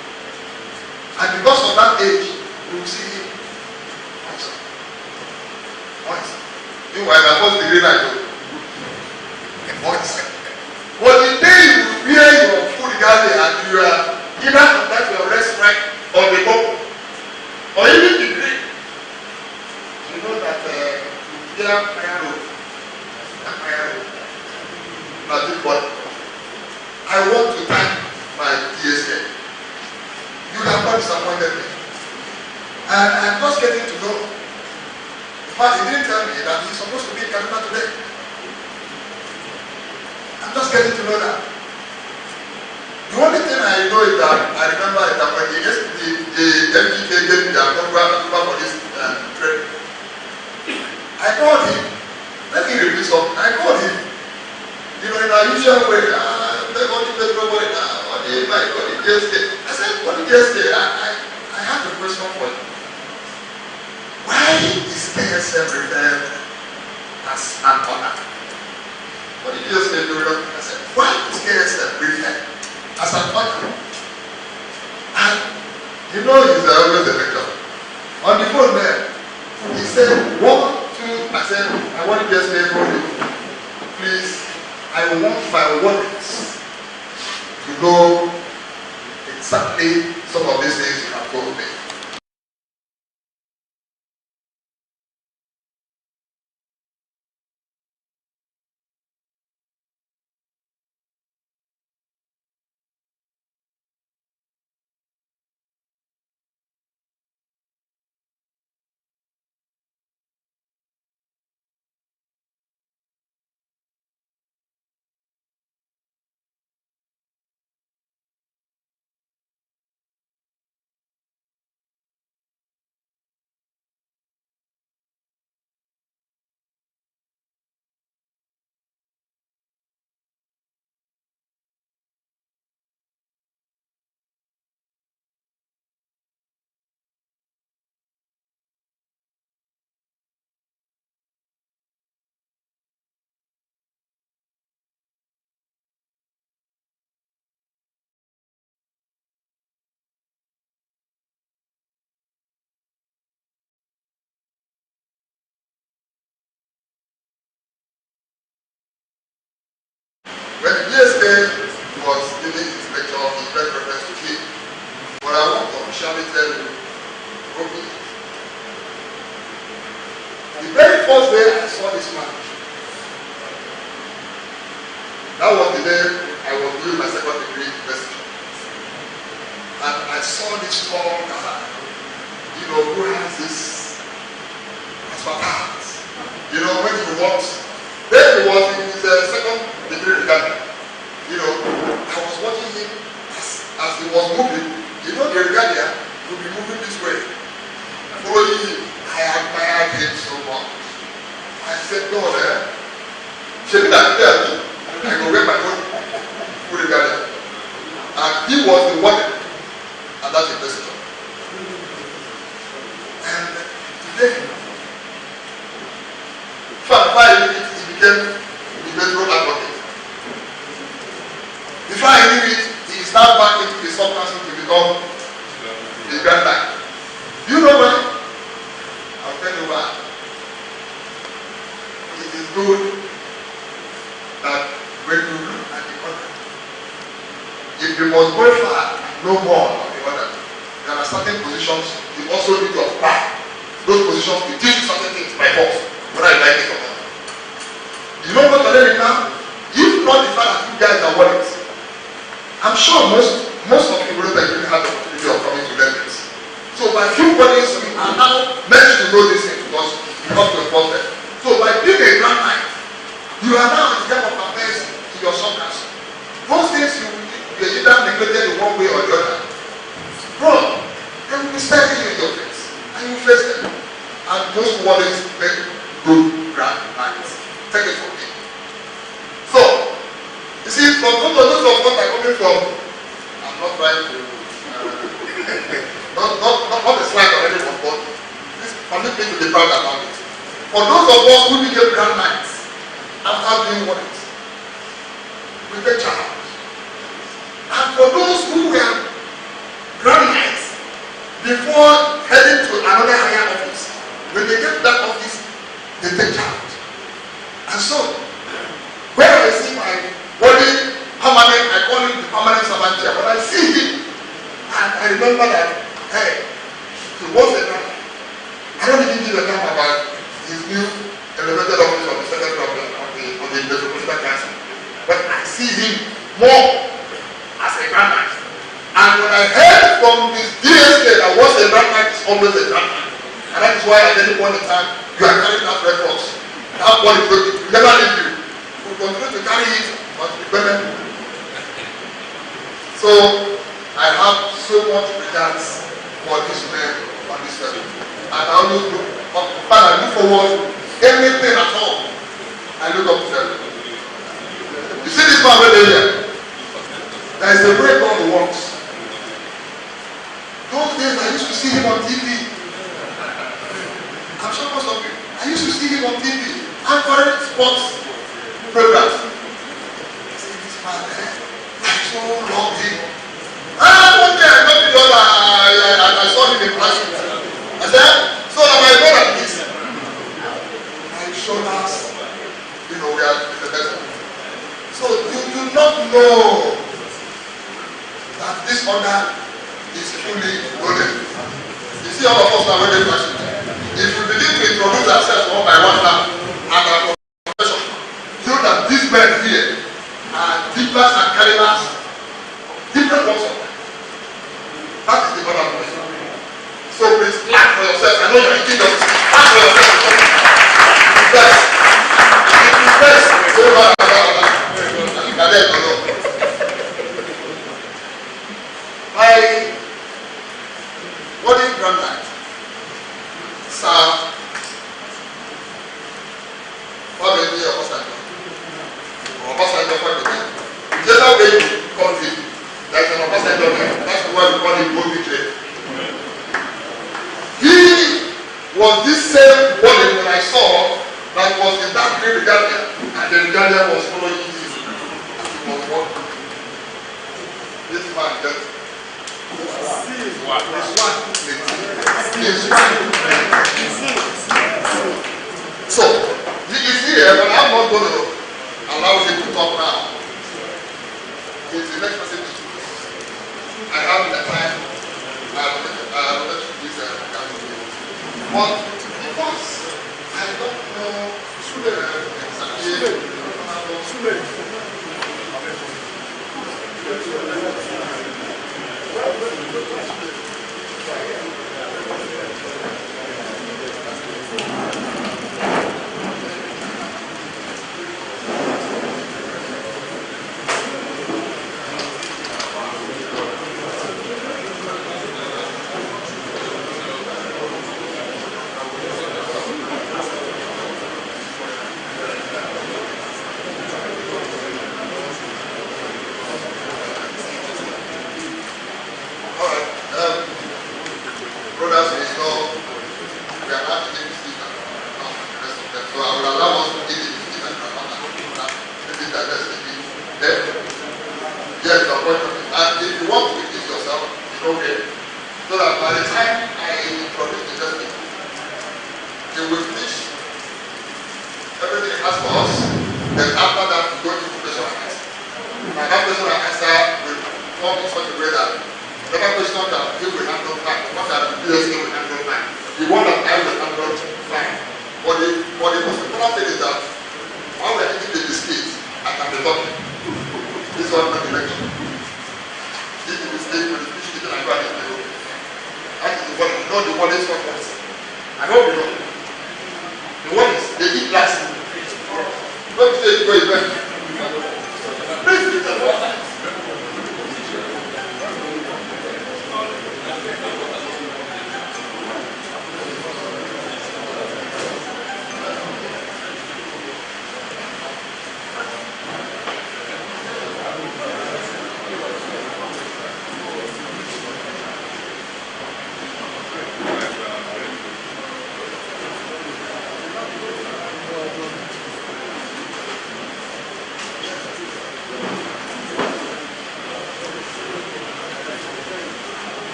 Speaker 1: And because of that age, you will see him. Once. Meanwhile, the first degree like once. But the day you wear your full regalia and you are either conduct your rest right or the book, or even degree, you know that you wear fire road. Nothing but I want to thank my DSA. You have not disappointed me. And I'm just getting to know. In fact, he didn't tell me that he's supposed to be in Kaduna today. I'm just getting to know that. The only thing I know is that I remember is that when the MPK gave me the approval for this training, I called him. Let me repeat something. I called him. You know, in our usual way, what did my DSK? I said, what did DSK? I have a question for you. Why is KSM referred as an honor? What did DSK do? I said, why is KSM referred as an honor? And you know, he's always a lecturer. On the phone there, he said, 1, 2, I said, I want DSK for you. Please. I want my wardens to know exactly some of these things you have told me. When the DSA was giving his lecture, he made reference to him. But I want to officially tell you, Robbie, the very first day I saw this man, that was the day I was doing my second degree university. And I saw this tall guy, you know, who has this expertise. You know, when he walks, then he was in his second degree regalia. You know, I was watching him as he was moving. You know, the regalia would be moving this way. Following him, I admired him so much. I said, God, she did not tell me I go wear my own full regalia. And he was the one at that university. And today, finally, he became the metro advocate. Before I knew it, he is now back into the sub-council to become the grand line. You know why? I'll tell you why. It is good that when you look at the other, if you must go far, no more of the other, there are certain positions you also need to occupy. Those positions will teach you certain things by force, whether you like it or not. You know what I'm telling you now? If not the fact that you guys are wardens, I'm sure most of you will not really have the opportunity of coming to learn this. So by few wardens, we are now meant to know this thing because you have to enforce them. So by being a grand knight, you are now at the time of affairs in your sub-council. Those things you either neglected in one way or the other. Bro, they will be staring you in your face. And you face them. And those wardens make good grand knights. Take it from me. So, you see, from those of what are coming from, I'm not trying to, not a slight on anyone, but this permit me to be proud about it. For those of us who became grand knights after being wardens, we take charge. And for those who were grand night before heading to another higher office. When they get to that office, they take charge. And so, when I see my body permanent, I call him the permanent servant here. When I see him, and I remember that, hey, he was a man. I don't even give a damn about his new elevated office of the secretary of the Metropolitan Council. But I see him more as a grand man. And when I heard from his DSK that was a grand man is always a grand man. And that is why at any point in time, you are carrying that red cross. That body will never leave you. You will continue to carry it until the payment. So I have so much regards for this man on this level. And I always look forward anything at all. I look up to them. You see this man right here? There is a way God works. Those days I used to see him on TV. I'm sure most of you. I used to see him on TV. Anchoring sports programs. I say, this man, I so love him. And one day I got the other, I saw him in person. I said, so am I good at this? My shoulders, we are in the desert. So you do not know that this order is truly golden. You see, all of us are very passionate. If we begin to introduce ourselves one by one now, and our profession, you know that these men here are deepers and calibers, different ones of them. That is the order of the. So please clap for yourself. I know you're in kingdom. Clap for yourself. First. If you first, say what and you can let go. My wedding grand night served for the year of Obasanjo. Or Obasanjo for the year. Whichever way you call it, there's an Obasanjo there. That's why we call him OBJ. He was this same body when I saw that was in that green regalia, and the regalia was following him as he was walking. This man just so he is here, but I'm not going to allow him to talk now. He's the next person to speak. I have the time. I will let you this but because I don't know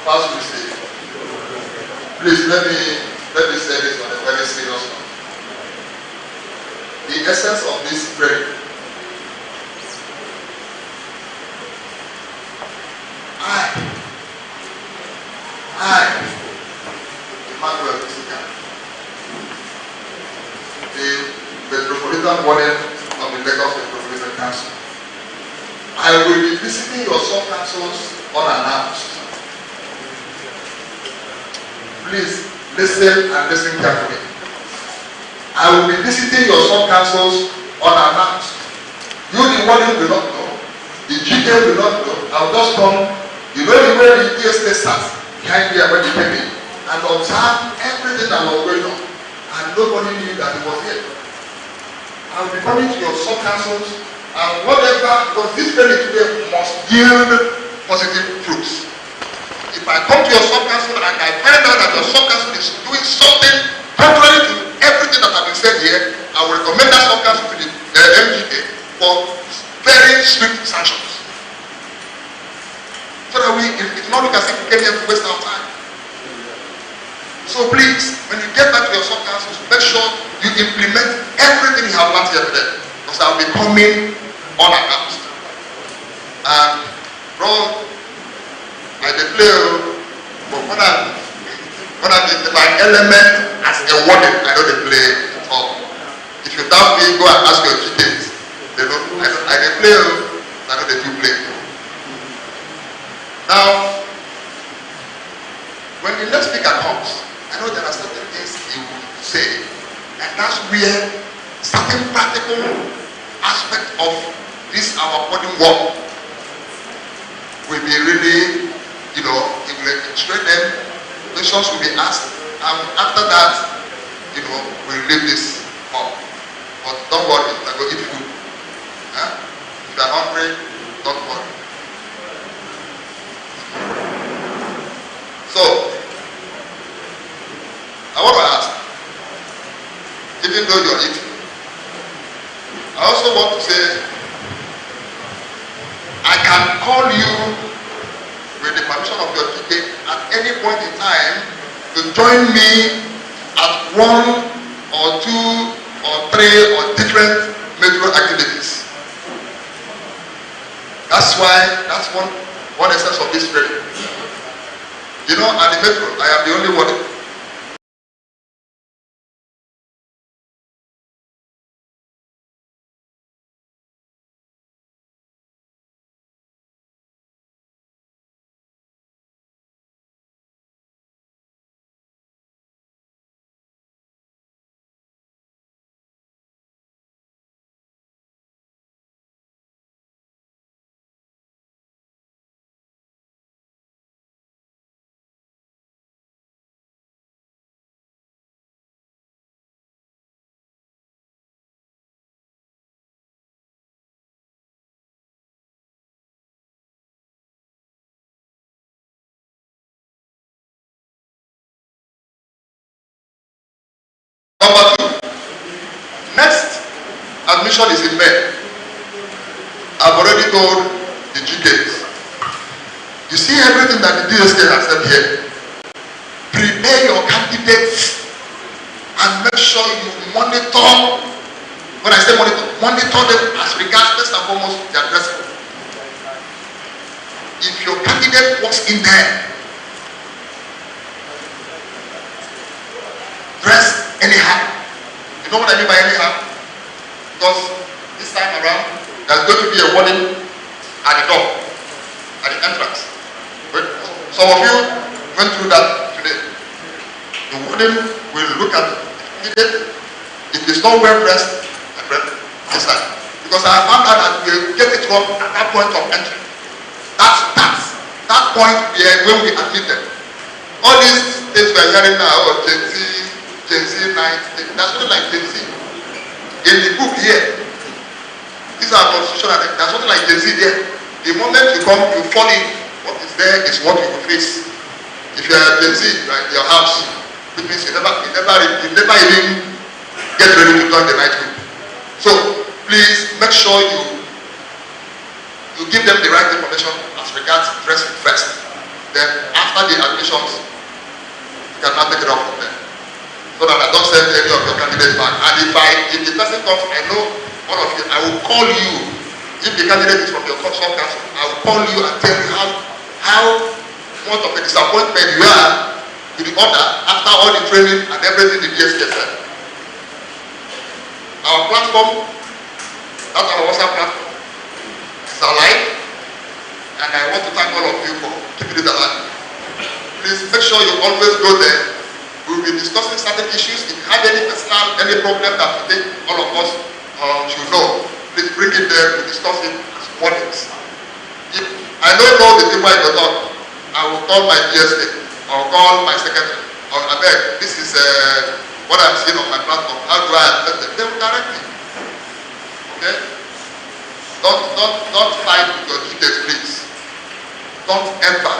Speaker 1: First we say, please let me say this on a very serious note. The essence of this prayer, Emmanuel, the Metropolitan Warden of the Lagos Metropolitan Council, I will be visiting your sub-councils unannounced. Please listen and listen carefully. I will be visiting your sub-councils unannounced. You, the warden, will not know. The GK will not know. I will just come. You know the way the DSA sat behind here when he came in and observe everything that was going on, and nobody knew that he was here. I will be coming to your sub-councils and whatever, because this very today must yield positive fruits. If I come to your sub-council and I find out that your sub-council is doing something contrary to everything that has been said here, I will recommend that sub-council to the MGA for very strict sanctions. So that it's not look as if we came here to waste our time. So please, when you get back to your sub-councils, make sure you implement everything you have learned here today, because I will be coming unannounced. And bro, I declare, but when I my element as a warden, I don't play at all. If you doubt me, go and ask your GKs. They don't. I declare, I know they do play. Now, when the next speaker comes, I know there are certain things he will say, and that's where certain practical aspect of this our body work will be really, it will illustrate them, questions will be asked, and after that, we'll leave this up. But don't worry, I go eat food. If you are hungry, don't worry. So, I want to ask, even though you're eating, I also want to say, I can call you with the permission of your ticket at any point in time to join me at 1 or 2 or 3 or different metro activities. That's one essence of this training. At the metro, I am the only one. Number 2, next admission is in May. I've already told the GKs. You see everything that the DSK has said here. Prepare your candidates and make sure you monitor. When I say monitor them as regards first and foremost their dress code. If your candidate walks in there, dress anyhow. You know what I mean by anyhow? Because this time around, there's going to be a warning at the door, at the entrance. But some of you went through that today. The warden will look at the candidate. If it's not well dressed, this time. Because I found out that we get it wrong at that point of entry. That point when we admit them. All these things we are hearing now, Gen Z 9, there's something like Gen Z. In the book here, these are constitutional, there's something like Gen Z there. The moment you come, you fall in, what is there is what you will face. If you are Gen Z, right, your house, which means you never even get ready to join the night group. So, please make sure you give them the right information as regards dressing first. Then after the admissions, you can now take it up from there. So that I don't send any of your candidates back. And if the person comes, I know all of you, I will call you. If the candidate is from your council, I will call you and tell you how much of a disappointment you are to the order after all the training and everything the DSK said. Our platform, that's our WhatsApp platform, is alive, and I want to thank all of you for keeping it alive. Please make sure you always go there. We will be discussing certain issues. If you have any personal, any problem that you think all of us should know, please bring it there. We discuss it as Wardens. If I don't know the people I go talk, I will call my DSK or call my secretary or I beg, this is what I'm seeing on my platform. How do I address them? They will direct me. Okay? Don't fight with your GKs, please. Don't ever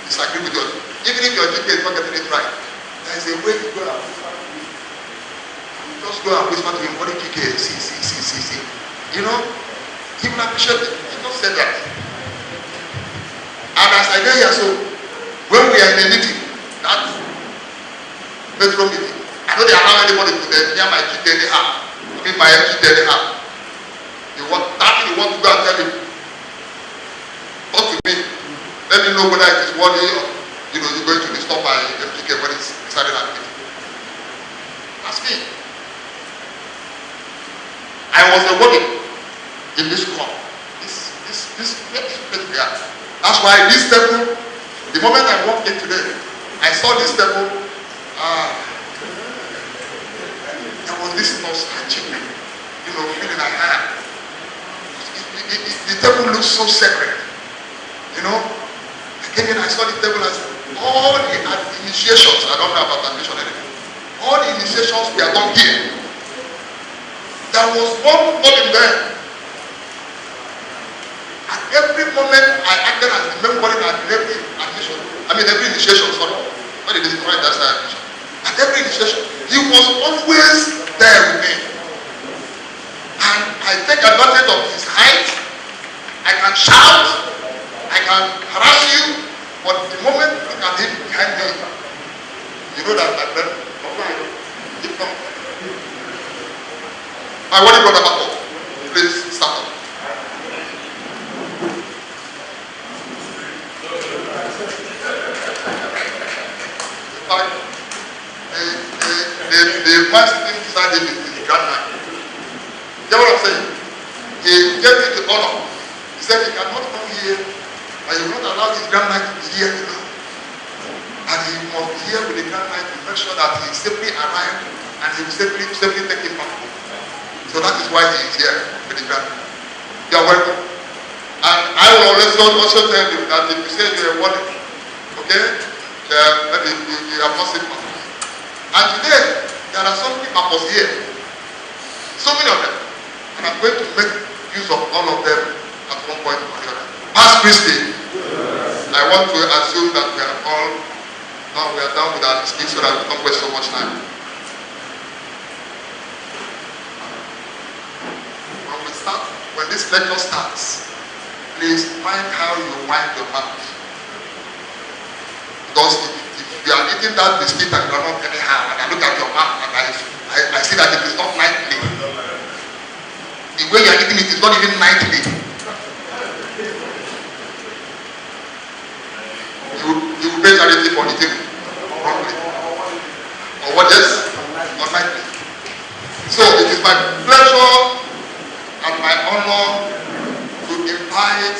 Speaker 1: disagree with your, even if your GK is not getting it right, there is a way to go and just go and whisper to him, what did GK see. You know, he will appreciate it. He just said that. And as I get here, so when we are in a meeting, that metro meeting, I know they allow anybody to near my GK anyhow. I mean my MGK anyhow. You want to go and tell him, talk to me. Let me know whether it is worthy or you're going to disturb my MGK when it's decided at meeting. Ask me. I was a warden in this club. This place we are. That's why this table, the moment I walked in today, I saw this table. There was this nostalgic, feeling I had. The table looks so sacred. Again, I saw the table as all the initiations. I don't know about admission anymore. All the initiations we are done here. There was one volume there. At every moment, I acted as the member at every admission. Every initiation, sorry. When it is correct, that's the admission. At every initiation, he was always there with me. And I take advantage of his height. I can shout. I can harass you. But the moment you can hit behind me, you know that my friend, keep on. My worthy brother Marco, please stand up. The man sitting beside him is the grand man. You know what I'm saying? He gave me the honor. He said he cannot come here and he will not allow his grand man to be here alone. And he must be here with the grand man to make sure that he safely arrived and he will safely take him back home. So that is why he is here with the grand man. You are welcome. And I will also tell you that if you say you are warning, okay, maybe you have not seen purpose. And today, there are so many purposes here. So many of them. And I'm going to make use of all of them at one point or the other. Past Christy, I want to assume that we are all, now we are done with our speech so that we don't waste so much time. When this lecture starts, please mind how you wind your mouth. Because if you are eating that biscuit and you are not anyhow, and I look at your mouth and I see that it is not nightly. The way you are eating it is not even nightly. You will pay charity for eating wrongly. Or what else? Not nightly. So it is my pleasure and my honor to invite,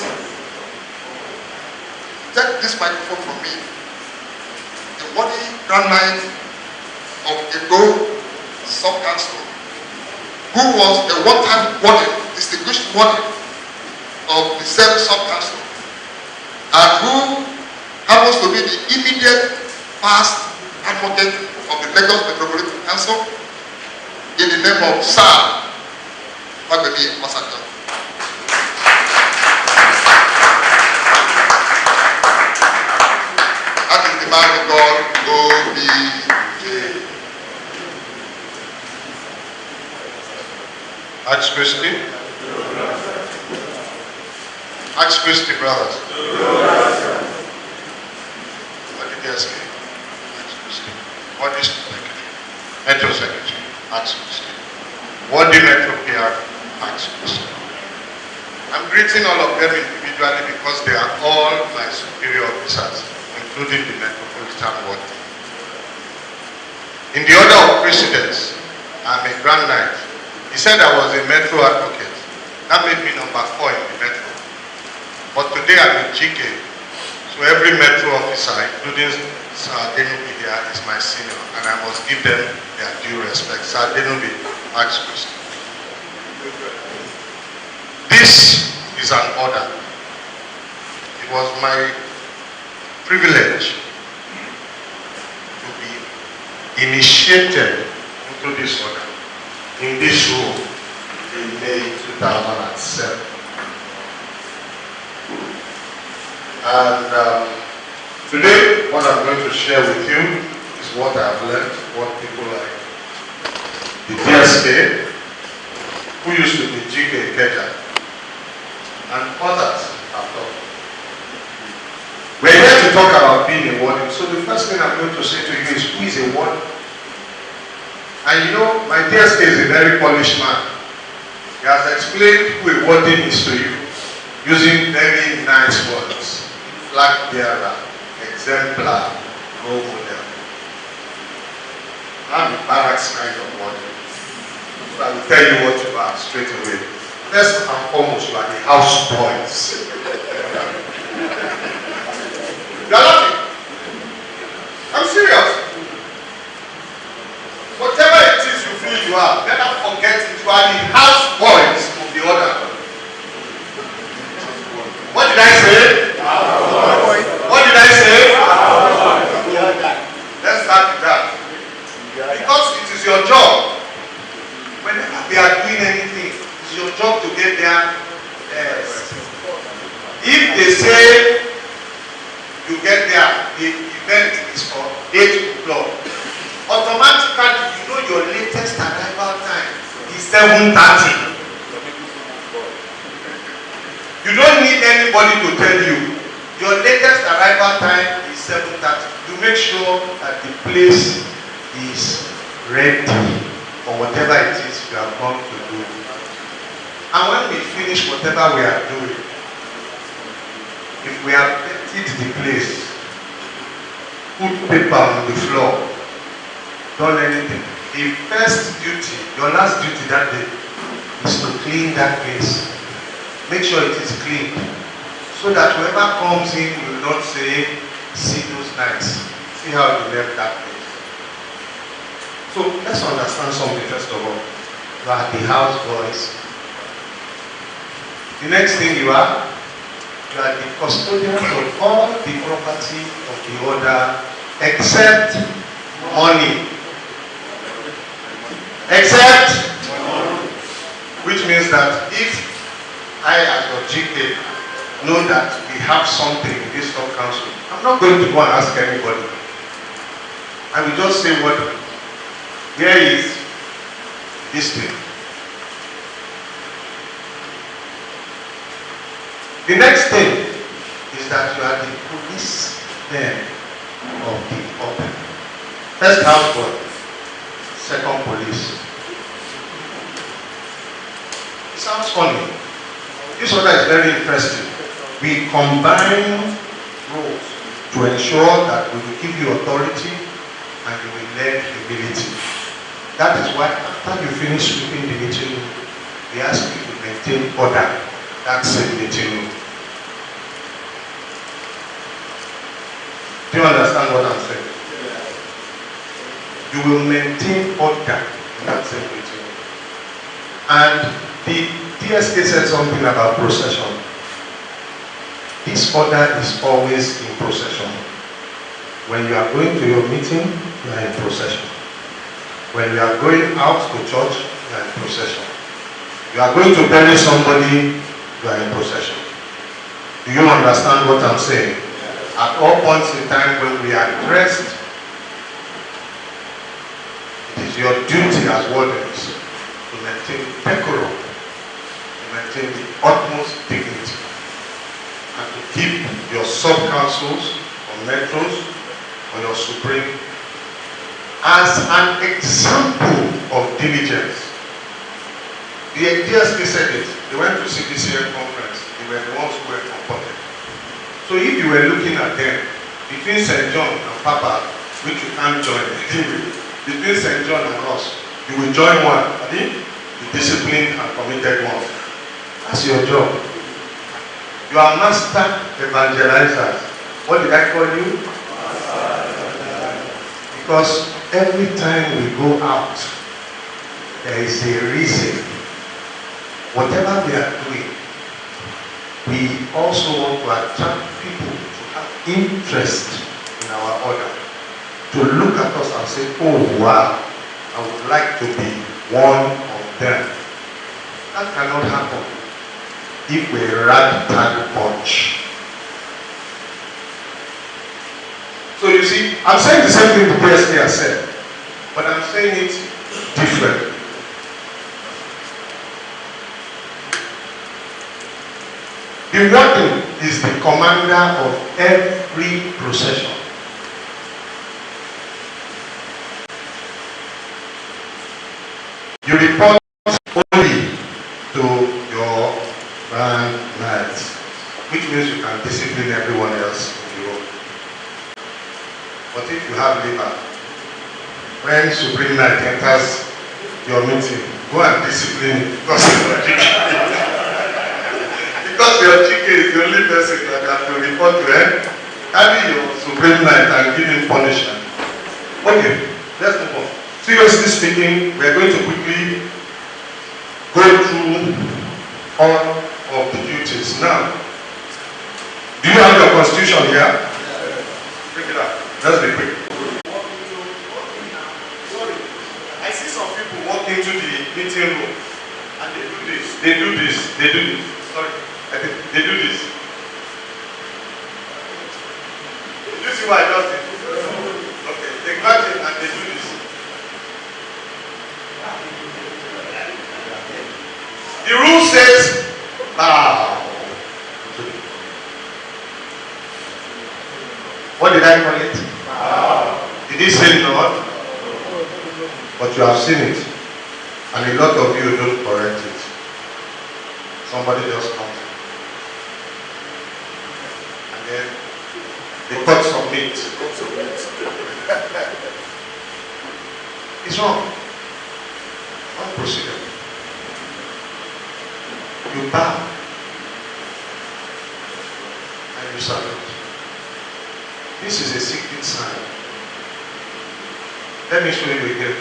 Speaker 1: take this microphone from me, the worthy Grand Knight of Ego Sub-Council, who was a one-time warden, distinguished warden of the same Sub-Council, and who happens to be the immediate past advocate of the Lagos Metropolitan Council in the name of Sir Magbemi Masaka. That is the man of God, OBJ. Archpriestly brothers.
Speaker 14: superior officers, including the Metropolitan Warden. In the order of precedence, I'm a Grand Knight. He said I was a Metro advocate. That made me number 4 in the Metro. But today I'm a GK, so every Metro officer, including Sir Denubi here, is my senior, and I must give them their due respect. Sir Denubi, ask question. This is an order. It was my privilege to be initiated into this order in this room in May 2007. And today, what I'm going to share with you is what I've learned, what people like the DSK, who used to be GK Keja, and others have done. We're here to talk about being a warden. So the first thing I'm going to say to you is, who is a warden? And you know, my DSK is a very polished man. He has explained who a warden is to you using very nice words. Flag bearer, exemplar, role model. I'm a barracks kind of warden. So I will tell you what you are straight away. First and foremost, you are the house boys. You are laughing. I'm serious. Whatever it is you feel you are, never forget it. You are the house boys of the order. What did I say? What did I say? Let's start with that. Because it is your job. Whenever we are doing anything, it's your job to get there. If they say you get there, the event is for 8 o'clock. Automatically, you know your latest arrival time is 7:30. You don't need anybody to tell you. Your latest arrival time is 7:30. You make sure that the place is ready for whatever it is you are going to do. And when we finish whatever we are doing, if we have emptied the place, put paper on the floor, done anything, the first duty, your last duty that day, is to clean that place. Make sure it is clean, so that whoever comes in will not say, see those nights, see how you left that place. So let's understand something first of all. You are the house boys. The next thing you are the custodians of all the property of the order except money. Except money. Which means that if I as your GK know that we have something in this top council, I'm not going to go and ask anybody. I will just say where is this thing? The next thing is that you are the policemen of the order. First house boy, second police. It sounds funny. This order is very interesting. We combine roles to ensure that we will give you authority and you will learn humility. That is why after you finish sweeping the meeting room, we ask you to maintain order. That's a meeting room. Do you understand what I'm saying? You will maintain order in that same meeting room. And the DSK said something about procession. This order is always in procession. When you are going to your meeting, you are in procession. When you are going out to church, you are in procession. You are going to bury somebody, you are in procession. Do you understand what I'm saying? At all points in time when we are dressed, it is your duty as wardens to maintain decorum, to maintain the utmost dignity, and to keep your sub-councils or metros or your supreme as an example of diligence. The DSP said it. They went to CDCN conference. They were the ones who were comported. So if you were looking at them, between St. John and Papa, which you can't join anyway, between St. John and us, you will join one, I think, the disciplined and committed one. That's your job. You are master evangelizers. What did I call you? Because every time we go out, there is a reason. Whatever we are doing, we also want to attract people to have interest in our order. To look at us and say, oh wow, I would like to be one of them. That cannot happen if we're a ragtag bunch. So you see, I'm saying the same thing the PSK has said, but I'm saying it differently. The warden is the commander of every procession. You report only to your grand knight, which means you can discipline everyone else in the room. But if you have liver, when Supreme Knight enters your meeting, go and discipline it because your chicken is the only person that has to report to him. Carry your Supreme Knight and give him punishment. Okay, let's move on. Seriously speaking, we are going to quickly go through all of the duties. Now, do you have your constitution here? Bring it up. Let's be quick. I see some people walk into the meeting room and they do this, they do this, they do this. Sorry, they do this. Did you see what I just did? Okay, they grab it and they do this. The rule says, bow. What did I call it? Bow. Did he say not? But you have seen it. And a lot of you don't correct it. Somebody just comes in. And then they cut some meat. It's wrong. Wrong procedure. You bow and you salute. This is a secret sign. Let me show you again.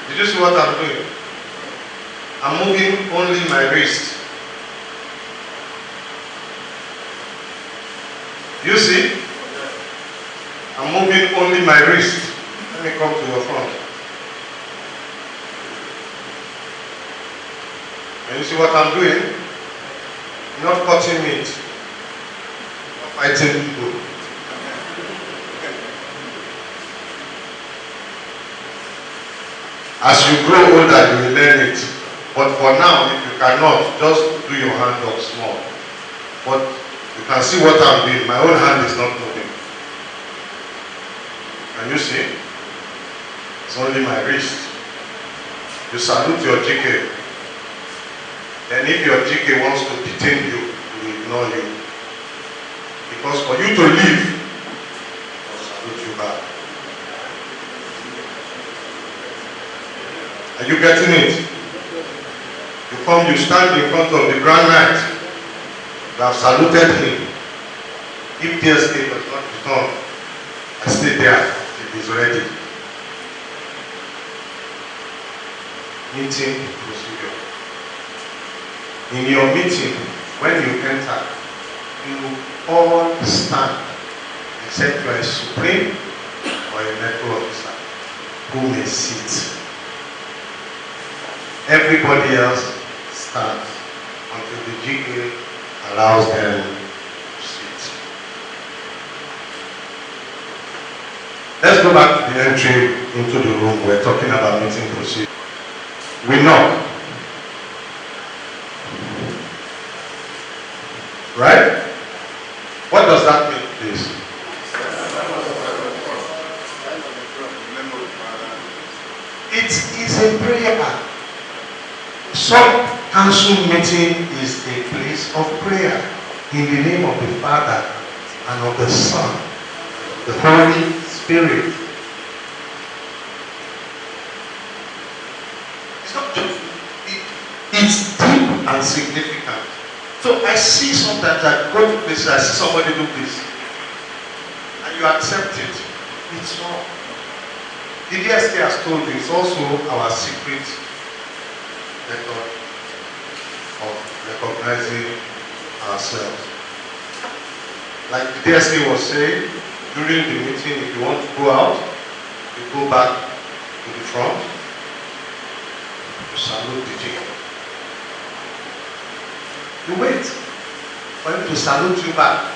Speaker 14: Did you see what I'm doing? I'm moving only my wrist. You see? I'm moving only my wrist. Let me come to your front. And you see what I'm doing? Not cutting meat, not fighting people. As you grow older, you will learn it. But for now, if you cannot, just do your hand up small. But you can see what I'm doing. My own hand is not moving. Can you see? It's only my wrist. You salute your GK. Then if your GK wants to detain you, he will ignore you. Because for you to leave, I'll salute you back. Are you getting it? You come, you stand in front of the Grand Knight. You have saluted him. If PSK does not return, I stay there till he's ready. Meeting procedure. In your meeting, when you enter, you all stand, except you are a supreme or a metro officer who may sit. Everybody else stands until the GK allows them to sit. Let's go back to the entry into the room. We're talking about meeting procedure. We knock. Right? What does that mean, please? It is a prayer. Some council meeting is a place of prayer in the name of the Father and of the Son, the Holy Spirit. It's not just, it's deep and significant. So I see sometimes I go to places, I see somebody do this, and you accept it. It's not. The DSK has told you, it's also our secret method of recognizing ourselves. Like the DSK was saying, during the meeting, if you want to go out, you go back to the front, you salute the chief. You wait for him to salute you back.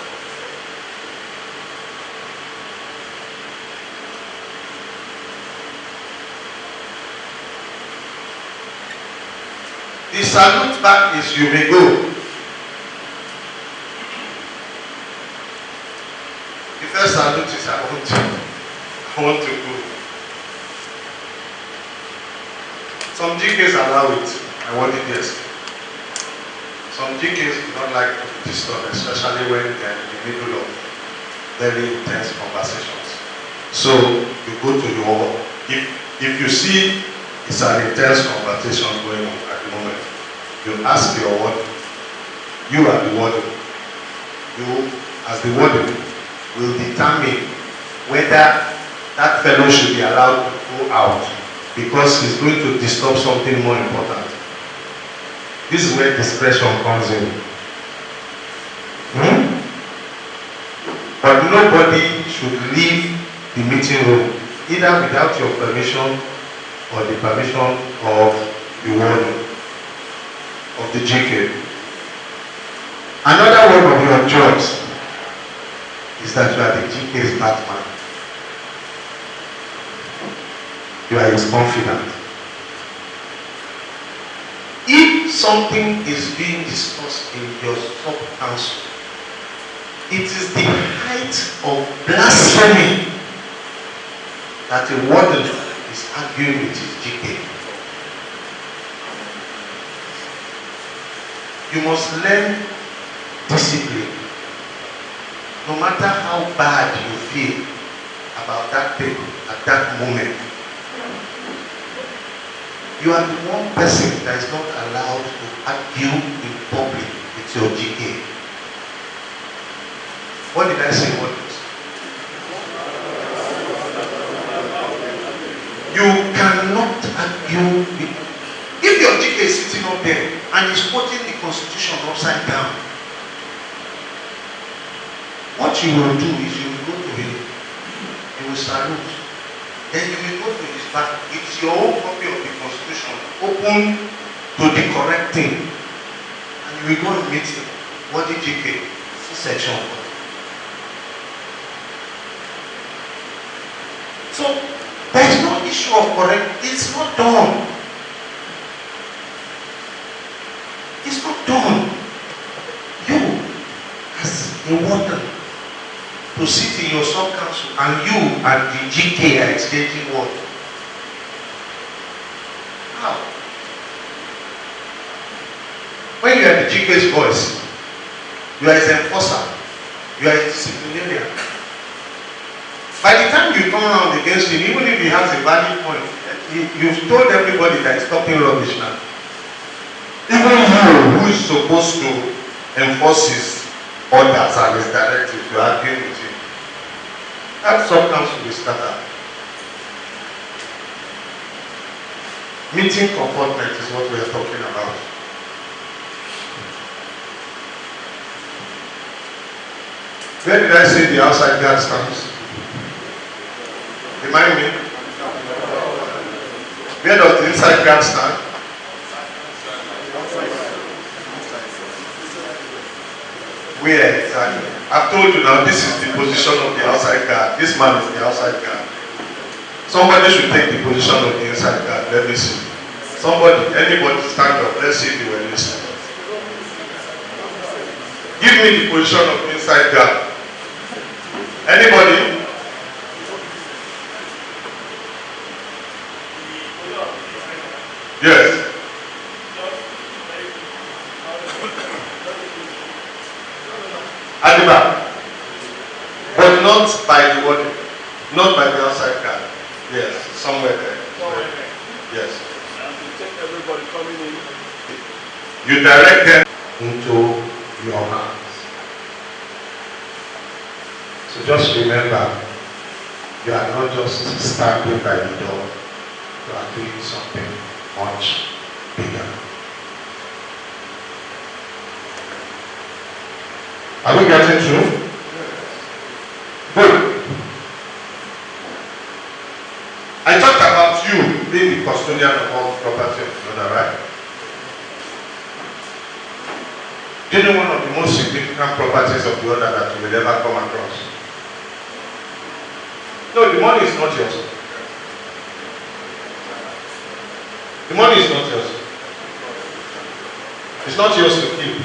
Speaker 14: The salute back is you may go. The first salute is I want to go. Some GKs allow it. I want it yes. Some GKs do not like to be disturbed, especially when they're in the middle of very intense conversations. So you go to the wall. If you see it's an intense conversation going on at the moment, you ask your warden. You are the warden. You, as the warden, will determine whether that fellow should be allowed to go out because he's going to disturb something more important. This is where discretion comes in. But nobody should leave the meeting room either without your permission or the permission of the warden of the GK. Another one of your jobs is that you are the GK's Batman. You are his confidant. If something is being discussed in your sub-council, it is the height of blasphemy that a warden is arguing with his GK. You must learn discipline. No matter how bad you feel about that thing at that moment, you are the one person that is not allowed to argue in public with your GK. What did I say? What is? You cannot argue with. If your GK is sitting up there and is quoting the Constitution upside down, what you will do is you will go to him, you will salute, then you will go to his back. It's your own copy of the Constitution, open to the correct thing, and you will go and meet him. What did GK? Section 4. So there is no issue of correct. It's not done. It's not done. You, as a warden, to sit in your sub-council and you and the GK are exchanging words. How? When you are the GK's voice, you are his enforcer, you are his disciplinarian. By the time you turn around against him, even if he has a valid point, you've told everybody that he's talking rubbish now. Even you, who is supposed to enforce his orders and his directives, you are arguing with him. That sub-council will start out. Meeting comportment is what we are talking about. Where did I say the outside guard stands? Remind me. Where does the inside guard stand? Where exactly? I've told you now, this is the position of the outside guard. This man is the outside guard. Somebody should take the position of the inside guard. Let me see. Somebody, anybody stand up. Let's see if you were listening. Give me the position of the inside guard. Anybody? Yes. At the back. But not by the body. Not by the outside guard. Yes, somewhere there. Yes.
Speaker 13: And to take everybody coming in.
Speaker 14: You direct them into your hands. So just remember, you are not just standing by the door. You are doing something much bigger. Are we getting through? Good. I talked about you being the custodian of all property of the other, right? Do you know one of the most significant properties of the other that you will ever come across? No, the money is not yours. The money is not yours. It's not yours to keep.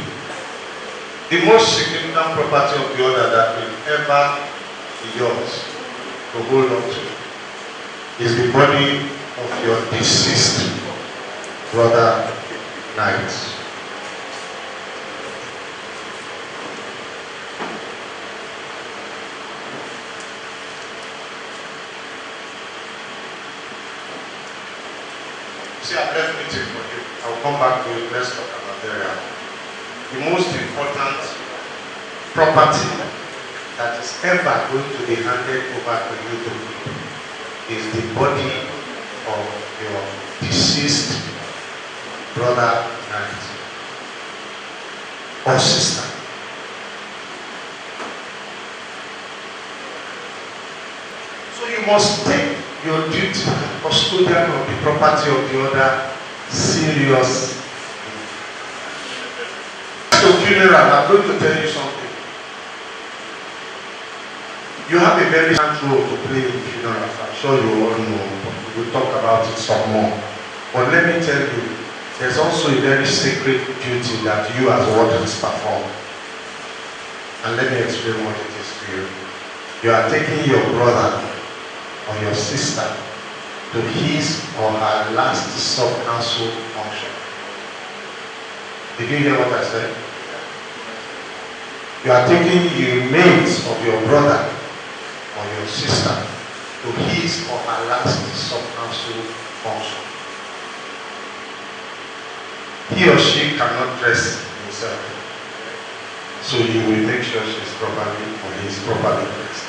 Speaker 14: The most significant property of the other that will ever be yours to hold on to is the body of your deceased brother Knight. See, I've left meeting for you. I'll come back to it. Let's talk about area. The most important property that is ever going to be handed over to you to keep is the body of your deceased brother and or sister. So you must take your duty as custodian of the property of the other seriously. To funeral, I'm going to tell you something. You have a very important role to play in funerals. I'm sure you all know, but we'll talk about it some more. But let me tell you, there's also a very sacred duty that you as wardens perform. And let me explain what it is to you. You are taking your brother or your sister to his or her last sub-council function. Did you hear what I said? You are taking the remains of your brother or your sister to his or her last sub-council function. He or she cannot dress himself, so you will make sure she's properly or he is properly dressed.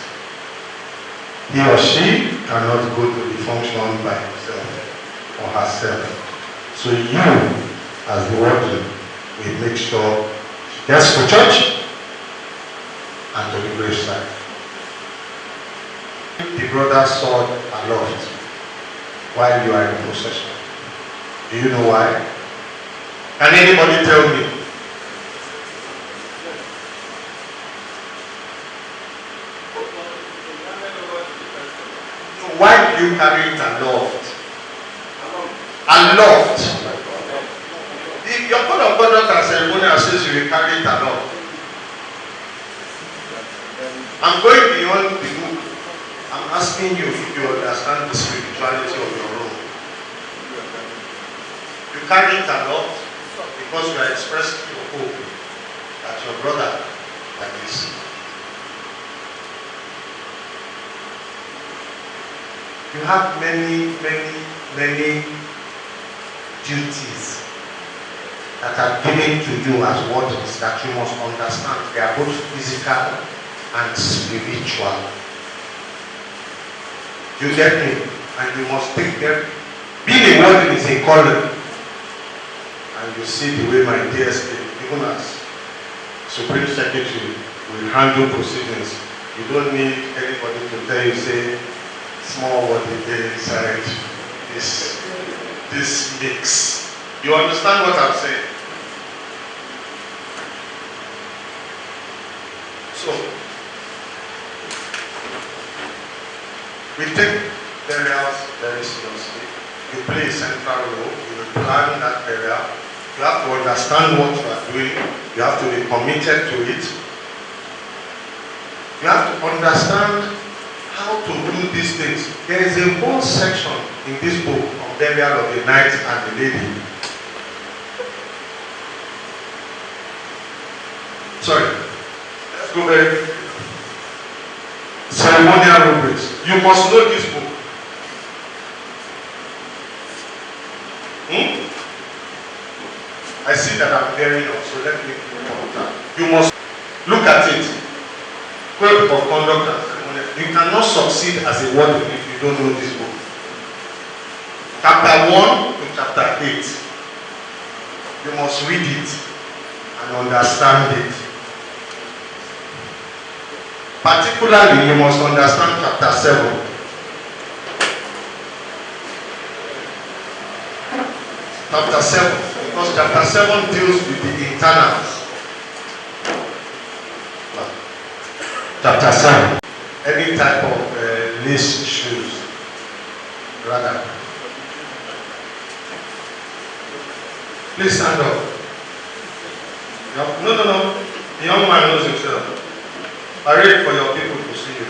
Speaker 14: He or she cannot go to the function by himself or herself, so you as the warden will make sure she gets to church and to the graveside. The brother's sword aloft while you are in procession. Do you know why? Can anybody tell me? Why do you carry it aloft? Aloft. If your code of conduct and ceremonial says you will carry it aloft, I'm going beyond the book. I'm asking you if you understand the spirituality of your role. You carry it aloft because you are expressing your hope that your brother like this. You have many duties that are given to you as wardens that you must understand. They are both physical and spiritual. You get me? And you must take them. Being a warden is a calling. And you see the way my DSP, even as Supreme Secretary, will handle proceedings. You don't need anybody to tell you, say, small warden there inside this mix. You understand what I'm saying? So, we take burials very seriously. You play a central role. You will plan that burial. You have to understand what you are doing. You have to be committed to it. You have to understand how to do these things. There is a whole section in this book on burial of the knight and the lady. Sorry. Let's Go very quickly. Ceremonial rubrics. You must know this book. I see that I'm hearing up, so let me move on. You must look at it. Code of conduct and ceremonial. You cannot succeed as a warden if you don't know this book. Chapter 1 to chapter 8. You must read it and understand it. Particularly, you must understand chapter 7. Chapter 7, because chapter 7 deals with the internals. Chapter 7. Any type of lace shoes, rather. Please stand up. No. The young man knows himself. Parade for your people to see you.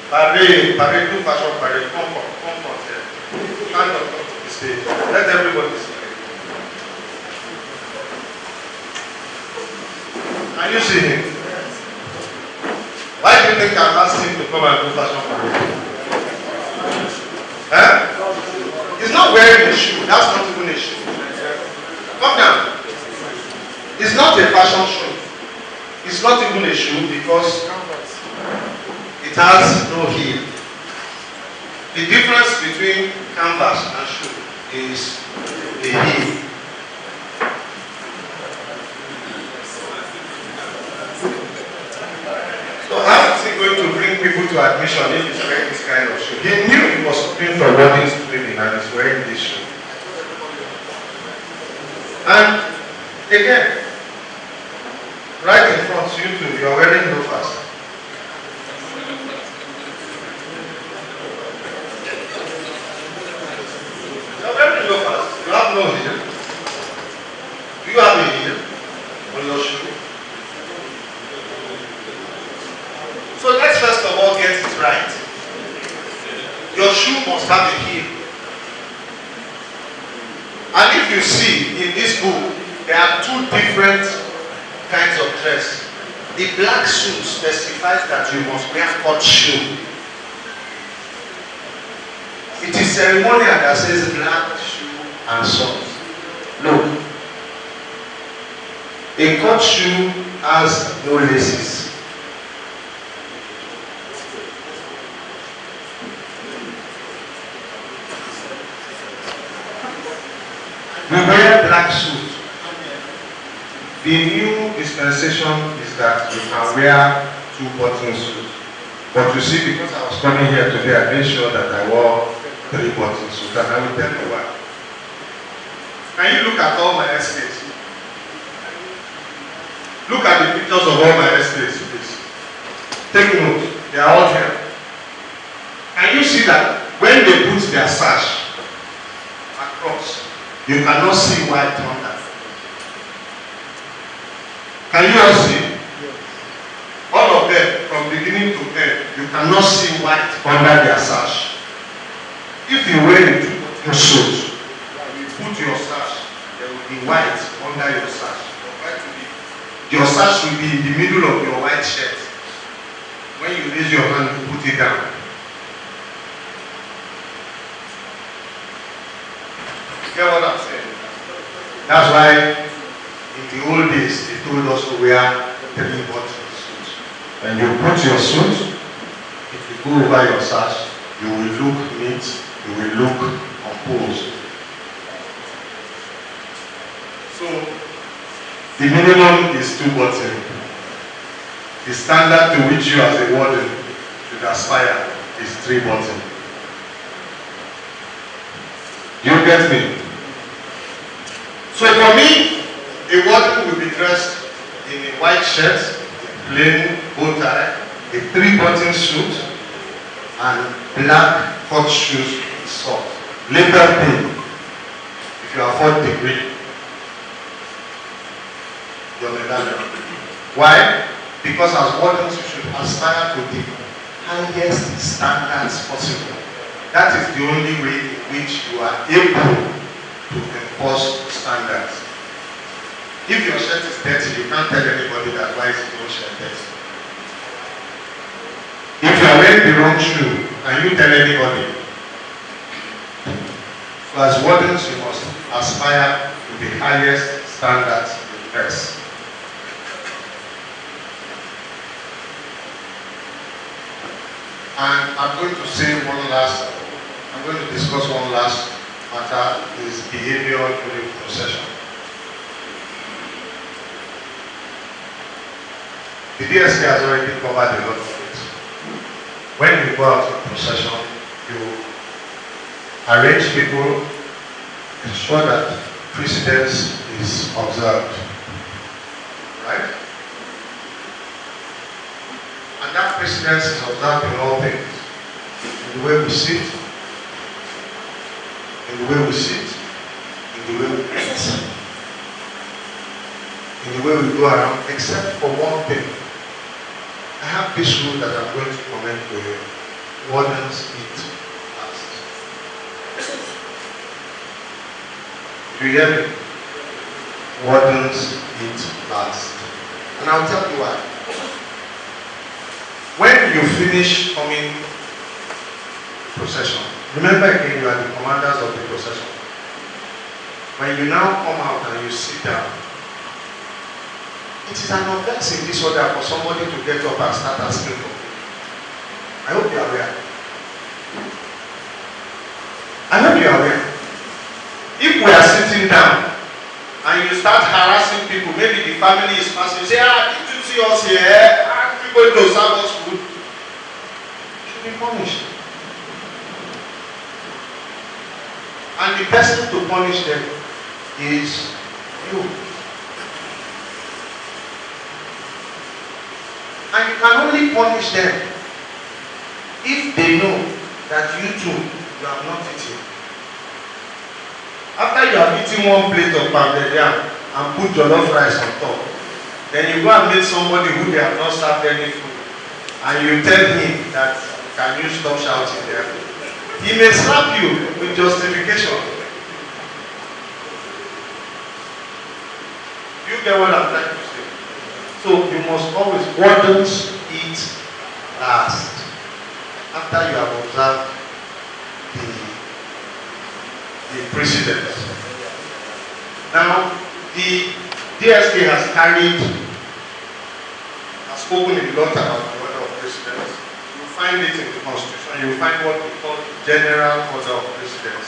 Speaker 14: Parade, do fashion parade. Come here. Stand up to the stage. Let everybody see you. Can you see him? Why do you think I asked him to come and do fashion parade? He's not wearing a shoe. That's not even a shoe. Come down. It's not a fashion shoe. It's not even a shoe because it has no heel. The difference between canvas and shoe is the heel. So how is he going to bring people to admission if he's wearing this kind of shoe? He knew he was looking for Wardens training and he's wearing this shoe. And again, right in front of you two, you are wearing loafers. You are wearing loafers. You have no heel. Do you have a heel on your shoe? So let's first of all get it right. Your shoe must have a heel. And if you see in this book, there are two different kinds of dress. The black suit specifies that you must wear cut shoe. It is ceremonial that says black shoe and socks. Look, a cut shoe has no laces. We wear black suit. The new dispensation is that you can wear 2-button suits. But you see, because I was coming here today, I made sure that I wore 3-button suits, and I will tell you why. Can you look at all my estates? Look at the pictures of all my estates, please. Take note, they are all here. Can you see that when they put their sash across, you cannot see white under? Can you all see? All of them, from beginning to end, you cannot see white under their sash. If you wear a 2-button suit, you put your sash, there will be white under your sash. Your sash will be in the middle of your white shirt. When you raise your hand, you put it down. You get what I'm saying? That's why in the old days, they told us to wear 3-button suits. When you put your suit, if you go over your sash, you will look neat, you will look composed. So, the minimum is 2-button. The standard to which you as a warden should aspire is 3-button. You get me? So for me, a warden will be dressed in a white shirt, plain bow tie, a 3-button suit, and black cut shoes with socks. Labor pin, if you are 4th degree, your medallion. Why? Because as wardens, you should aspire to the highest standards possible. That is the only way in which you are able to enforce standards. If your shirt is dirty, you can't tell anybody that why is your shirt dirty. If you are wearing the wrong shoe, and you tell anybody. So as wardens, you must aspire to the highest standards in dress. And I'm going to discuss one last matter, is behavior during procession. The DSK has already covered a lot of it. When you go out in procession, you arrange people, ensure that precedence is observed. Right? And that precedence is observed in all things. In the way we sit, in the way we sit, in the way we eat, in the way we go around, except for one thing. I have this rule that I'm going to comment to you. Wardens eat last. Do you hear me? Wardens eat last. And I'll tell you why. When you finish coming procession, remember again, you are the commanders of the procession. When you now come out and you sit down, it is an offense in this order for somebody to get up and start asking for food. I hope you are aware. I hope you are aware. If we are sitting down and you start harassing people, maybe the family is passing, say, did you see us here? People to serve us food. You should be punished. And the person to punish them is you. And you can only punish them if they know that you too, you have not eaten. After you have eaten one plate of pounded yam and put jollof rice on top, then you go and meet somebody who they have not served any food, and you tell him that, can you stop shouting there? He may slap you with justification. You get what I'm trying to say? So you must always, wardens eat last after you have observed the precedence. Now, the DSK has spoken a lot about the order of precedence. You will find it in the Constitution. You will find what we call general order of precedence.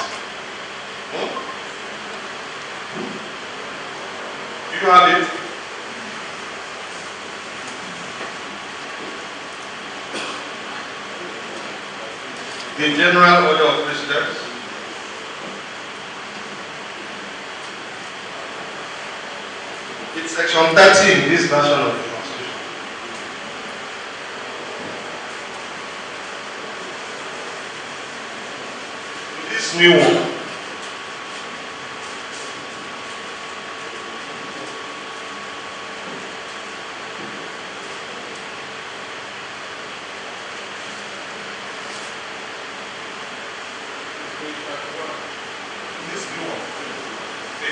Speaker 14: Do you have it? The general order of precedence. It's section 30 in this version of the Constitution. This new one.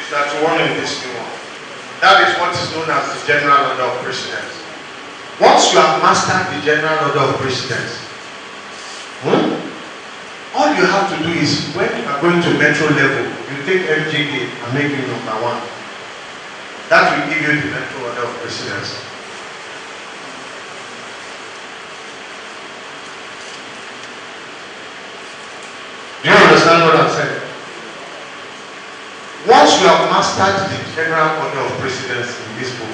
Speaker 14: That's one in this new one. That is what is known as the general order of precedence. Once you have mastered the general order of precedence, all you have to do is, when you are going to metro level, you take MGK and make it number 1. That will give you the metro order of precedence. Do you understand what I'm saying? Once you have mastered the general order of precedence in this book,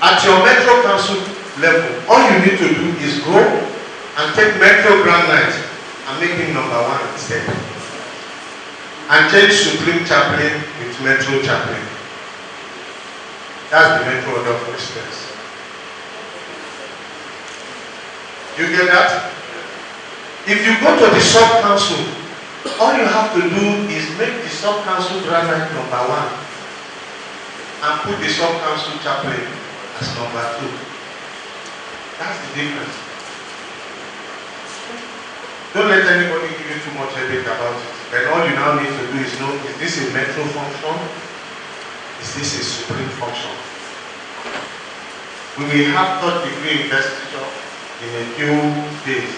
Speaker 14: at your Metro Council level, all you need to do is go and take Metro Grand Night and make him number 1 instead. And change Supreme Chaplain with Metro Chaplain. That's the Metro order of precedence. You get that? If you go to the sub-council, all you have to do is make the sub-council Grand Night number 1 and put the sub-council chaplain as number 2. That's the difference. Don't let anybody give you too much headache about it. Then all you now need to do is know, is this a metro function? is this a supreme function? We will have third degree investiture in a few days.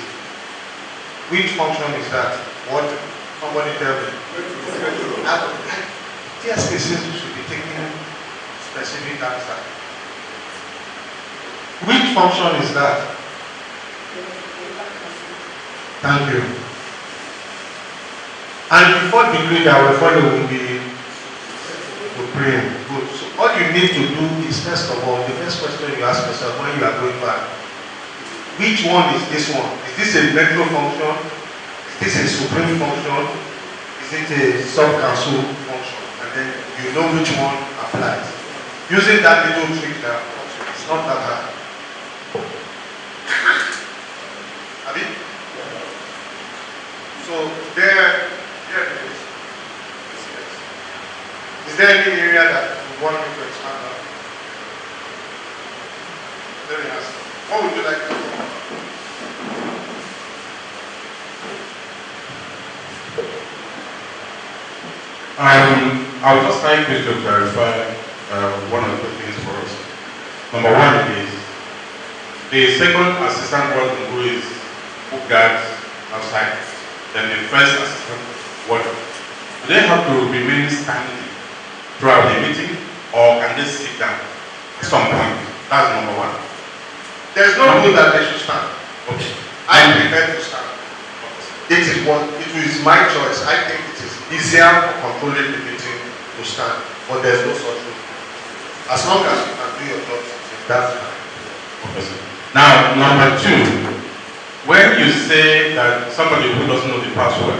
Speaker 14: Which function is that? What? Somebody tell me. TSK says we should be taking specific answer. Which function is that? Thank you. And the fourth degree that will follow will be supreme. Good. So all you need to do is, first of all, the first question you ask yourself when you are going back, which one is this one? Is this a metro function? Is this a supreme function? Is it a sub-council function? And then you know which one applies. Using that little trick that it's not that hard. Abi? So there it is. Is there any area that you want me to expand on? Let me ask. What would you like to know?
Speaker 7: I would just like you to clarify one of the things for us. Number one is the second assistant warden who guards outside, then the first assistant warden. Do they have to remain standing throughout the meeting, or can they sit down at some point? That's number one.
Speaker 14: There's no rule that they should stand.
Speaker 7: Okay.
Speaker 14: I prefer to stand. It is my choice. I think it is easier for controlling the meeting to stand, but there's no such rule. As long as you can do your job, that's fine.
Speaker 7: Okay. Now, number two, when you say that somebody who doesn't know the password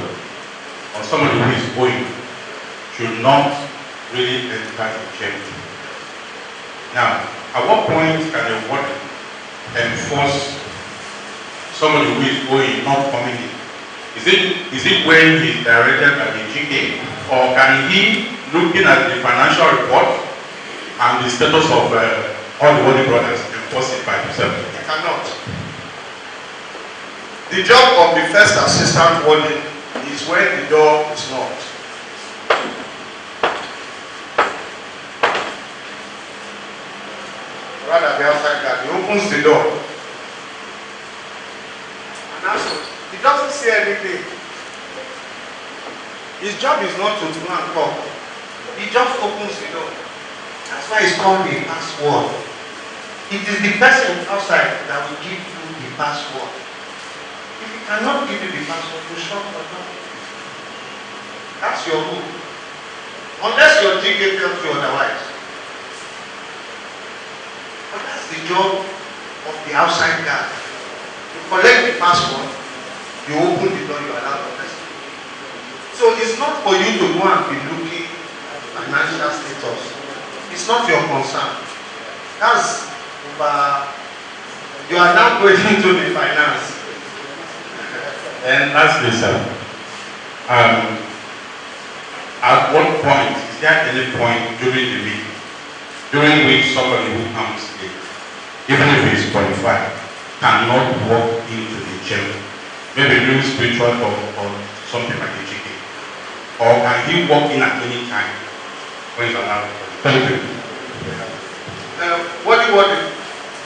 Speaker 7: or somebody who is owing should not really enter the chamber. Now, at what point can a warden enforce somebody who is owing not coming in? Is it when he's directed by the GK, or can he, looking at the financial report and the status of all the warden brothers, enforce it by himself?
Speaker 14: He cannot. The job of the first assistant warden is when the door is locked. Rather be outside that, he opens the door. And also, he doesn't say anything. His job is not to go and talk. He just opens the door. That's why it's called the password. It is the person outside that will give you the password. If he cannot give you the password, you shut the door. That's your rule. Unless your GK tells you otherwise. But that's the job of the outside guard. You collect the password, you open the door, you allow the person. So it's not for you to go and be looking at financial status. It's not your concern. That's you are now going into the finance.
Speaker 7: And lastly, sir, at what point, is there any point during the meeting during which somebody who comes in, even if he is qualified, cannot walk into the chamber? Maybe during spiritual talk or something like the chicken. Or can he walk in at any time when he's allowed? Thank you.
Speaker 14: What do you want?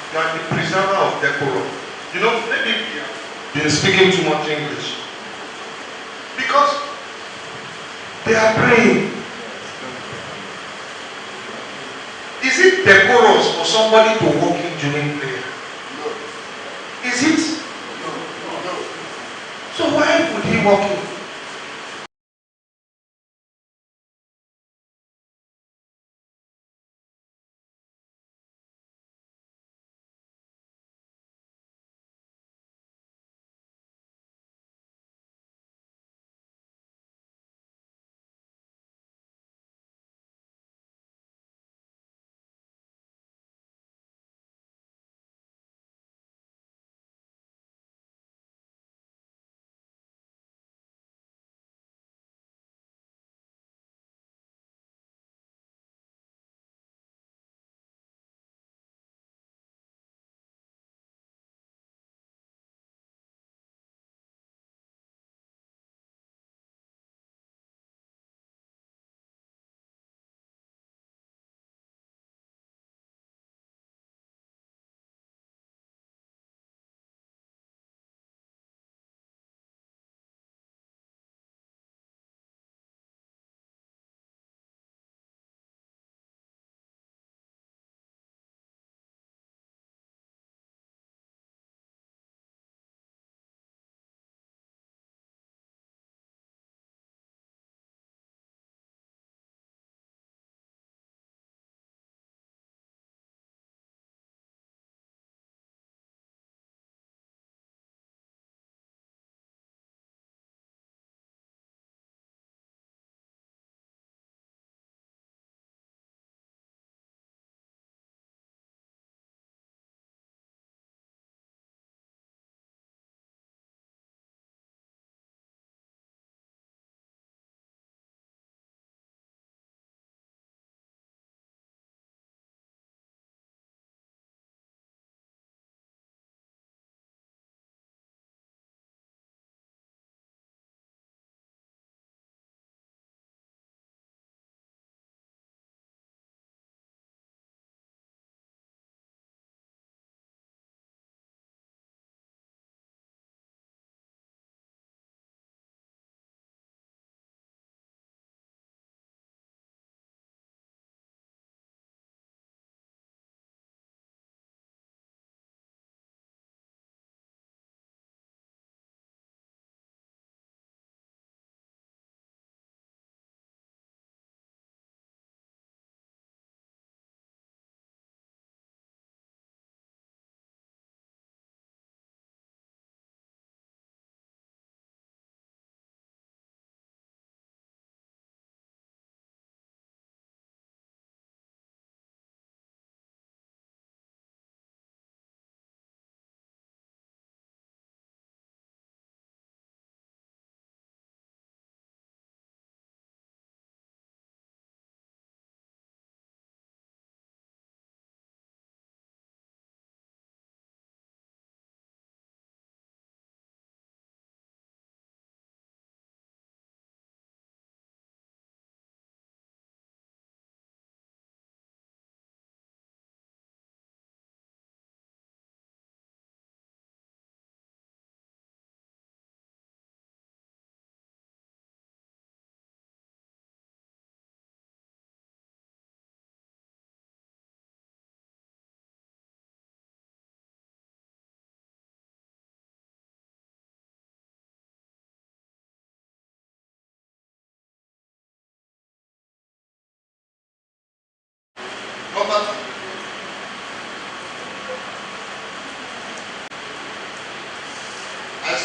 Speaker 14: You are the preserver of decorum. You know, maybe you are speaking too much English. Because they are praying. Is it decorous for somebody to walk in during prayer? No. Is it? No. So why would he walk in?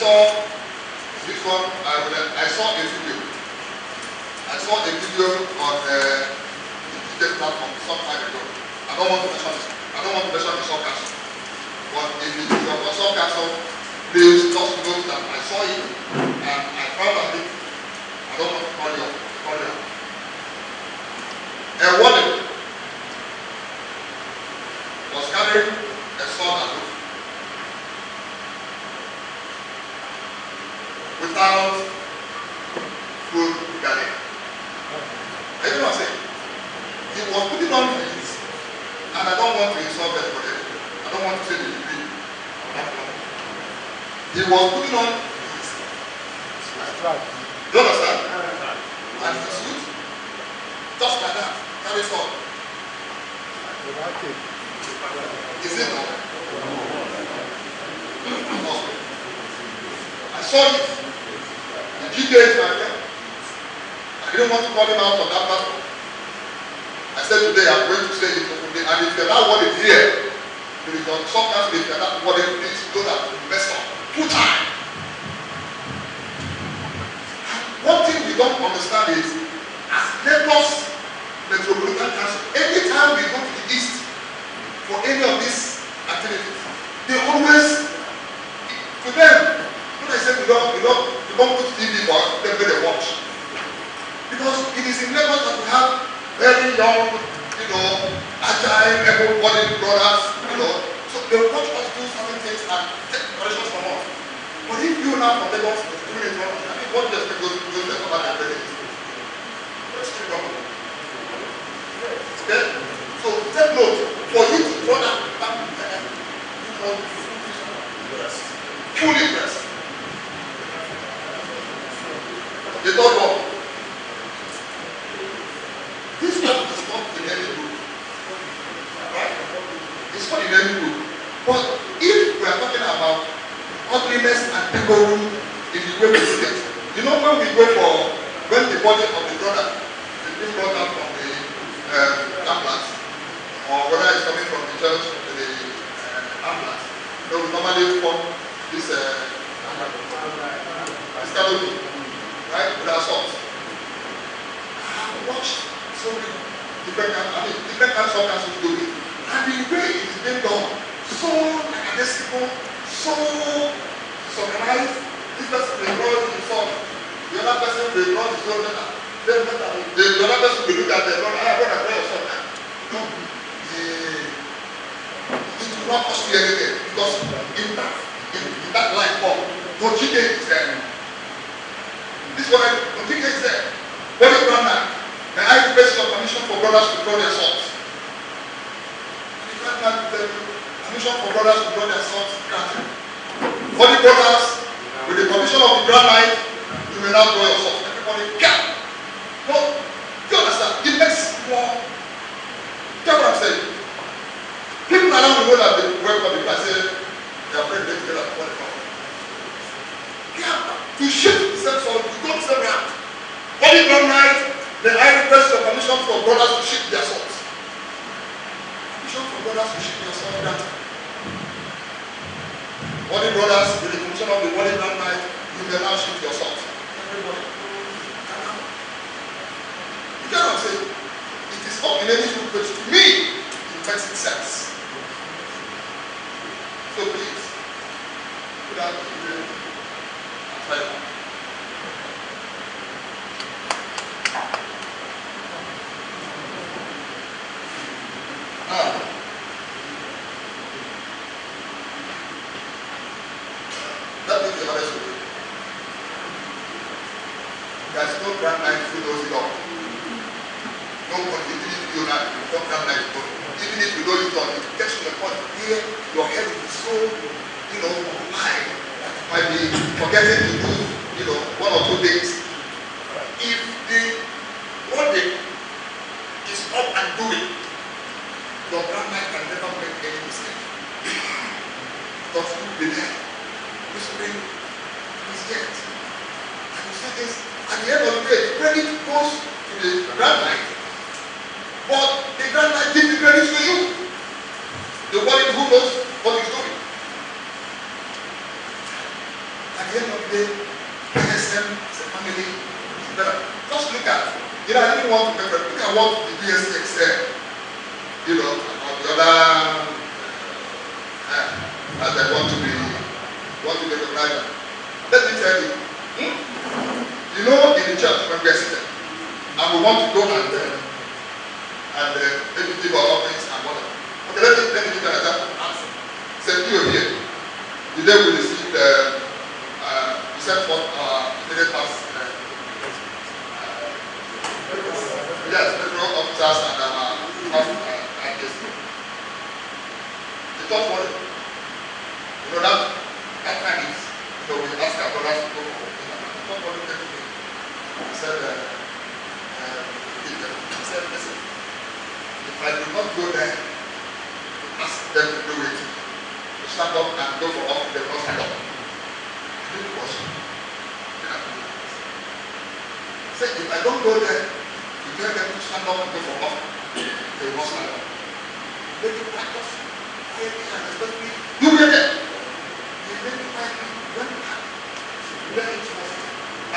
Speaker 1: saw this one, I saw a video. I saw a video on the digital platform some time ago. I don't want to mention the Song Castle. But if it is your Song Castle, please just note that I saw it and I found out it. I don't want to call you up. A warden was carrying a sword and hook without full guardian. I don't know what I'm saying. He was putting on his, and I don't want to insult anybody. I don't want to say the degree. He was putting on his. Do you understand? And his suit, just like that, carry sword. Is it not? No. I saw it. The GJ is my friend. I didn't want to call him out on that platform. I said today I'm going to say it openly, and if you're not what is here, there is sometimes if you're not what it is, know that you mess up. Full time. One thing we don't understand is, as Lagos Metropolitan Council, anytime we go to the east for any of these activities, they always, to them, when I say we don't put TV for them when they watch. Because it is in Lagos that we have very young, agile, able-bodied brothers, so they watch us do certain things and take corrections from us. But if you now from Lagos is doing it wrong, I mean, what do you expect those to come back and tell you? What's the problem? Okay? So take note, for you to draw that fully pressed. The third one. This one is not in any book. Right? It's not in any book. But if we are talking about ugliness and decorum in the way we do it, when the body of the brother is being brought out from the ambulance, or whether it's coming from the church to the ambulance, we normally form this canopy, right, with our socks. I have watched so many different kinds of councils do it, and the way it is being done, so lackadaisical, so organized. This person will draw his son, the other person will draw his own letter. The other person will look at the brother, I want to draw your son. No, it will not cost you anything, because in that line form, no GK is there. This one, no GK is there. Body brother, may I request your permission for brothers to draw their swords? The grandman will tell you, permission for brothers to draw their swords, granted. Body brothers, with the permission of the Grand Knight, you may now draw your sword. Everybody, get! No, do you understand? It makes more. Get what I'm saying? People around the world have been welcome because I say they are very together before they come. Yeah, to shift the same sword, you go to the same round. Body Grand Knight, then I request your permission for brothers to shift their swords. Permission for brothers to shift their swords, granted. Body brothers, with the permission of the Body Grand Knight, you may now shoot your sword. Everybody. You get what I'm saying? It is not in any group, but to me, it makes sense. So please, put out the video and try it. Now, that is the honest way. There is no Grand Knight who knows it all. No one, even if you know, no Grand Knight knows. Even if you know it all, it gets to the point where your head will be so, occupied that you might be forgetting to do, one or two things. If the body is up and doing, your Grand Knight can never make any mistake. Because you will be there, whispering his yet. And you say this, at the end of the day, the credit goes to the Grand Knight, but the Grand Knight gives the credit to you. The one who knows what he's doing. At the end You know, I didn't want to make look at what the DSX said, you know, about the other, as they want to be recognized. Let me tell you, you know, in the church when we are seated, and we want to go and maybe give our offerings and whatever. Okay, let me give you an example. Say you here, the day we received we sent forth our immediate pass. Yes, federal officers and our IPS. The third one, you know, that time is, you know, we ask our brothers to go for the third one came to me. He said, listen, if I do not go there, ask them to do it. To stand up and go for offering, they will not stand up. I think it was. He said, if I don't go there, you tell them to stand up and go for offering, they will not stand up. Make it practice. Quietly and respectfully. You were there. You make it quietly. When you have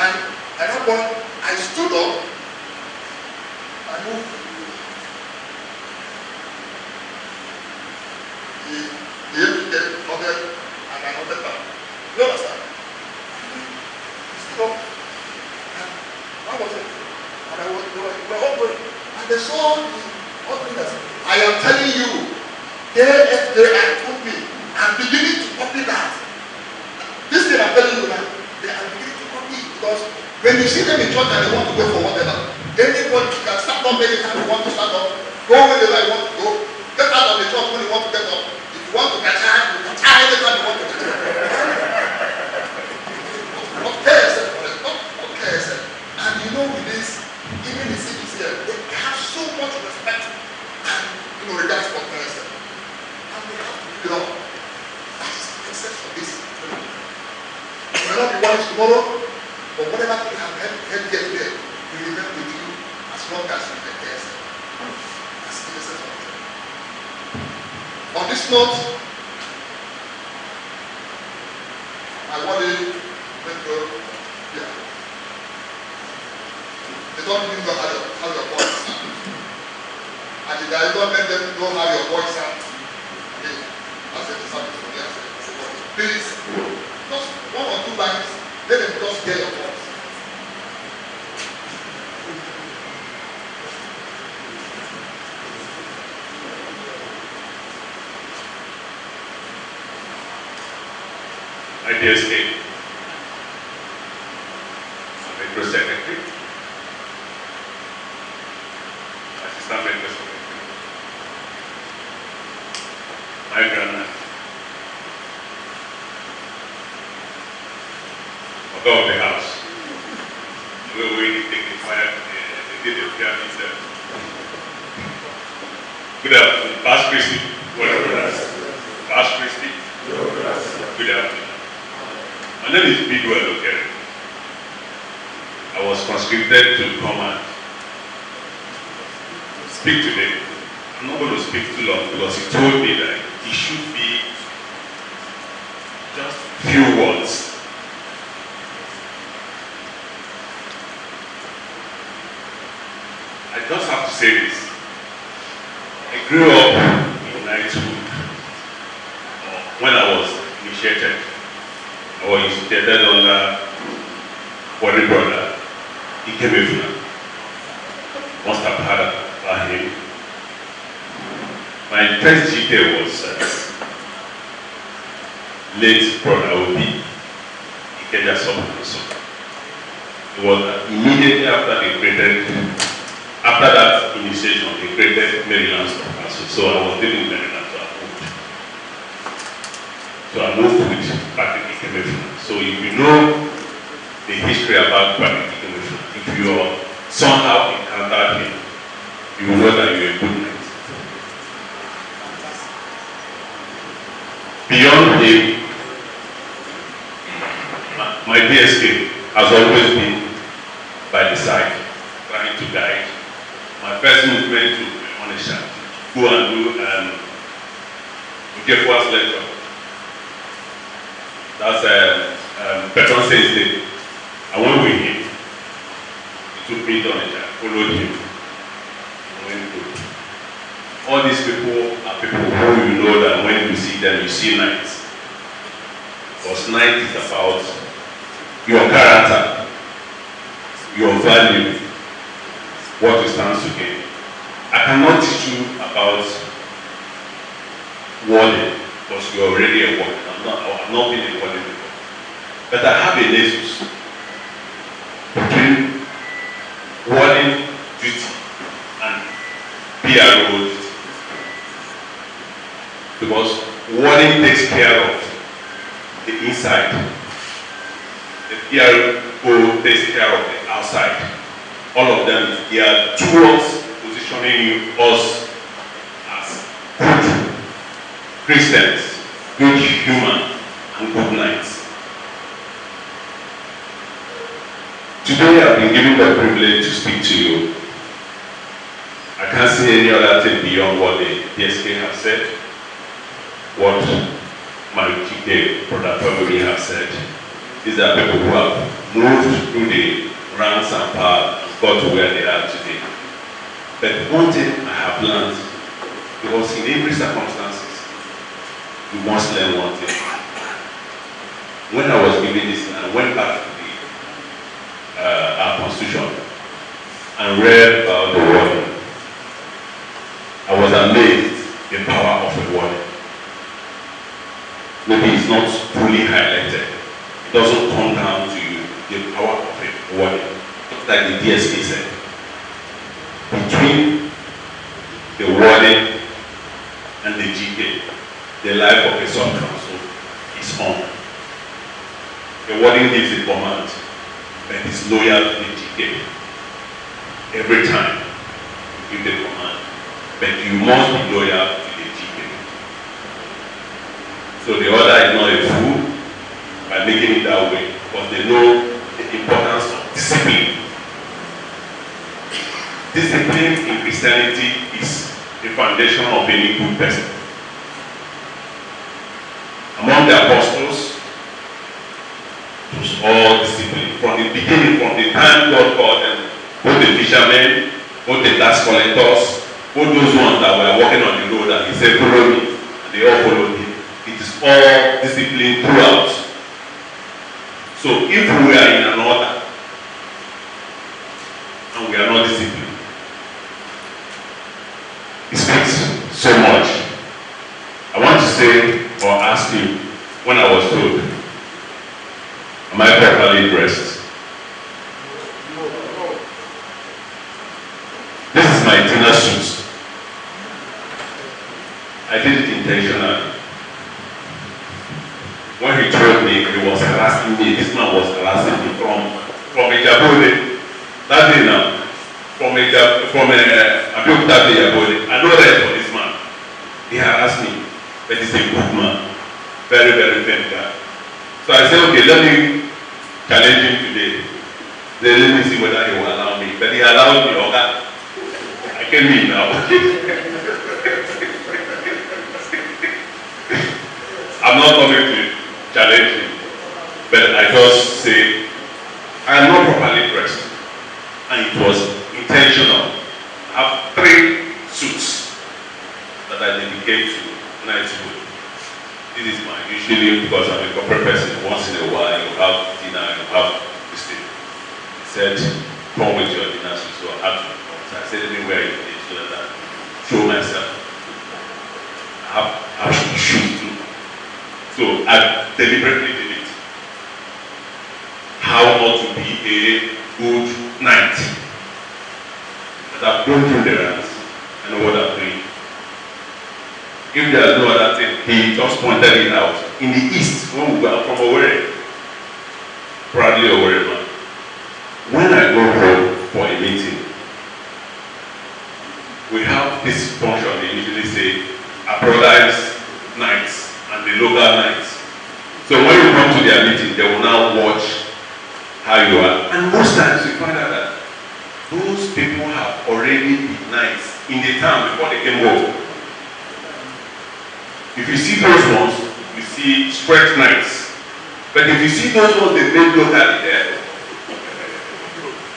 Speaker 1: and at that point, I stood up. I moved. The empty nodded and I nodded back. You understand? I stood up. And that was it. And they were all going. And they saw the others. I am telling you, day after day I told me, I'm beginning to copy that. This thing I'm telling you now, they are beginning to copy it because when you see them in church and they want to go for whatever, anybody can stand up anytime you want to stand up, go wherever you want to go, get out of the church when you want to get up. If you want to get out, you can try anytime you want to get out. Okay, sir. And you know with this, even the cities here, they have so much respect and regards for person. And they have to give it up. That is the essence of this. You may not be wise tomorrow, but whatever you have had here today, will remain with you as long as you take care of it. That's the essence of it. On this note, I want to Metro, yeah. They don't even know how your voice sounds. And if I don't let them know how your voice sounds, okay, I said to something for me, I said, please, just one or two lines, let them just hear your voice.
Speaker 15: My dear State, Metro Secretary, Assistant Metro Secretary, my grandma, Oga of the house, the way we take the fire, they did the prayer themselves. Good afternoon, Pastor Christy. Pastor Christy. Good afternoon. My name is Bidwell Okere. I was conscripted to come and speak today. I'm not going to speak too long because he told me that it should be just few words. I just have to say this. I grew up in knighthood when I was initiated. I was initiated under Wardens brother. He came in. Must have heard about him. My first GK was late brother Obi. He came just up. It was immediately after they created, after that initiation, they created Maryland Stock Council. So I was living in Maryland, so I moved. So I moved with Patrick Ikemefuna. So if you know the history about Patrick Ikemefuna, if you somehow encountered him, you will know that you're a good knight. Beyond him, my DSK has always been by the side, trying to guide. My first movement to Onisha, go and do Ukefua's lecture. That's Patron Saints Day. I went with him. He took me to Onitsha, followed him, and went to. All these people are people who you know that when you see them, you see nights. Because night is about your character, your value, what you stand to gain. I cannot teach you about warding because you're already a warden. I've not been a warden before. But I have a nexus between warding duty and PRO duty. Because warding takes care of the inside. The PRO takes care of the outside. All of them is geared towards positioning us as good Christians, good human, and good knights. Today I've been given the privilege to speak to you. I can't say any other thing beyond what the DSK have said, what my GK brother family have said. These are people who have moved through the ranks and paths and got to where they are today. But one thing I have learned, because in every circumstances, you must learn one thing. When I was given this, I went back to our constitution and read about the warning. I was amazed the power of a warning. Maybe it's not fully highlighted. It doesn't come down to you, the power of a warning. Like the DSK said, between the warden and the GK, the life of a sub-council is on. The warden gives the command, but is loyal to the GK. Every time you give the command, but you must be loyal to the GK. So the order is not a fool by making it that way, because they know the importance of discipline. Discipline in Christianity is the foundation of any good person. Among the apostles, it was all discipline. From the beginning, from the time God called them, both the fishermen, both the tax collectors, both those ones that were walking on the road, and he said, follow me, and they all followed him. It is all discipline throughout. So if we are in an order, and we are not disciplined, it speaks so much. I want to say or ask you, when I was told, am I properly dressed? This is my dinner suit. I did it intentionally. When he told me, he was harassing me. This man was harassing me from Ejabode. That day now. From Abiyokuta to Ejabode. I know that for this man. He harassed me. But he's a good man. Very, very fair guy. So I said, okay, let me challenge him today. Then let me see whether he will allow me. But he allowed me, okay. I came in now. I'm not coming to challenge him. But I just say, I am not properly dressed. And it was intentional. I have 3 suits that I dedicate to knighthood. This is my, usually because I'm a corporate person, once in a while you have dinner, you have this thing. He said, come with your dinner suit, so I had to come. So I said, let me wear it so that I show myself. I have shoes too. So I deliberately did it. How not to be a good knight. But I've gone through the ranks. I know what I'm doing. If there's no other thing, he just pointed it out. In the east, when we were from Owerri, proudly Owerri man. When I go home for a meeting, we have this function, they usually say, apologize nights and the local nights. So when you come to their meeting, they will now watch how you are. And most times you find out that those people have already been nights in the town before they came home. If you see those ones, you see spread nights. But if you see those ones they made locally there,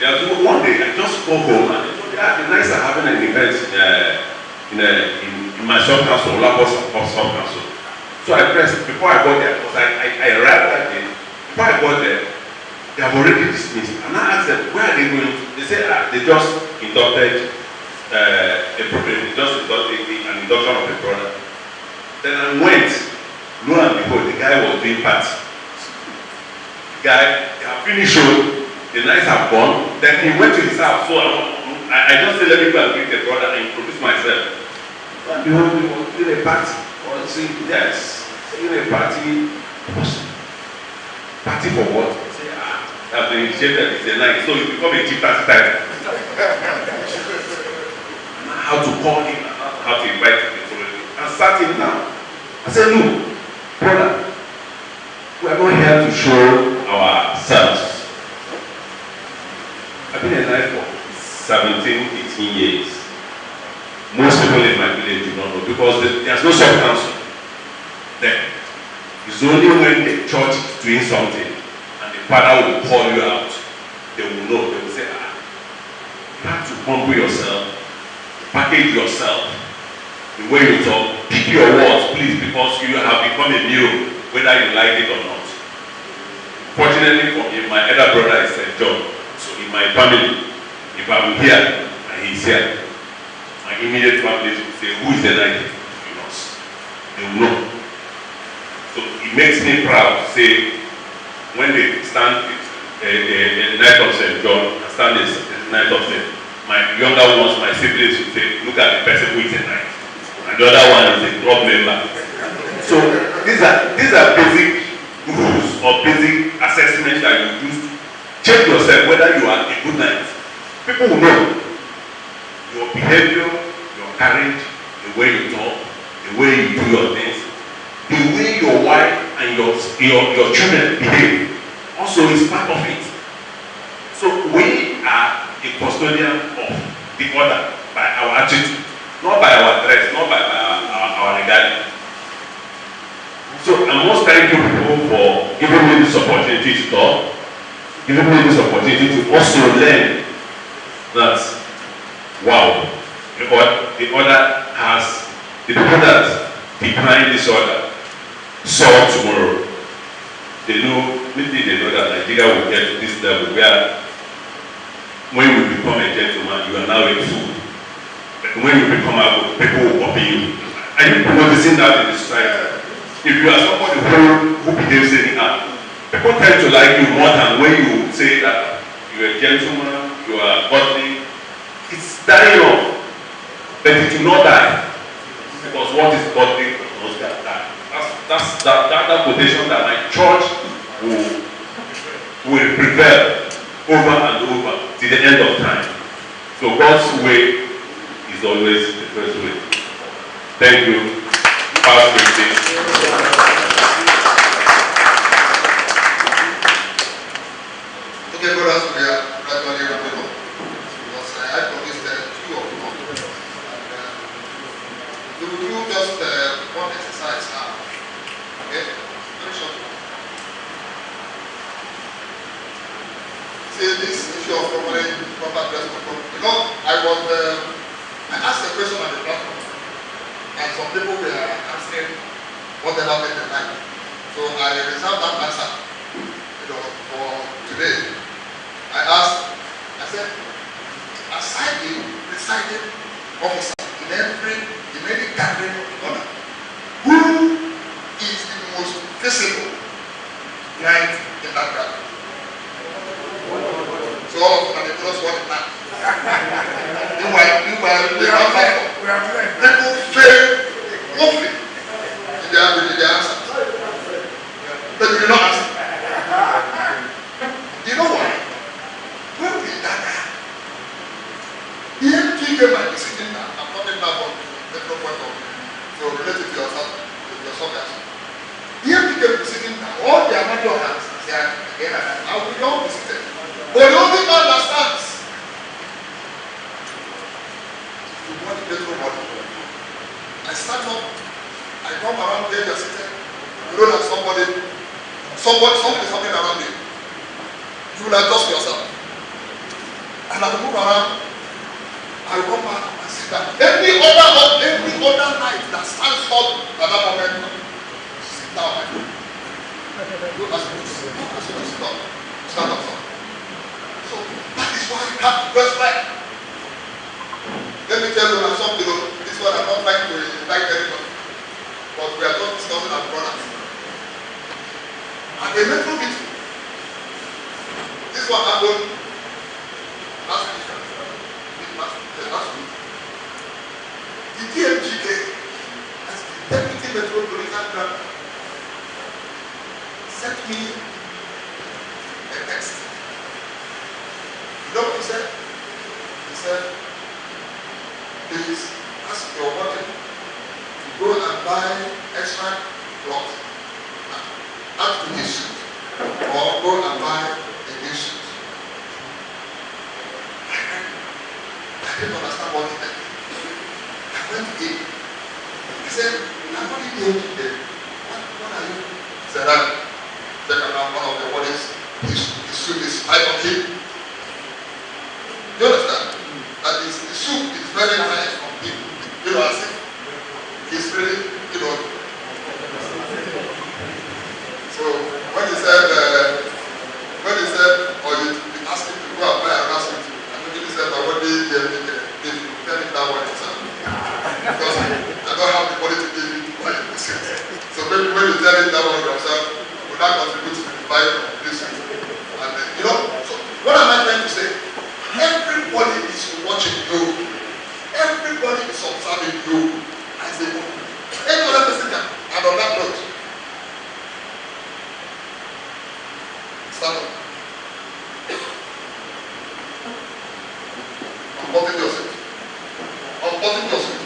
Speaker 9: There's one day I just go home and the nights are having an event in my sub-council, Lagos sub-council. So I pressed, before I got there, because I arrived that day, before I got there, they have already dismissed. And I asked them, where are they going to? They said, they just inducted an induction of a brother. Then I went, lo and behold, the guy was doing party. The guy, they have finished show. The nights have gone. Then he went to his house. So I just said, let me go and greet the brother and introduce myself. And behold, he was doing a party. Or say, yes, doing a party. Party for what? I say, I've been initiated. It's a night. So you become a chief party type. How to call him, how to invite him. And sat him down. I said, no, brother, we are not here to show ourselves. I've been alive for 17, 18 years. Most people in my village do not know because there's no sub-council there. It's only when the church is doing something and the father will call you out, they will know. They will say, you have to humble yourself, package yourself, the way you talk, pick your words, please, because you have become a mule, whether you like it or not. Fortunately for me, my elder brother is St. John. So in my family, if I'm here and he's here, my immediate family will say, who is the knight? They will know. So it makes me proud to say, when they stand the night of St. John and stand the night of St. My younger ones, my siblings will say, look at the person who is a knight. And the other one is a club member. So these are basic rules or basic assessments that you use. Check yourself whether you are a good knight. People will know your behavior, your courage, the way you talk, the way you do your things, the way your wife and your children behave also is part of it. So we are a custodian of the order by our attitude, not by our dress, not by our regard. So I must thank you people for giving me this opportunity to talk. Giving me this opportunity to also learn that, wow, the order has, the people that behind this order saw tomorrow. They know, maybe they know that Nigeria will get to this level where when you become a gentleman, you are now a fool. But when you become a fool, people will copy you. Are you noticing that in the society? If you are somebody who behaves anyhow, people tend to like you more than when you say that you are a gentleman, you are godly. It's dying off, but it will not die. Because what is godly must die. That's that quotation that my church will prevail over and over till the end of time. So God's way is always the first way. Thank you. Pastor.
Speaker 1: Okay, brothers, we are gradually wrapping up because I promised two of you. We will do just one exercise now. Okay? Very short. See this issue of proper dress control. You know, I asked a question on the platform, and some people were answering whatever made them like. So I reserved that answer, for today. I asked, I said, aside the presiding officer in any gathering of the honor, who is the most visible knight in that gathering? So all of them are the close one now. Meanwhile, people fail awfully in their answers. But you did not answer. You know why? When we that the MPK might be sitting down, I'm not in that one, metropolitan, so related to your subject. The MPK will be sitting down, all their major hands, they are again, I will not be seated. But the only man that stands to want to get nobody. I stand up, I come around there, you're sitting, you know that somebody is coming around you. You will adjust yourself. And I will move around. I will come back and sit down. Every other night that stands up at that moment, sit down. Don't ask me to sit down. Stand up. So that is why I have to dress right. Let me tell you something. This one I'm not trying to invite anyone, but we are not discussing our brothers. At the metro meeting, this one happened last week. The DMGK as the Deputy Metropolitan Governor sent me a text. You know what he said? He said, please ask your warden to go and buy extra cloth, add to his suit, or go and buy a new suit. I didn't understand what he meant. I went to him. He said, I'm not in the today. What are you? He said, I'm checking out one of the wardens. His suit is tight on him. You understand? That the suit is very nice on him. You know, as if he's really, you know. So when he said, or you asked him to go and buy another suit, I mean, he said, but what did he tell him that one himself? Because I don't have the money to give you to buy the suit. So maybe when you tell him that one yourself, will that contribute to the buying of this suit? And then, you know, so what am I trying to say? Everybody is watching you. Everybody is observing you as a woman. Any other person can. And on that note, stand up. Unbutton your seat. Unbutton your seat.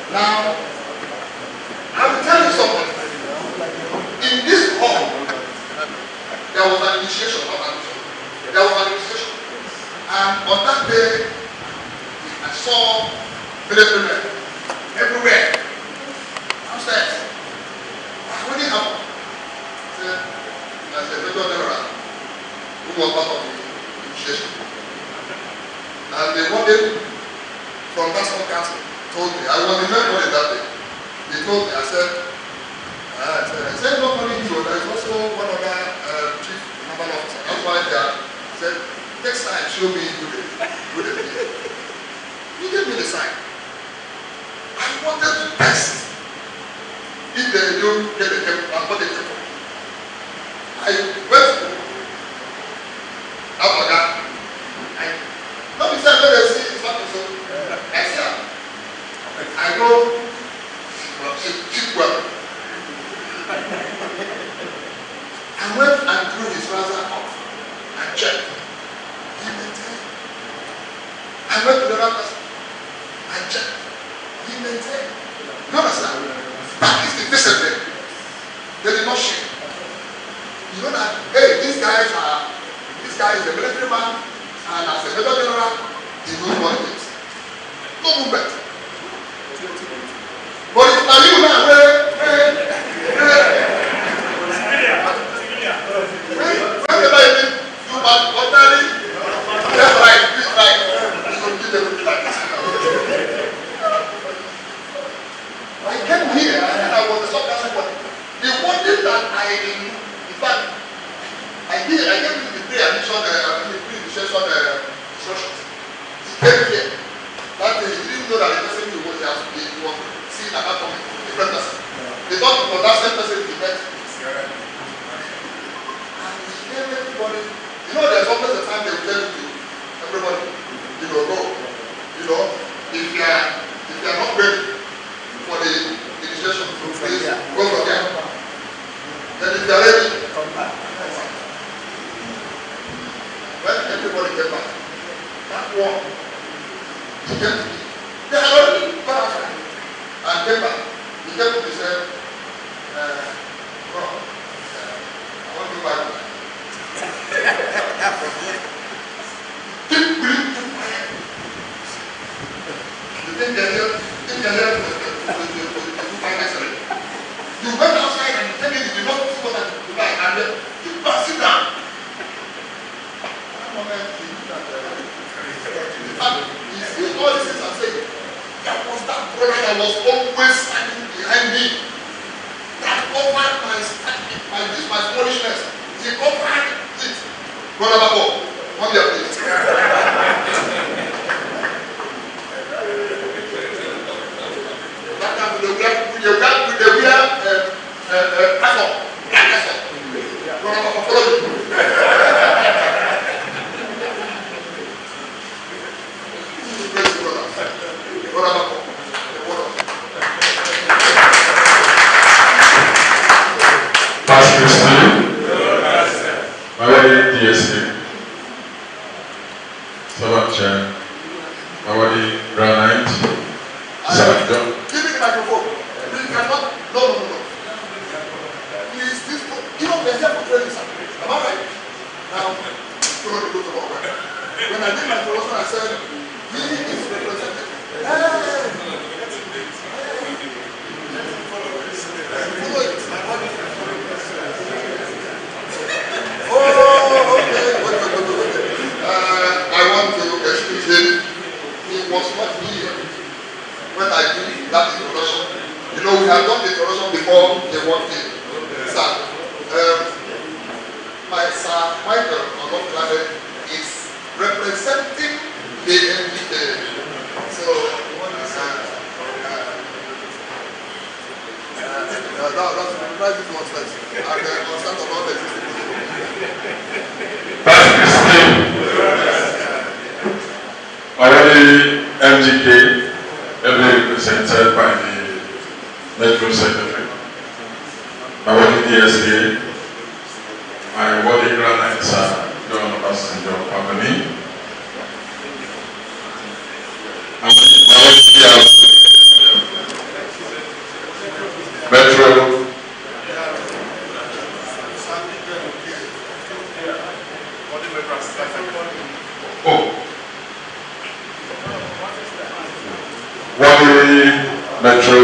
Speaker 1: Now, I will tell you something. In this hall, there was an initiation. There was an initiation. And on that day, I saw military men everywhere. Downstairs. What did happen? I said, Major General, who was part of the initiation. And they wanted from National Council told me, I was the member that day. They told me, I said, nobody knew. There is also one other chief naval officer. That's why they said, next time show me who they did. He gave me the sign. I wanted to test if they knew where they came and what they came from. I went to Africa. Not be said, let us see it's not so. I see her. I go cheap well. I went and threw his trouser off and checked. He maintained. I went to the other person and checked. He maintained. You understand? That is the discipline. They did not shame. You know that, hey, this guy is a military man, and as a major general, he knows what it is. No movement. But if now you now whenever you think you must ordinarily left right, this right, you will give everything like this. I came here and I was the sub-council body. The one thing that in fact, I gave you the 3 additional didn't know that the person he was seen at that moment, the different person. They thought it was that same person he met. And he gave everybody, you know, there's always a time they will tell you to everybody, you know, go. You know, if you are not ready for the initiation, please go from there. Then if you are ready, come back. When everybody came back, that one, he came to me. They had already gone outside and came back. He came to me and said, bro, I want to go back. Keep willing to fire. You think they're here to find excellent. You went outside and tell me you did not see what I could buy, and then you pass it down. That moment, he looked at he sees all these things and said, that was that brother that was always standing behind me. That covered my foolishness. He covered it. Brother Babo, come here, please. That time with the Brother Babo, follow me.
Speaker 16: Pastor Steve, my wedding DSA, Sabacha, my wedding Granite, Sir John.
Speaker 1: Give me the microphone. You cannot. No. Please, this. You know, we're here for training, sir. Am I right? Now, follow the rules of our work. When I did my promotion, I said, he is represented. I want to excuse him. He was not here when I did that introduction. You know, we have done the introduction before they walked in. Sir, my Sir Michael Planet is representing the NGA. So, that's one step. And constant about the
Speaker 16: Pastor Steve, already MGK, every represented by the Metro Secretary, my wedding DSA, my wedding Granite Sir John Passenger Company, and my wedding Metro. Wadi Metro,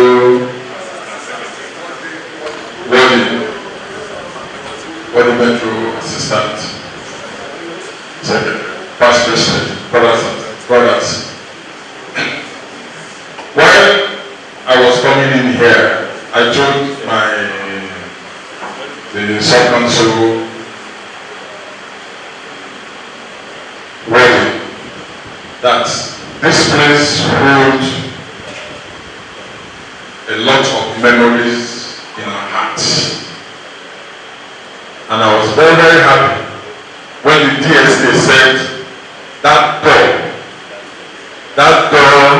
Speaker 16: Wadi Metro Assistant Secretary, Past President, brothers. While I was coming in here, I told the sub-council wedding that this place holds a lot of memories in our hearts. And I was very, very happy when the DSA said that door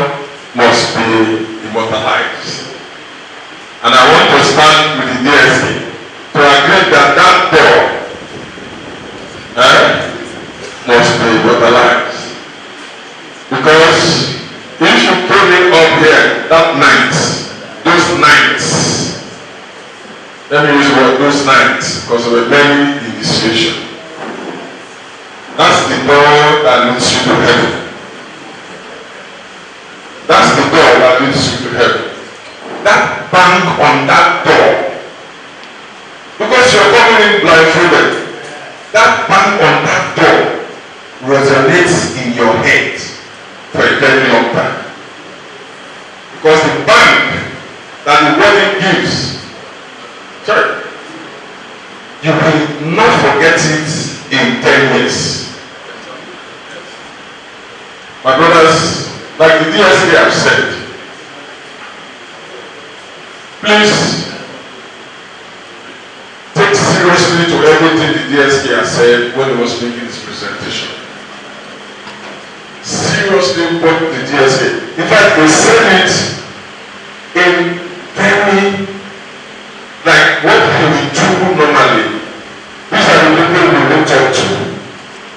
Speaker 16: must be immortalized. And I want to stand with the DSA to agree that that door must be immortalized. Because if you put it up here that night, those nights, let me use the word those nights, because there were many in this situation. That's the door that leads you to heaven. That's the door that leads you to heaven. That bank on that door, because you're coming in blindfolded, that bank on that door resonates in your head for a very long time. Because the bank that the wedding gives, you will not forget it in 10 years. My brothers, like the DSK DSK have said, please take seriously to everything the DSK has said when he was making his presentation. Seriously put the DSK. In fact, they said it in very, like what we do normally. These are the people we will talk to.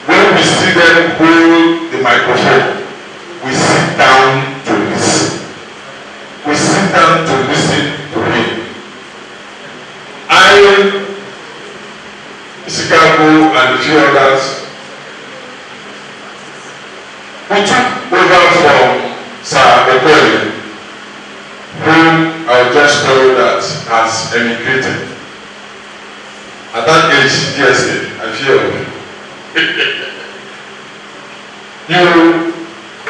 Speaker 16: When we see them hold the microphone, we sit down to listen. We sit down to listen to him. I, Chicago, and a few others, we took over from Sir Okoye, whom I just told that has emigrated. At that age, DSK, I feel you.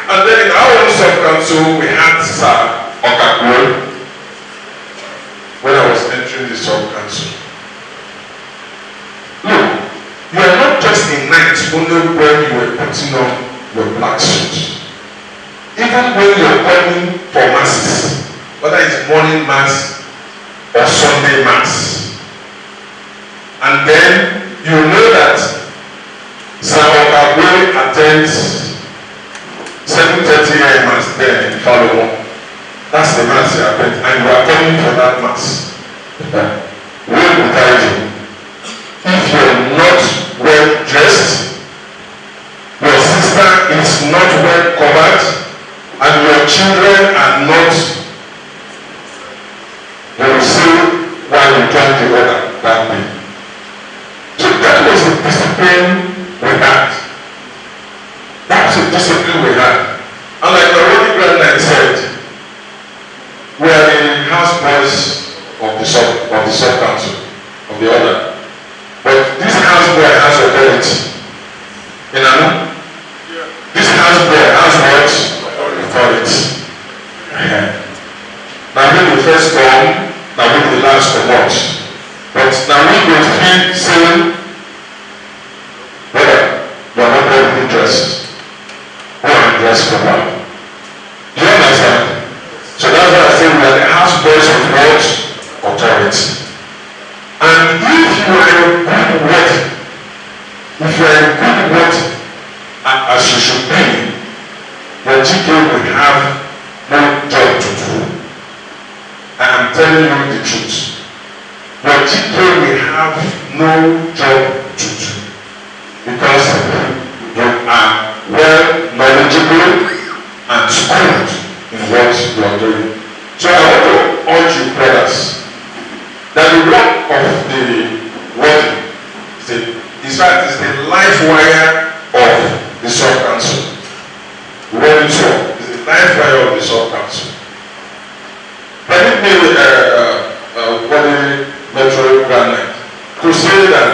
Speaker 16: And then in our own sub-council, we had Sir Okakwe when I was entering the sub-council. Look, you are not just a knight only when you were putting on your black suit. Even when you are calling for masses, whether it's morning mass or Sunday mass. And then you know that Sir Okakwe attends 7:30 a.m. mass there in Falun. That's the mass you attend, and you are coming for that mass. We will tell you, if you are not well dressed, your sister is not well covered, and your children are not, they will say why you join the order that day. So that was the discipline we had. That was the discipline we had. And like the Holy Grand said, we are the house boys of the sub-council, of the order. But this house boy has authority. You know? This house boy has what? Authority. Now we the first come, now we the last come out. But now we will feel saying, brother, you are not properly dressed. Go and dress properly. Do you understand? So that's why I say we are the house boys of what? Authority. And if you are a good word, if you are a good word, as you should be, your GK will have no job to do. I am telling you the truth. Your GK will have no job to do. Because you are well knowledgeable and schooled in what you are doing. So I want to urge you, brothers, that the work of the warden is the life wire of the sub-council. The warden's work is the life wire of the sub-council. Permit me, warden Metro Grand to say that,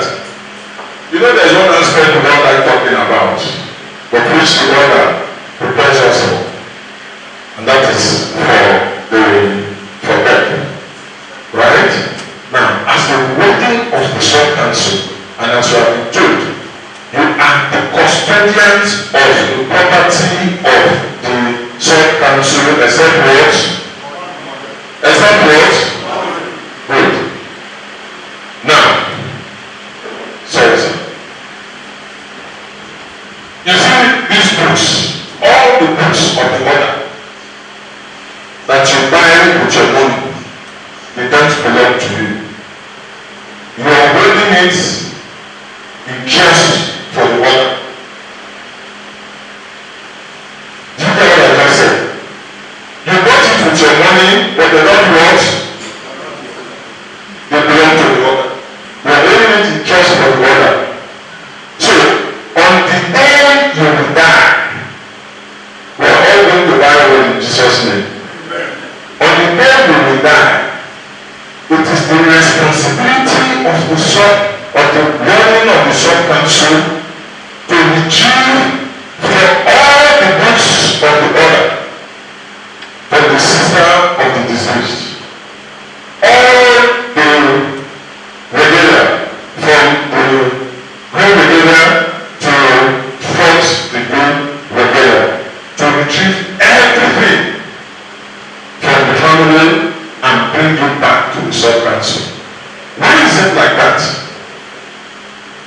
Speaker 16: you know, there's one aspect we don't like talking about, but which the order prepares us for, and that is for them. Right? Now, as the warden of the sub-council, and as you have been told, you are the custodians of the property of the sub-council, except what? Except what? Good. Now, sorry, sir. You see these books, all the books of the order that you buy with your money, they don't belong to you. You are holding it in just for the order. Do you get what I just said? You bought it with your money, but they don't want. They belong to the order. You are holding it in just for the order. So, on the day you will die, we are all going to die in Jesus' name. On the day you will die, it is the responsibility of the warden of the sub-council to retrieve for all the books of the order for the sister of the deceased. All the regalia from the grand regalia to fourth degree regalia, to retrieve everything it like that?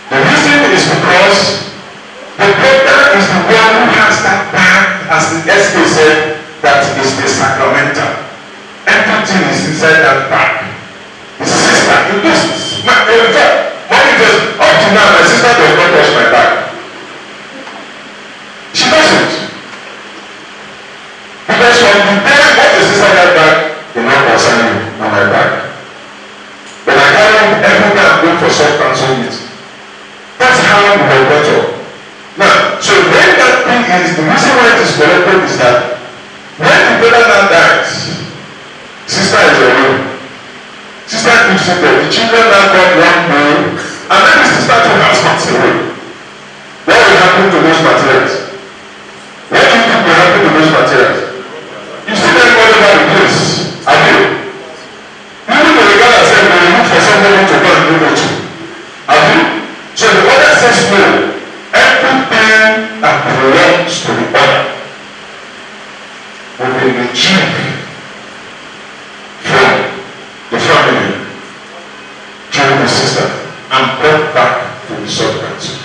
Speaker 16: The reason is because the brother is the one who has that bag, as the SK said, that is the sacramental. Everything is inside that bag. The sister, you do this. In fact, up to now, my sister does not touch my bag. She doesn't. Because from the day what the sister got back, they not concern you on my back. But I carry every day I'm going for sub-council meeting. That's how we were brought up. Now, so when that thing is, the reason why it is collected is that when the brother now dies, sister is alone. Sister keeps it there. The children now got one bowl, and then the sister too has passed away. What will happen to those materials? What do you think will happen to those materials? You see them all over the place. Have you? Even the regard said they will look for somebody to go and do it to. Have you? So the other says no. Everything that belongs to the other will be retrieved from the family through the system and brought back to the sub-council.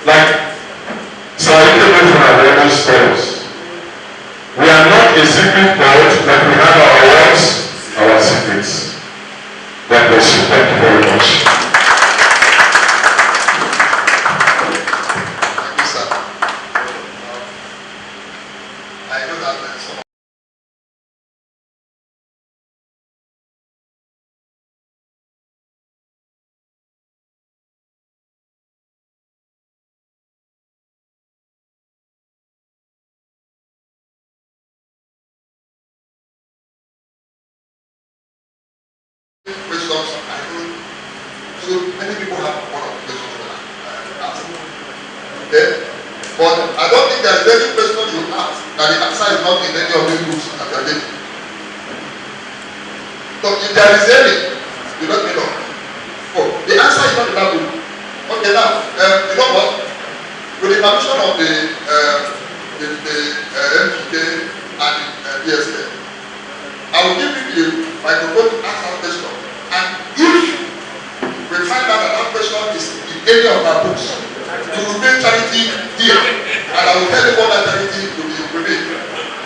Speaker 16: Like Saïd from our various stories. We are not a secret board, but we have our words, our secrets. God bless you. Thank you very much.
Speaker 1: Thank you, sir. I know that some of questions I don't. So many people have one of the questions that I ask. Okay? But I don't think there is any question you ask that the answer is not in any of these books that you are getting. So if there is any, you let me know. Oh, the answer is not in that book. Okay, now, you know what? With the permission of the MPK and the DSK, I will give you the microphone to ask that question. And if we find out that that question is in any of our books, we will make charity here. And I will tell you what that charity will be.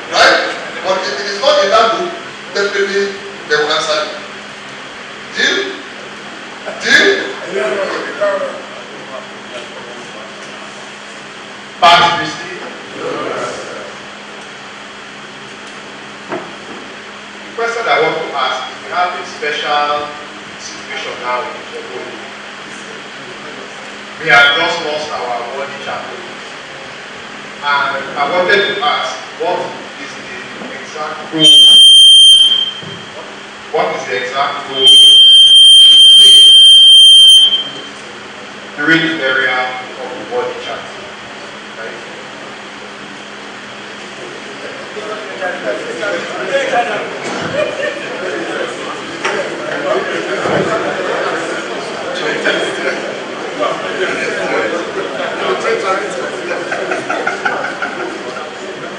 Speaker 1: Right? But if it is not in that book, definitely they will answer you. Deal? Deal?
Speaker 14: Pass, Christy. The question I want to ask is, we have a special situation now in Nigeria. We have just lost our body chaplain. And I wanted to ask, what is the exact role? What is the exact role during the burial of the body chaplain?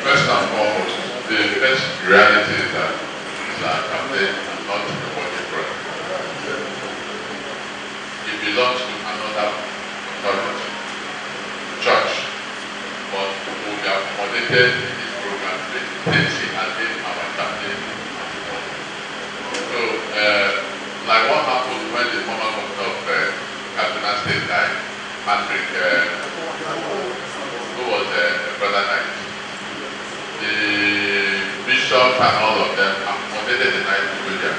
Speaker 12: First and foremost, the first reality is that I'm not a body brother. It belongs to another authority, church, but we have accommodated in this program the intention and in our campaign. So, like what happened when the former governor of Kaduna State died, Patrick, who was a brother knight. The bishops and all of them accommodated the knight to go there.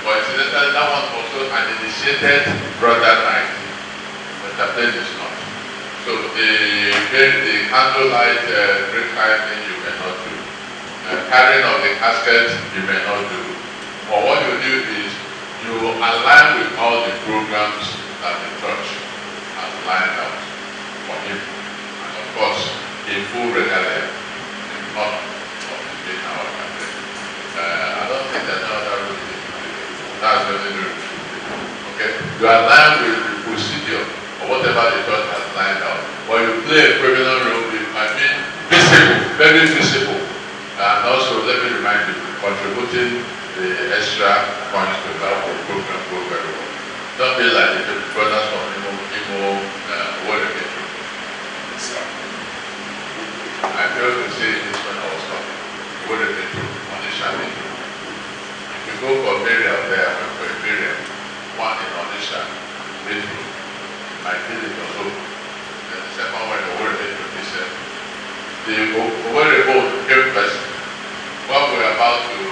Speaker 12: But incidentally, that was also an initiated brother knight, but the place is not. So the candlelight great thing you may not do. Carrying of the casket you may not do. But what you do is you align with all the programs that the church has lined out for him. And of course, in full regalia, in honor of being our campaign. I don't think there's no other route. That's the only route. Okay? You align with the procedure or whatever the church has lined out. But you play a prevalent role, visible, very visible. And also, let me remind you, contributing the extra points to that program. Don't be like the brothers from Imo Word Metro. I failed to say this when I was talking. Word Metro, Onisha Metro. If you go for burial there, I went for a burial. One in Onisha Metro, my village also. Then the second one in the Word Metro, he said, the Word boat came first. While we were about to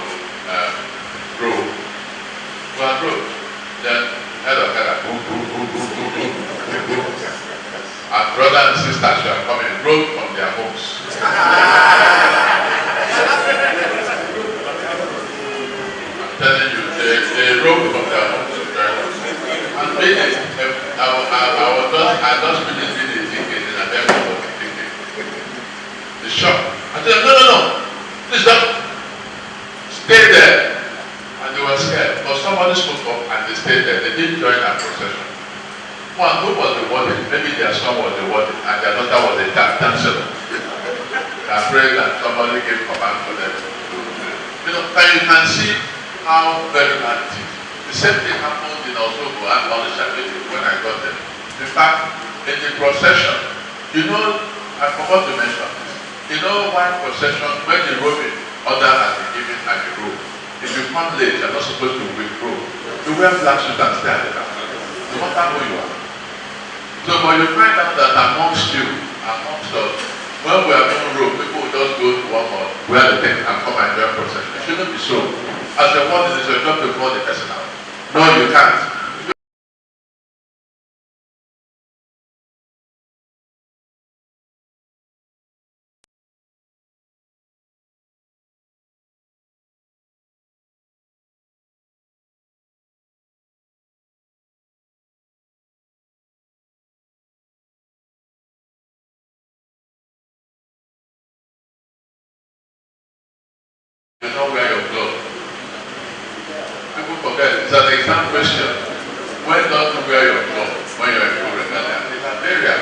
Speaker 12: grow, we had road. Then and brothers and sisters were coming, rode from their homes. I'm telling you, they rode from their homes to join us. And I just finished reading the ticket and I never got the ticket. The shock. I said, no, please don't. Stay there. And they were scared. But somebody spoke up and they stayed there. They didn't join our procession. One, who was the warden? Maybe their son was the warden and their daughter was the chancellor. They are praying that somebody gave command for them to do. You know, and you can see how very bad it is. The same thing happened in Osogo and Onisha when I got there. In fact, in the procession, you know, I forgot to mention this. You know why procession, when the robing order has been given at the robe, if you come late, you're not supposed to withdraw. You wear black suit and stay at the back, no matter who you are. So, but you find out that amongst us, when we are on road, people will just go to one more, wear the thing and come and join procession. It shouldn't be so. As a warden, it's your job to call the person out. No, you can't. You don't wear your glove. People forget, it's an exam question. When don't you wear your glove when you're in full regalia? It's an area.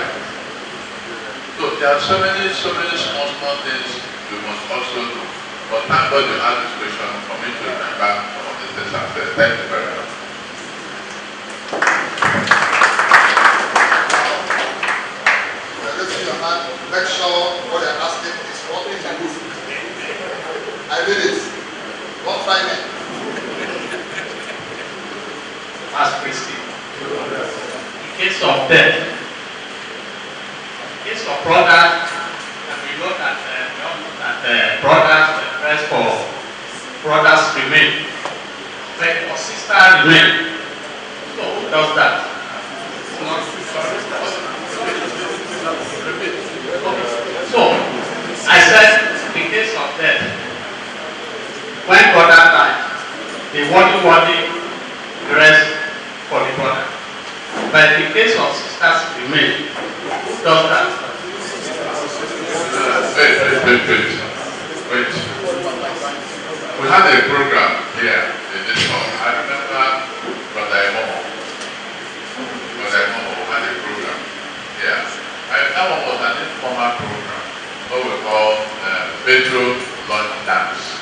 Speaker 12: So there are so many small things you must also do. But thank God you have this question for me to remember some of the things I've said. Thank you very much.
Speaker 1: Raise your hand. Make sure what you're asking is what is the roof. I did it. Don't try me.
Speaker 8: As Christy. In case of death, in case of brother, and we know that brothers rest for brothers remain, but for sisters remain. So who does that? So I said, in case of death, when brother dies, the warden rest for the brother. But in case of sisters remain, who does that?
Speaker 12: Wait. We had a program here in this hall. I remember Brother Emomo. Had a program here. That one was an informal program, what we call Metro Lunch Dance.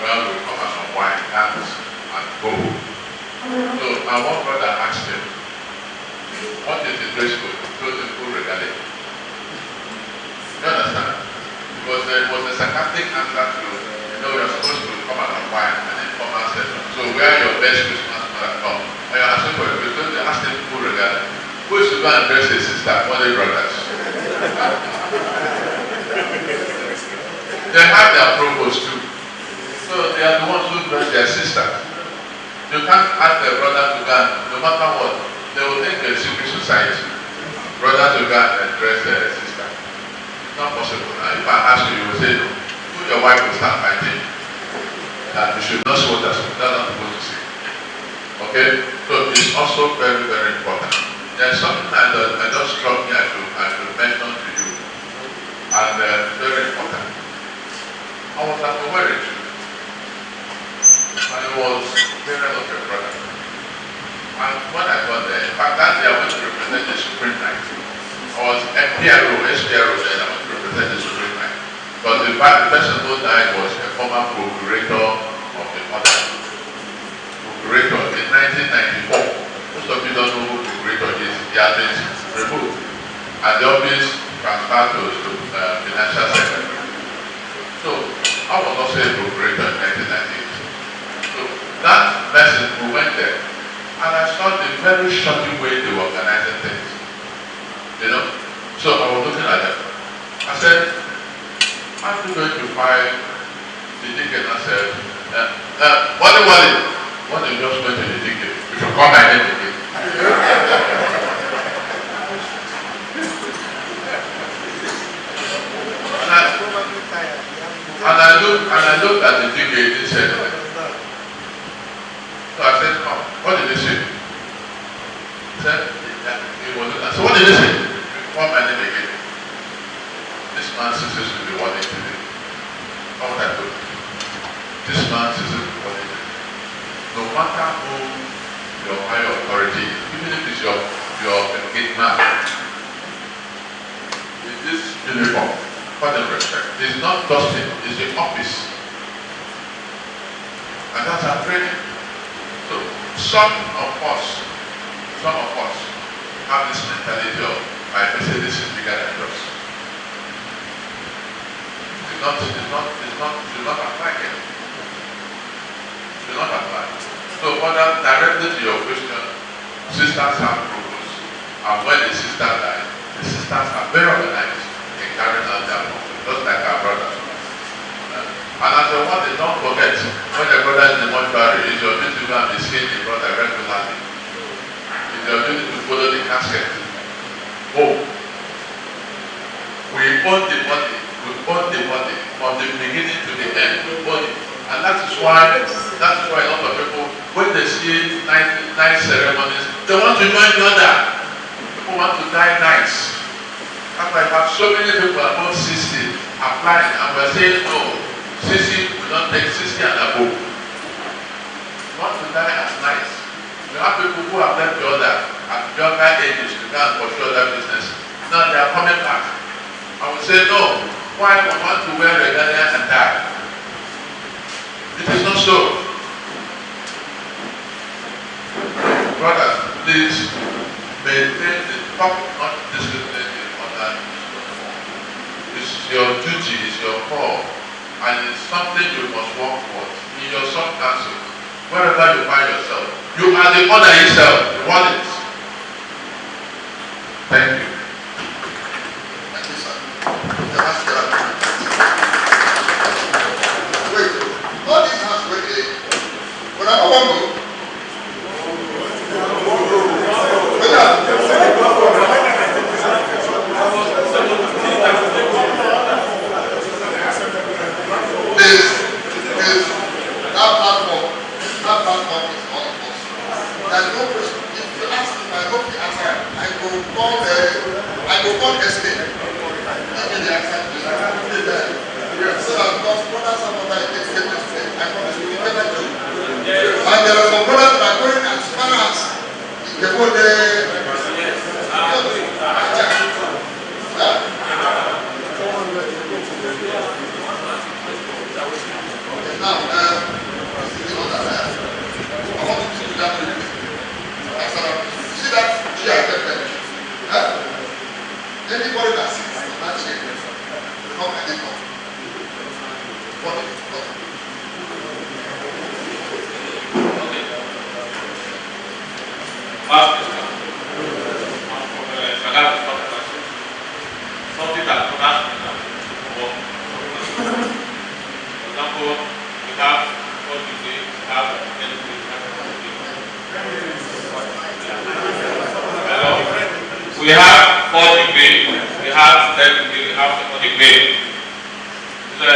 Speaker 12: Well, we come and unwind, dance, and go. So my one brother asked him, what is the dress code? He told him full regalia. You understand? Because there was a sarcastic answer to, you're supposed to come and unwind an informal session. So wear your best Christmas color. No. And you're asking for it. Because they asked him full regalia. Who is to go and dress his sister? What are brothers? They have their provost too. So they are the ones who dress their sisters. You can't ask their brother to go and, no matter what, they will think they're a secret society. Brother to go and dress their sister. It's not possible. Now, if I ask you, you will say no. You, your wife will start fighting that you should not see what that's not supposed to see. Okay? So it's also very, very important. There's something that just struck me I should mention to you. And very important. I was at a wedding. And it was very of your brother. And when I got there, in fact that day I went to represent the Supreme Knight. I was SPRO then I went to represent the Supreme Knight. But the person who died was a former procurator of the mother. Procurator in 1994. most of you don't know who the creator is. He has been removed. And the office transferred to financial secretary. So I was also a procurator in 1998. So that message, we went there. And I saw the very shocking way they were organizing things. You know? So I was looking at them. I said, how are you going to find the deacon? I said, Wally, what you just went to the deacon? You should call my name again. And I looked at the deacon and said, so I said, oh, what did they say? He said, so what did they say? Call my name again. This man ceases to be warning today. How would I put it? This man ceases to be warning today. No matter who your higher authority is, even if it's your gate man, in this uniform, for the respect, it's not dusting, it's the office. And that's our training. So some of us have this mentality of my message is bigger than yours. It's not apply here. It will not apply. So further, directly to your question, sisters have purpose. And when the sisters die, the sisters are very organized in carrying out their function, just like our brothers. And as the one they don't forget, when the brother is in the mortuary, it's your duty to go and be seeing the brother regularly. It's your duty to follow the casket. Oh, we own the body from the beginning to the end. We own it. And that is why a lot of people, when they see nice ceremonies, they want to join the other. People want to die nice. That's why I have so many people above 60 applying, and we're saying no. 60, we don't take 60 and above. We want to die as nice. We have people who have left the other at younger ages to go and pursue other business. Now they are coming back. I will say no. Why we want to wear regalia and die? It is not so. Brothers, please maintain the top, not discriminating on that. It's your duty, it's your call, and it's something you must work towards in your sub-council, wherever you find yourself. You are the owner yourself, the Wardens. Thank you.
Speaker 1: Thank you, sir. Wait, all these hands waiting. When I want to go. That platform is all of us. There's no question. If you ask me, I hope the answer, I go call estate. Give me the answer. So that because brothers and brothers take statements today, I promise you, we never do. And there are some brothers that are going as far as they go there. Now, I want to do that with you. See that chair there? Anybody that sits on that chair will come and come. What is it?
Speaker 10: Something that cannot be done. For example, we have what you say, we have we have 4 degrees, we have 10 degrees, we have 2 degrees. The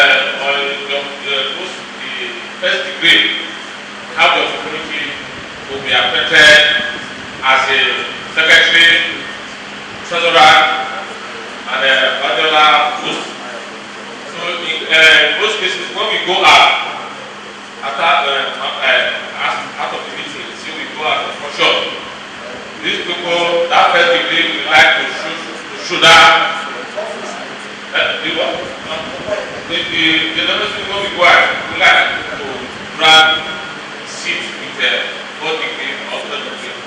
Speaker 10: first degree, we have the opportunity to be appointed as a secretary, treasurer, and a regular post. So in most cases, when we go out of the meeting, see we go out for sure. These people, that first degree, we like to shoot that. The when we go out, we like to grab seats with a 4 degree or 3 degree.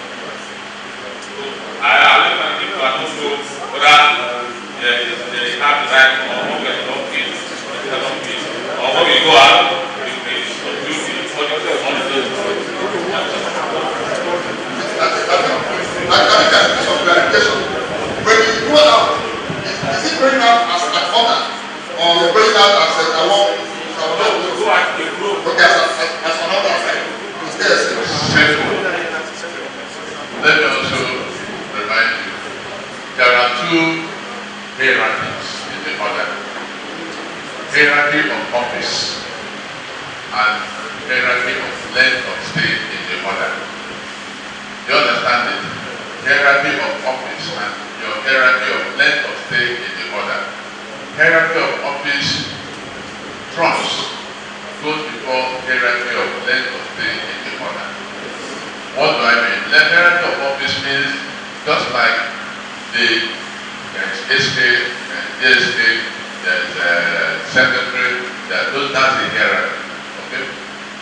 Speaker 12: and hierarchy of length of stay in the order. You understand it? Hierarchy of office and your hierarchy of length of stay in the order. Hierarchy of office trumps goes before hierarchy of length of stay in the order. What do I mean? The hierarchy of office means just like there's SK, there's DSK, there's secretary, that's the hierarchy. Okay?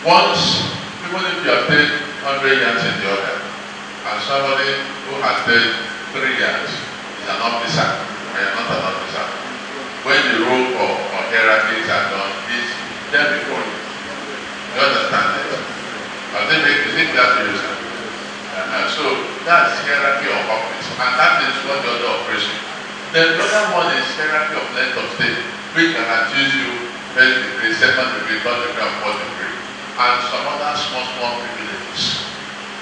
Speaker 12: Once, even if you have stayed 100 years in the order, and somebody who has stayed 3 years is an officer, and you're not an officer, when the role for hierarchies are done, he's there before you. You understand it? Is it clear to you, sir? So that's hierarchy of office, and that is what the other operation. The other one is hierarchy of length of stay, which guarantees you first degree, second degree, third degree, and fourth degree, and some other small privileges.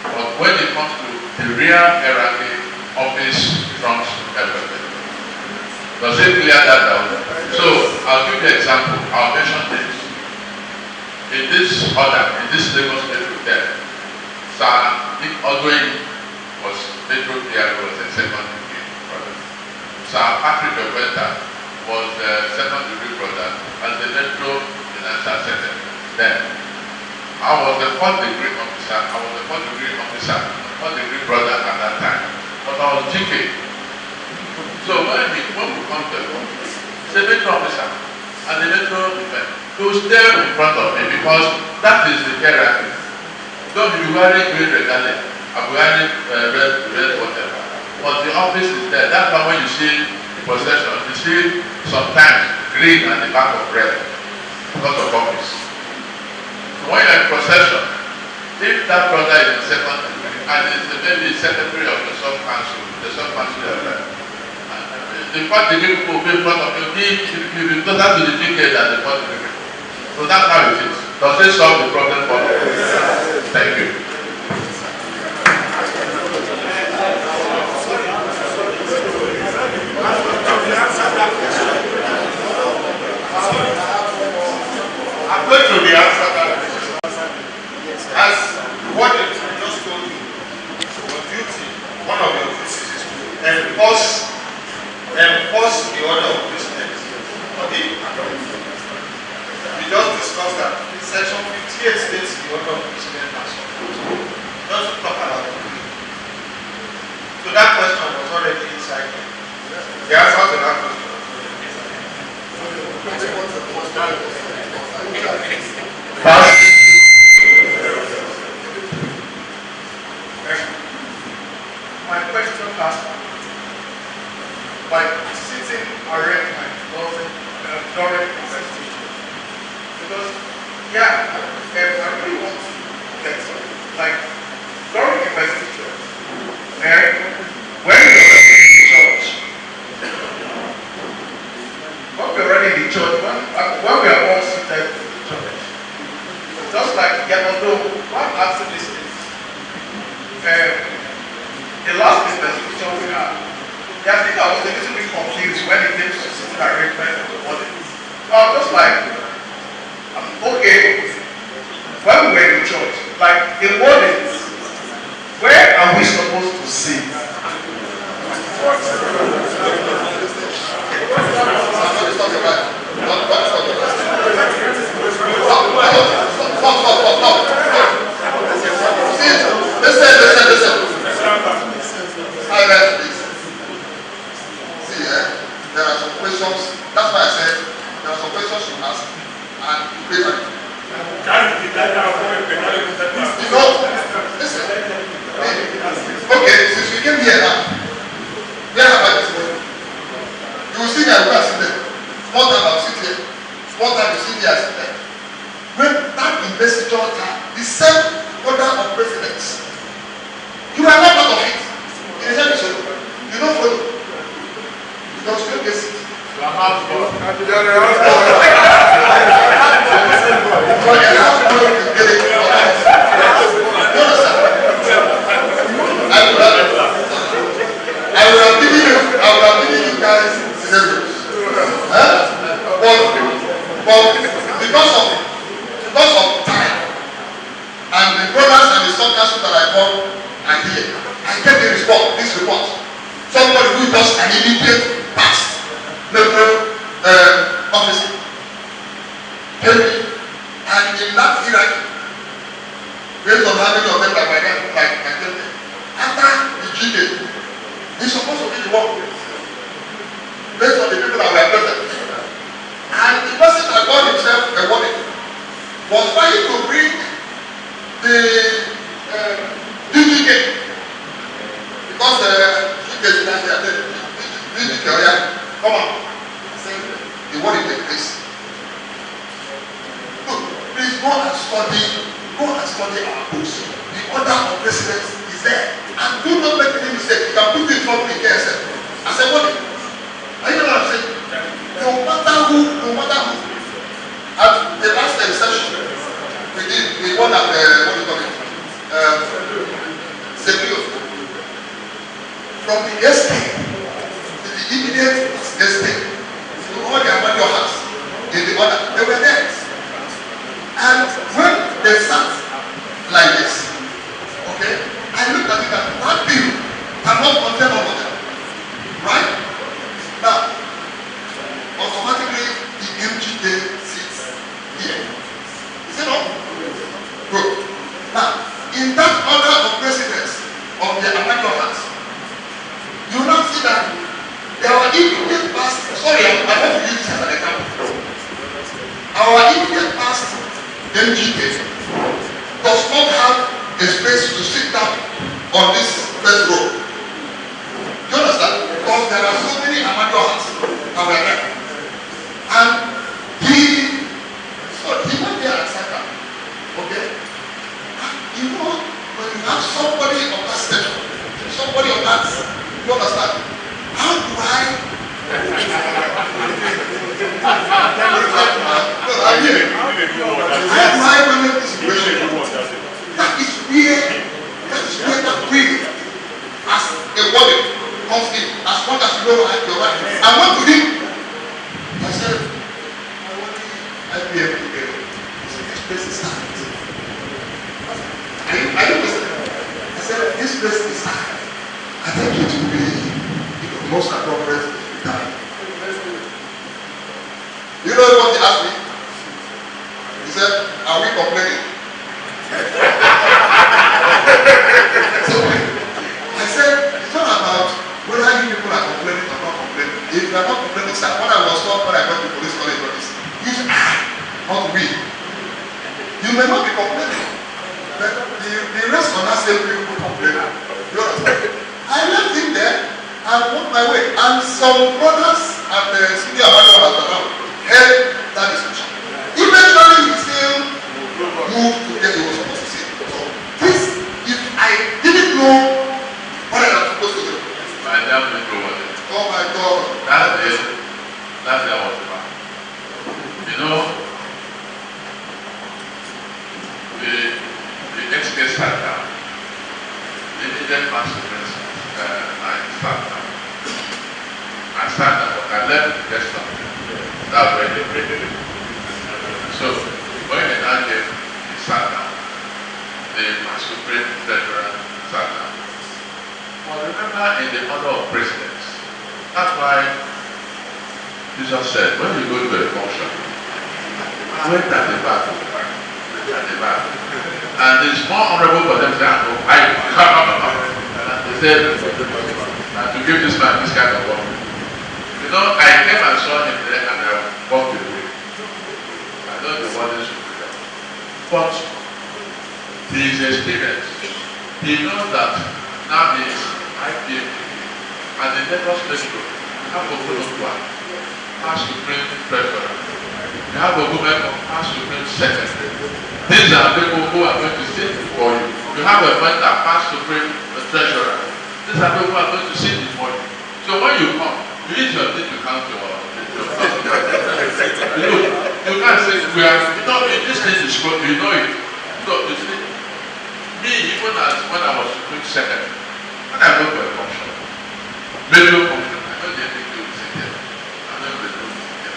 Speaker 12: But when it comes to the real hierarchy, office trumps everything. Does it clear that down? So I'll give you an example. I'll mention this. In this order, in this Lagos Metro there, Sir Nick Odwin was Metro PR, was a second degree brother. Sir Patrick Okwenta was a second degree brother as the Metro Financial Secretary. Then I was the fourth degree officer, fourth degree brother at that time. But I was GK. So when we come to the Metro officer and the Metro defense, he will stay in front of me because that is the hierarchy. Don't be wearing green regalia, I'm wearing red whatever. But the office is there. That's why when you see the possession, you see sometimes green at the back of red because of office. When you're in procession, if that brother is in second degree and is maybe secretary of the sub-council the first degree people will be in front of you, you'll be closer to the GK than the first degree. So that's how it is. Does it solve the problem for you? Thank you.
Speaker 14: I'm going to answer that question. As what it just told you, your duty, one of your duties is to enforce the order of business. Okay? We just discussed that. Section 58 states the order of business and so on. Just talk about it. So that question was already inside here. The answer to that question was already my question has like sitting arrangement during investigation. Because yeah, I really want to get like during investigation, when we were in the church, when we are all seated in the church, just like one asking these things. The last investigation we had, I think I was a little bit confused when it came to sitting arrangement of the body. So I was just like, okay, when we were in church, like in Wardens, where are we supposed to sit?
Speaker 1: Listen. See, there are some questions. That's why I said there are some questions you ask and you pay. You know, listen. Okay, since we came here now, where have I been? You will see me and we are sitting. Small time I'll sit here. Small time you see me I sit there. When that investiture time, the same order of precedence, you are not part of it. In the episode, you don't follow. Because you don't get it. You are not God. I would have given you guys scenarios. But because of call idea. I get the report, this report. Somebody who does an immediate past metro officer. Tell me, and in that hierarchy, based on how many of them like my dad, like my dad, after the GK, he's supposed to be the one based on the people that were present. And the person that got himself a warning was trying to bring the DGK because DGK, come on, say the warning take place. Look, please go and study our books. The order of precedence is there. And do not make any mistake. You can put it in trouble in KSF. I said, what? Are you know what I'm saying? No matter who. At the last session, we won at what do you call it? Sebrio. From the estate to the immediate estate to all the Amadio house in the order, they were there. And when they sat like this, okay, I looked at it and that bill cannot contain all of them. Right? Now, automatically the MGK sits here. Is it not? Good. Now, in that order of precedence of the Amadio house, you will not see that our immediate past, sorry, I want to use this as an example. Our immediate past MGK does not have a space to sit down on this first row. Do you understand? Because there are so many Amadio hats that were there. And he went there and sat down. Okay? And you know, when you have somebody of that stature, somebody of that, you understand? How do I manage this situation? That is where that will, as a warden comes in, as long as you know you're right. I went to him. I said, I want the IPM together. He said, this place is hard. Are you listening? I said, this place is hard. I think it will be the most appropriate time. You know what he asked me? He said, are we complaining? So I said, it's not about whether you people are complaining or not complaining. If you are not complaining, sir, what I was told when I went to police college was this. You said, not we. You may not be complaining, but the rest of us say we will complain. You understand? I left him there and went my way. And some brothers at the senior Amadio house around held that discussion. Eventually, he still moved to where he was supposed to sit. So, this, if I didn't know what I was supposed to do.
Speaker 12: My damn little one.
Speaker 1: Oh my God.
Speaker 12: That's the was about. You know, the ex-guest sat down. The immediate master principal, I sat down. But I left the guest house. That's where they created it. So, when the Nigerian sat down, the Supreme Treasurer sat down. Well, remember in the order of precedence, that's why Jesus said, when you go to a function, wait at the back, and it's more honorable for them to say, and they said, to give this man this kind of work. You know, I came and saw him there and I walked away. I know the Wardens should do that. But his experience, he knows that now he is IPM and the Lagos Metro have a woman as Supreme Treasurer. They have a woman as Supreme Secretary. These are people who are going to sit before you. You have a man as Supreme Treasurer. These are people who are going to sit before you. So when you come, you need your thing to count your you can't say we are, you know, this thing is good, you know it. So you see, me, even as when I was Supreme Secretary, when I go for a function, medical function, I know the NDK will sit here. I know the NDK will sit here.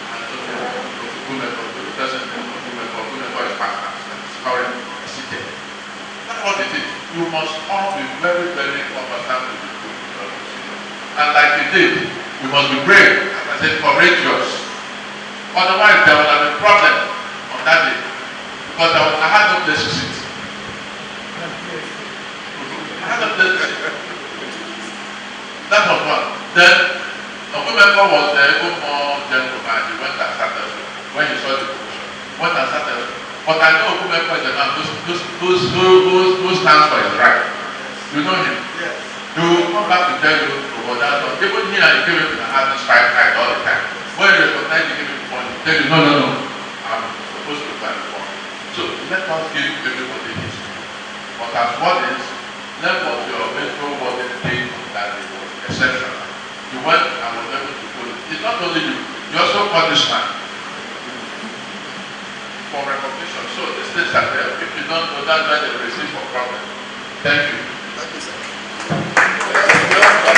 Speaker 12: I know the women for his partner, and his current sit here. That's what it is. you must all be very, very competent with the procedure. And like he did, you must be brave, as I said, courageous. Otherwise, there will have a problem on that day. Because I had no place to sit. I had no place to sit. That was one. Then, the women was there, even more gentleman. He went and sat there when he saw the position. Went and sat there. But I know women is a man who stands for his right. You know him? Yes. He will come back to tell you about that. Even here, he came in and had this fight all the time. When you recognize him in front, he tell you, no, I'm supposed to fight for. So let us give everybody this. But as Wardens, let what your mentor Warden did that it was exceptional. You went and was able to go. It's not only you, you also punishment for recognition. So these things are there. If you don't know, that's why they receive for problem. Thank you.
Speaker 1: Thank you, sir. On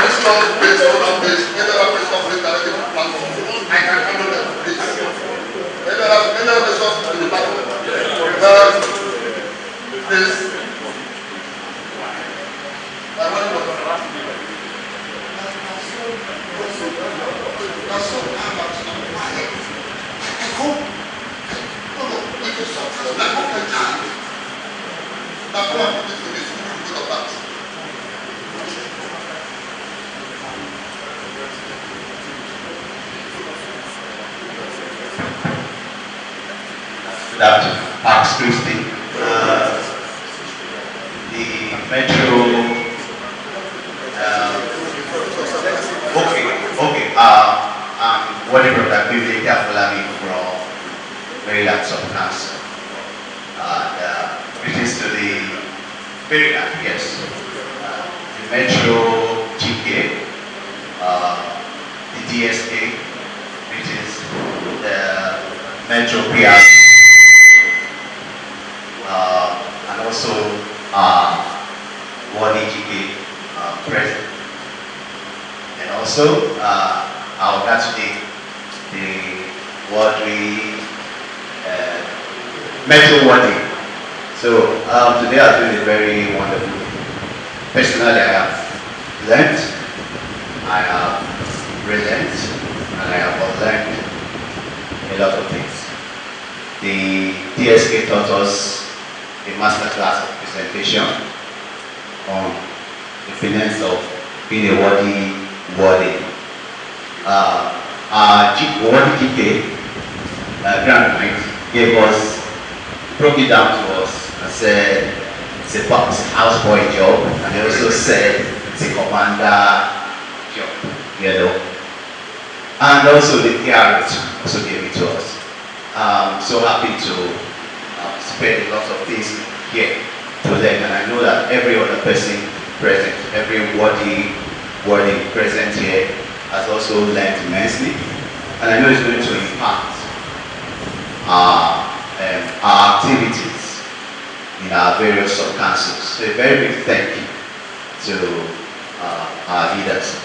Speaker 1: this note, based on this, maybe I'll have something directly to the platform. I can handle them, please. Maybe I'll have something to the platform. Please. I want to know.
Speaker 5: Good afternoon, Max Christie. The Metro. I'm whatever that we will have from Maryland Sub-Council. Greetings to the Maryland, yes. The Metro GK, the DSK, which is the Metro PR, and also Warding GK president. And also, our today, the Warding Metro Warding. So today I feel it's very wonderful. Personally, I have learned, I have present, and I have learned a lot of things. The DSK taught us a masterclass of presentation on the finance of being a Warding. Warding GK Grand Knight gave us, broke it down to us and said it's a houseboy job, and they also said it's a commander job, you know. And also the PR also gave it to us. So happy to spend lots of things here to them, and I know that every other person present, every Warding present here has also learned immensely, and I know it's going to impact our activities in our various sub-councils. So a very big thank you to our leaders,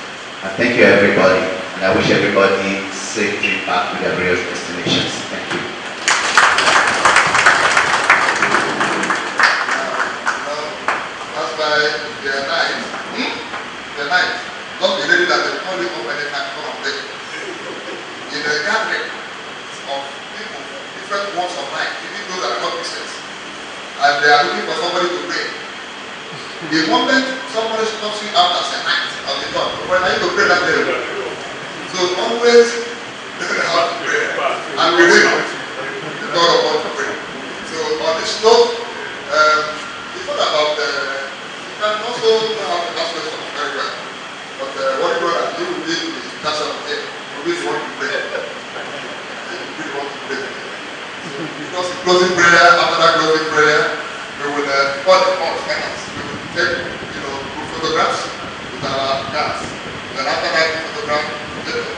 Speaker 5: and thank you everybody, and I wish everybody safe trip back to their various destinations. Thank you.
Speaker 1: That's by the night. Not the lady that they call it up any time from there. In a gathering of people, different walks of life, even those that are not Christians, and they are looking for somebody to pray. The moment somebody stops you out as a night of the God, when I need to pray that day, so always learn how to pray, and believe the God of God to pray. So on this note, it's not about you can also know how to ask questions very well. But what you want to do with this is that's what you really want to pray. You really want to pray. Because the closing prayer, after that closing prayer, we will call the scanners. We will take, group photographs with our guns. Then after that photograph, we take the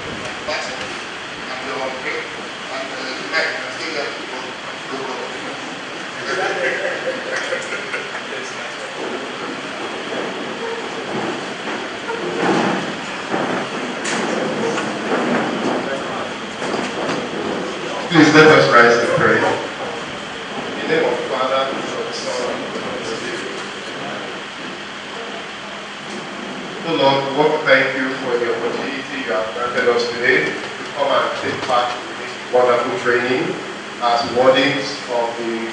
Speaker 1: back and we will pray. And tonight, we can stay there to go.
Speaker 16: Please let us rise and pray. In the name of the Father, and of the Son, and of the Holy Spirit.
Speaker 17: training as wardens of the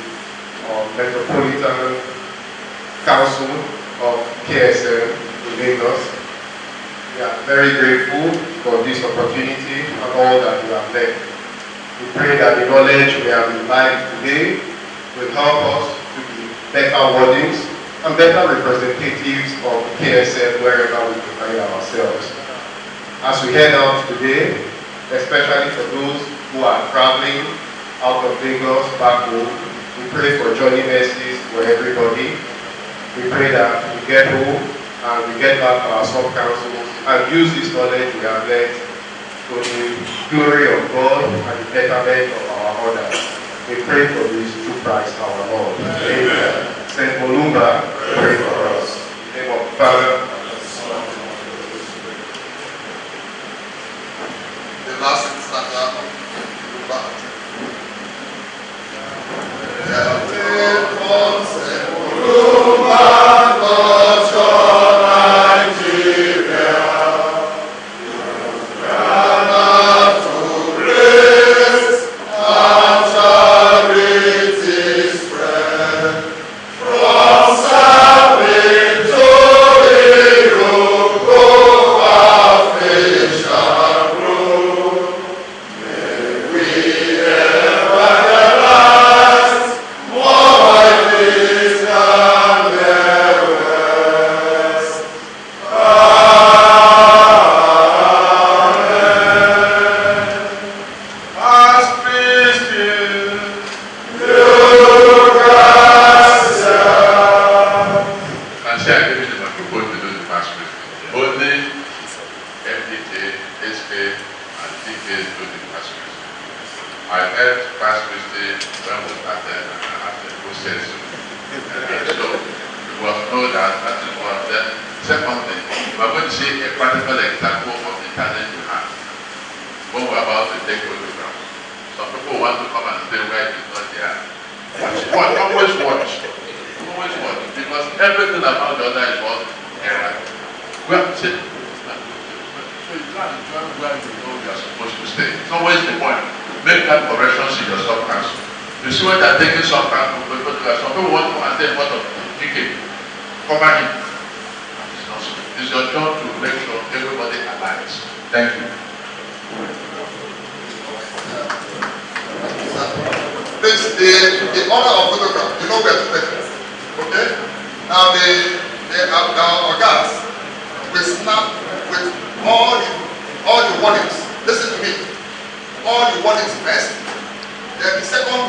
Speaker 17: Metropolitan Council of KSM in Lagos. We are very grateful for this opportunity and all that we have learned. We pray that the knowledge we have imbibed today will help us to be better wardens and better representatives of KSM wherever we find ourselves. As we head out today, especially for those who are traveling out of Lagos back home, we pray for journey mercies for everybody. We pray that we get home and we get back to our sub-councils and use this knowledge we have learned to the glory of God and the betterment of our orders. We pray for this through Christ our Lord. Amen. Saint MULUMBA, pray for us. In the name of the Father.
Speaker 1: The last instance of the order of photograph, you know where to take it. Okay? Now the organs will snap with all the wardens. Listen to me. All the wardens first. Then the second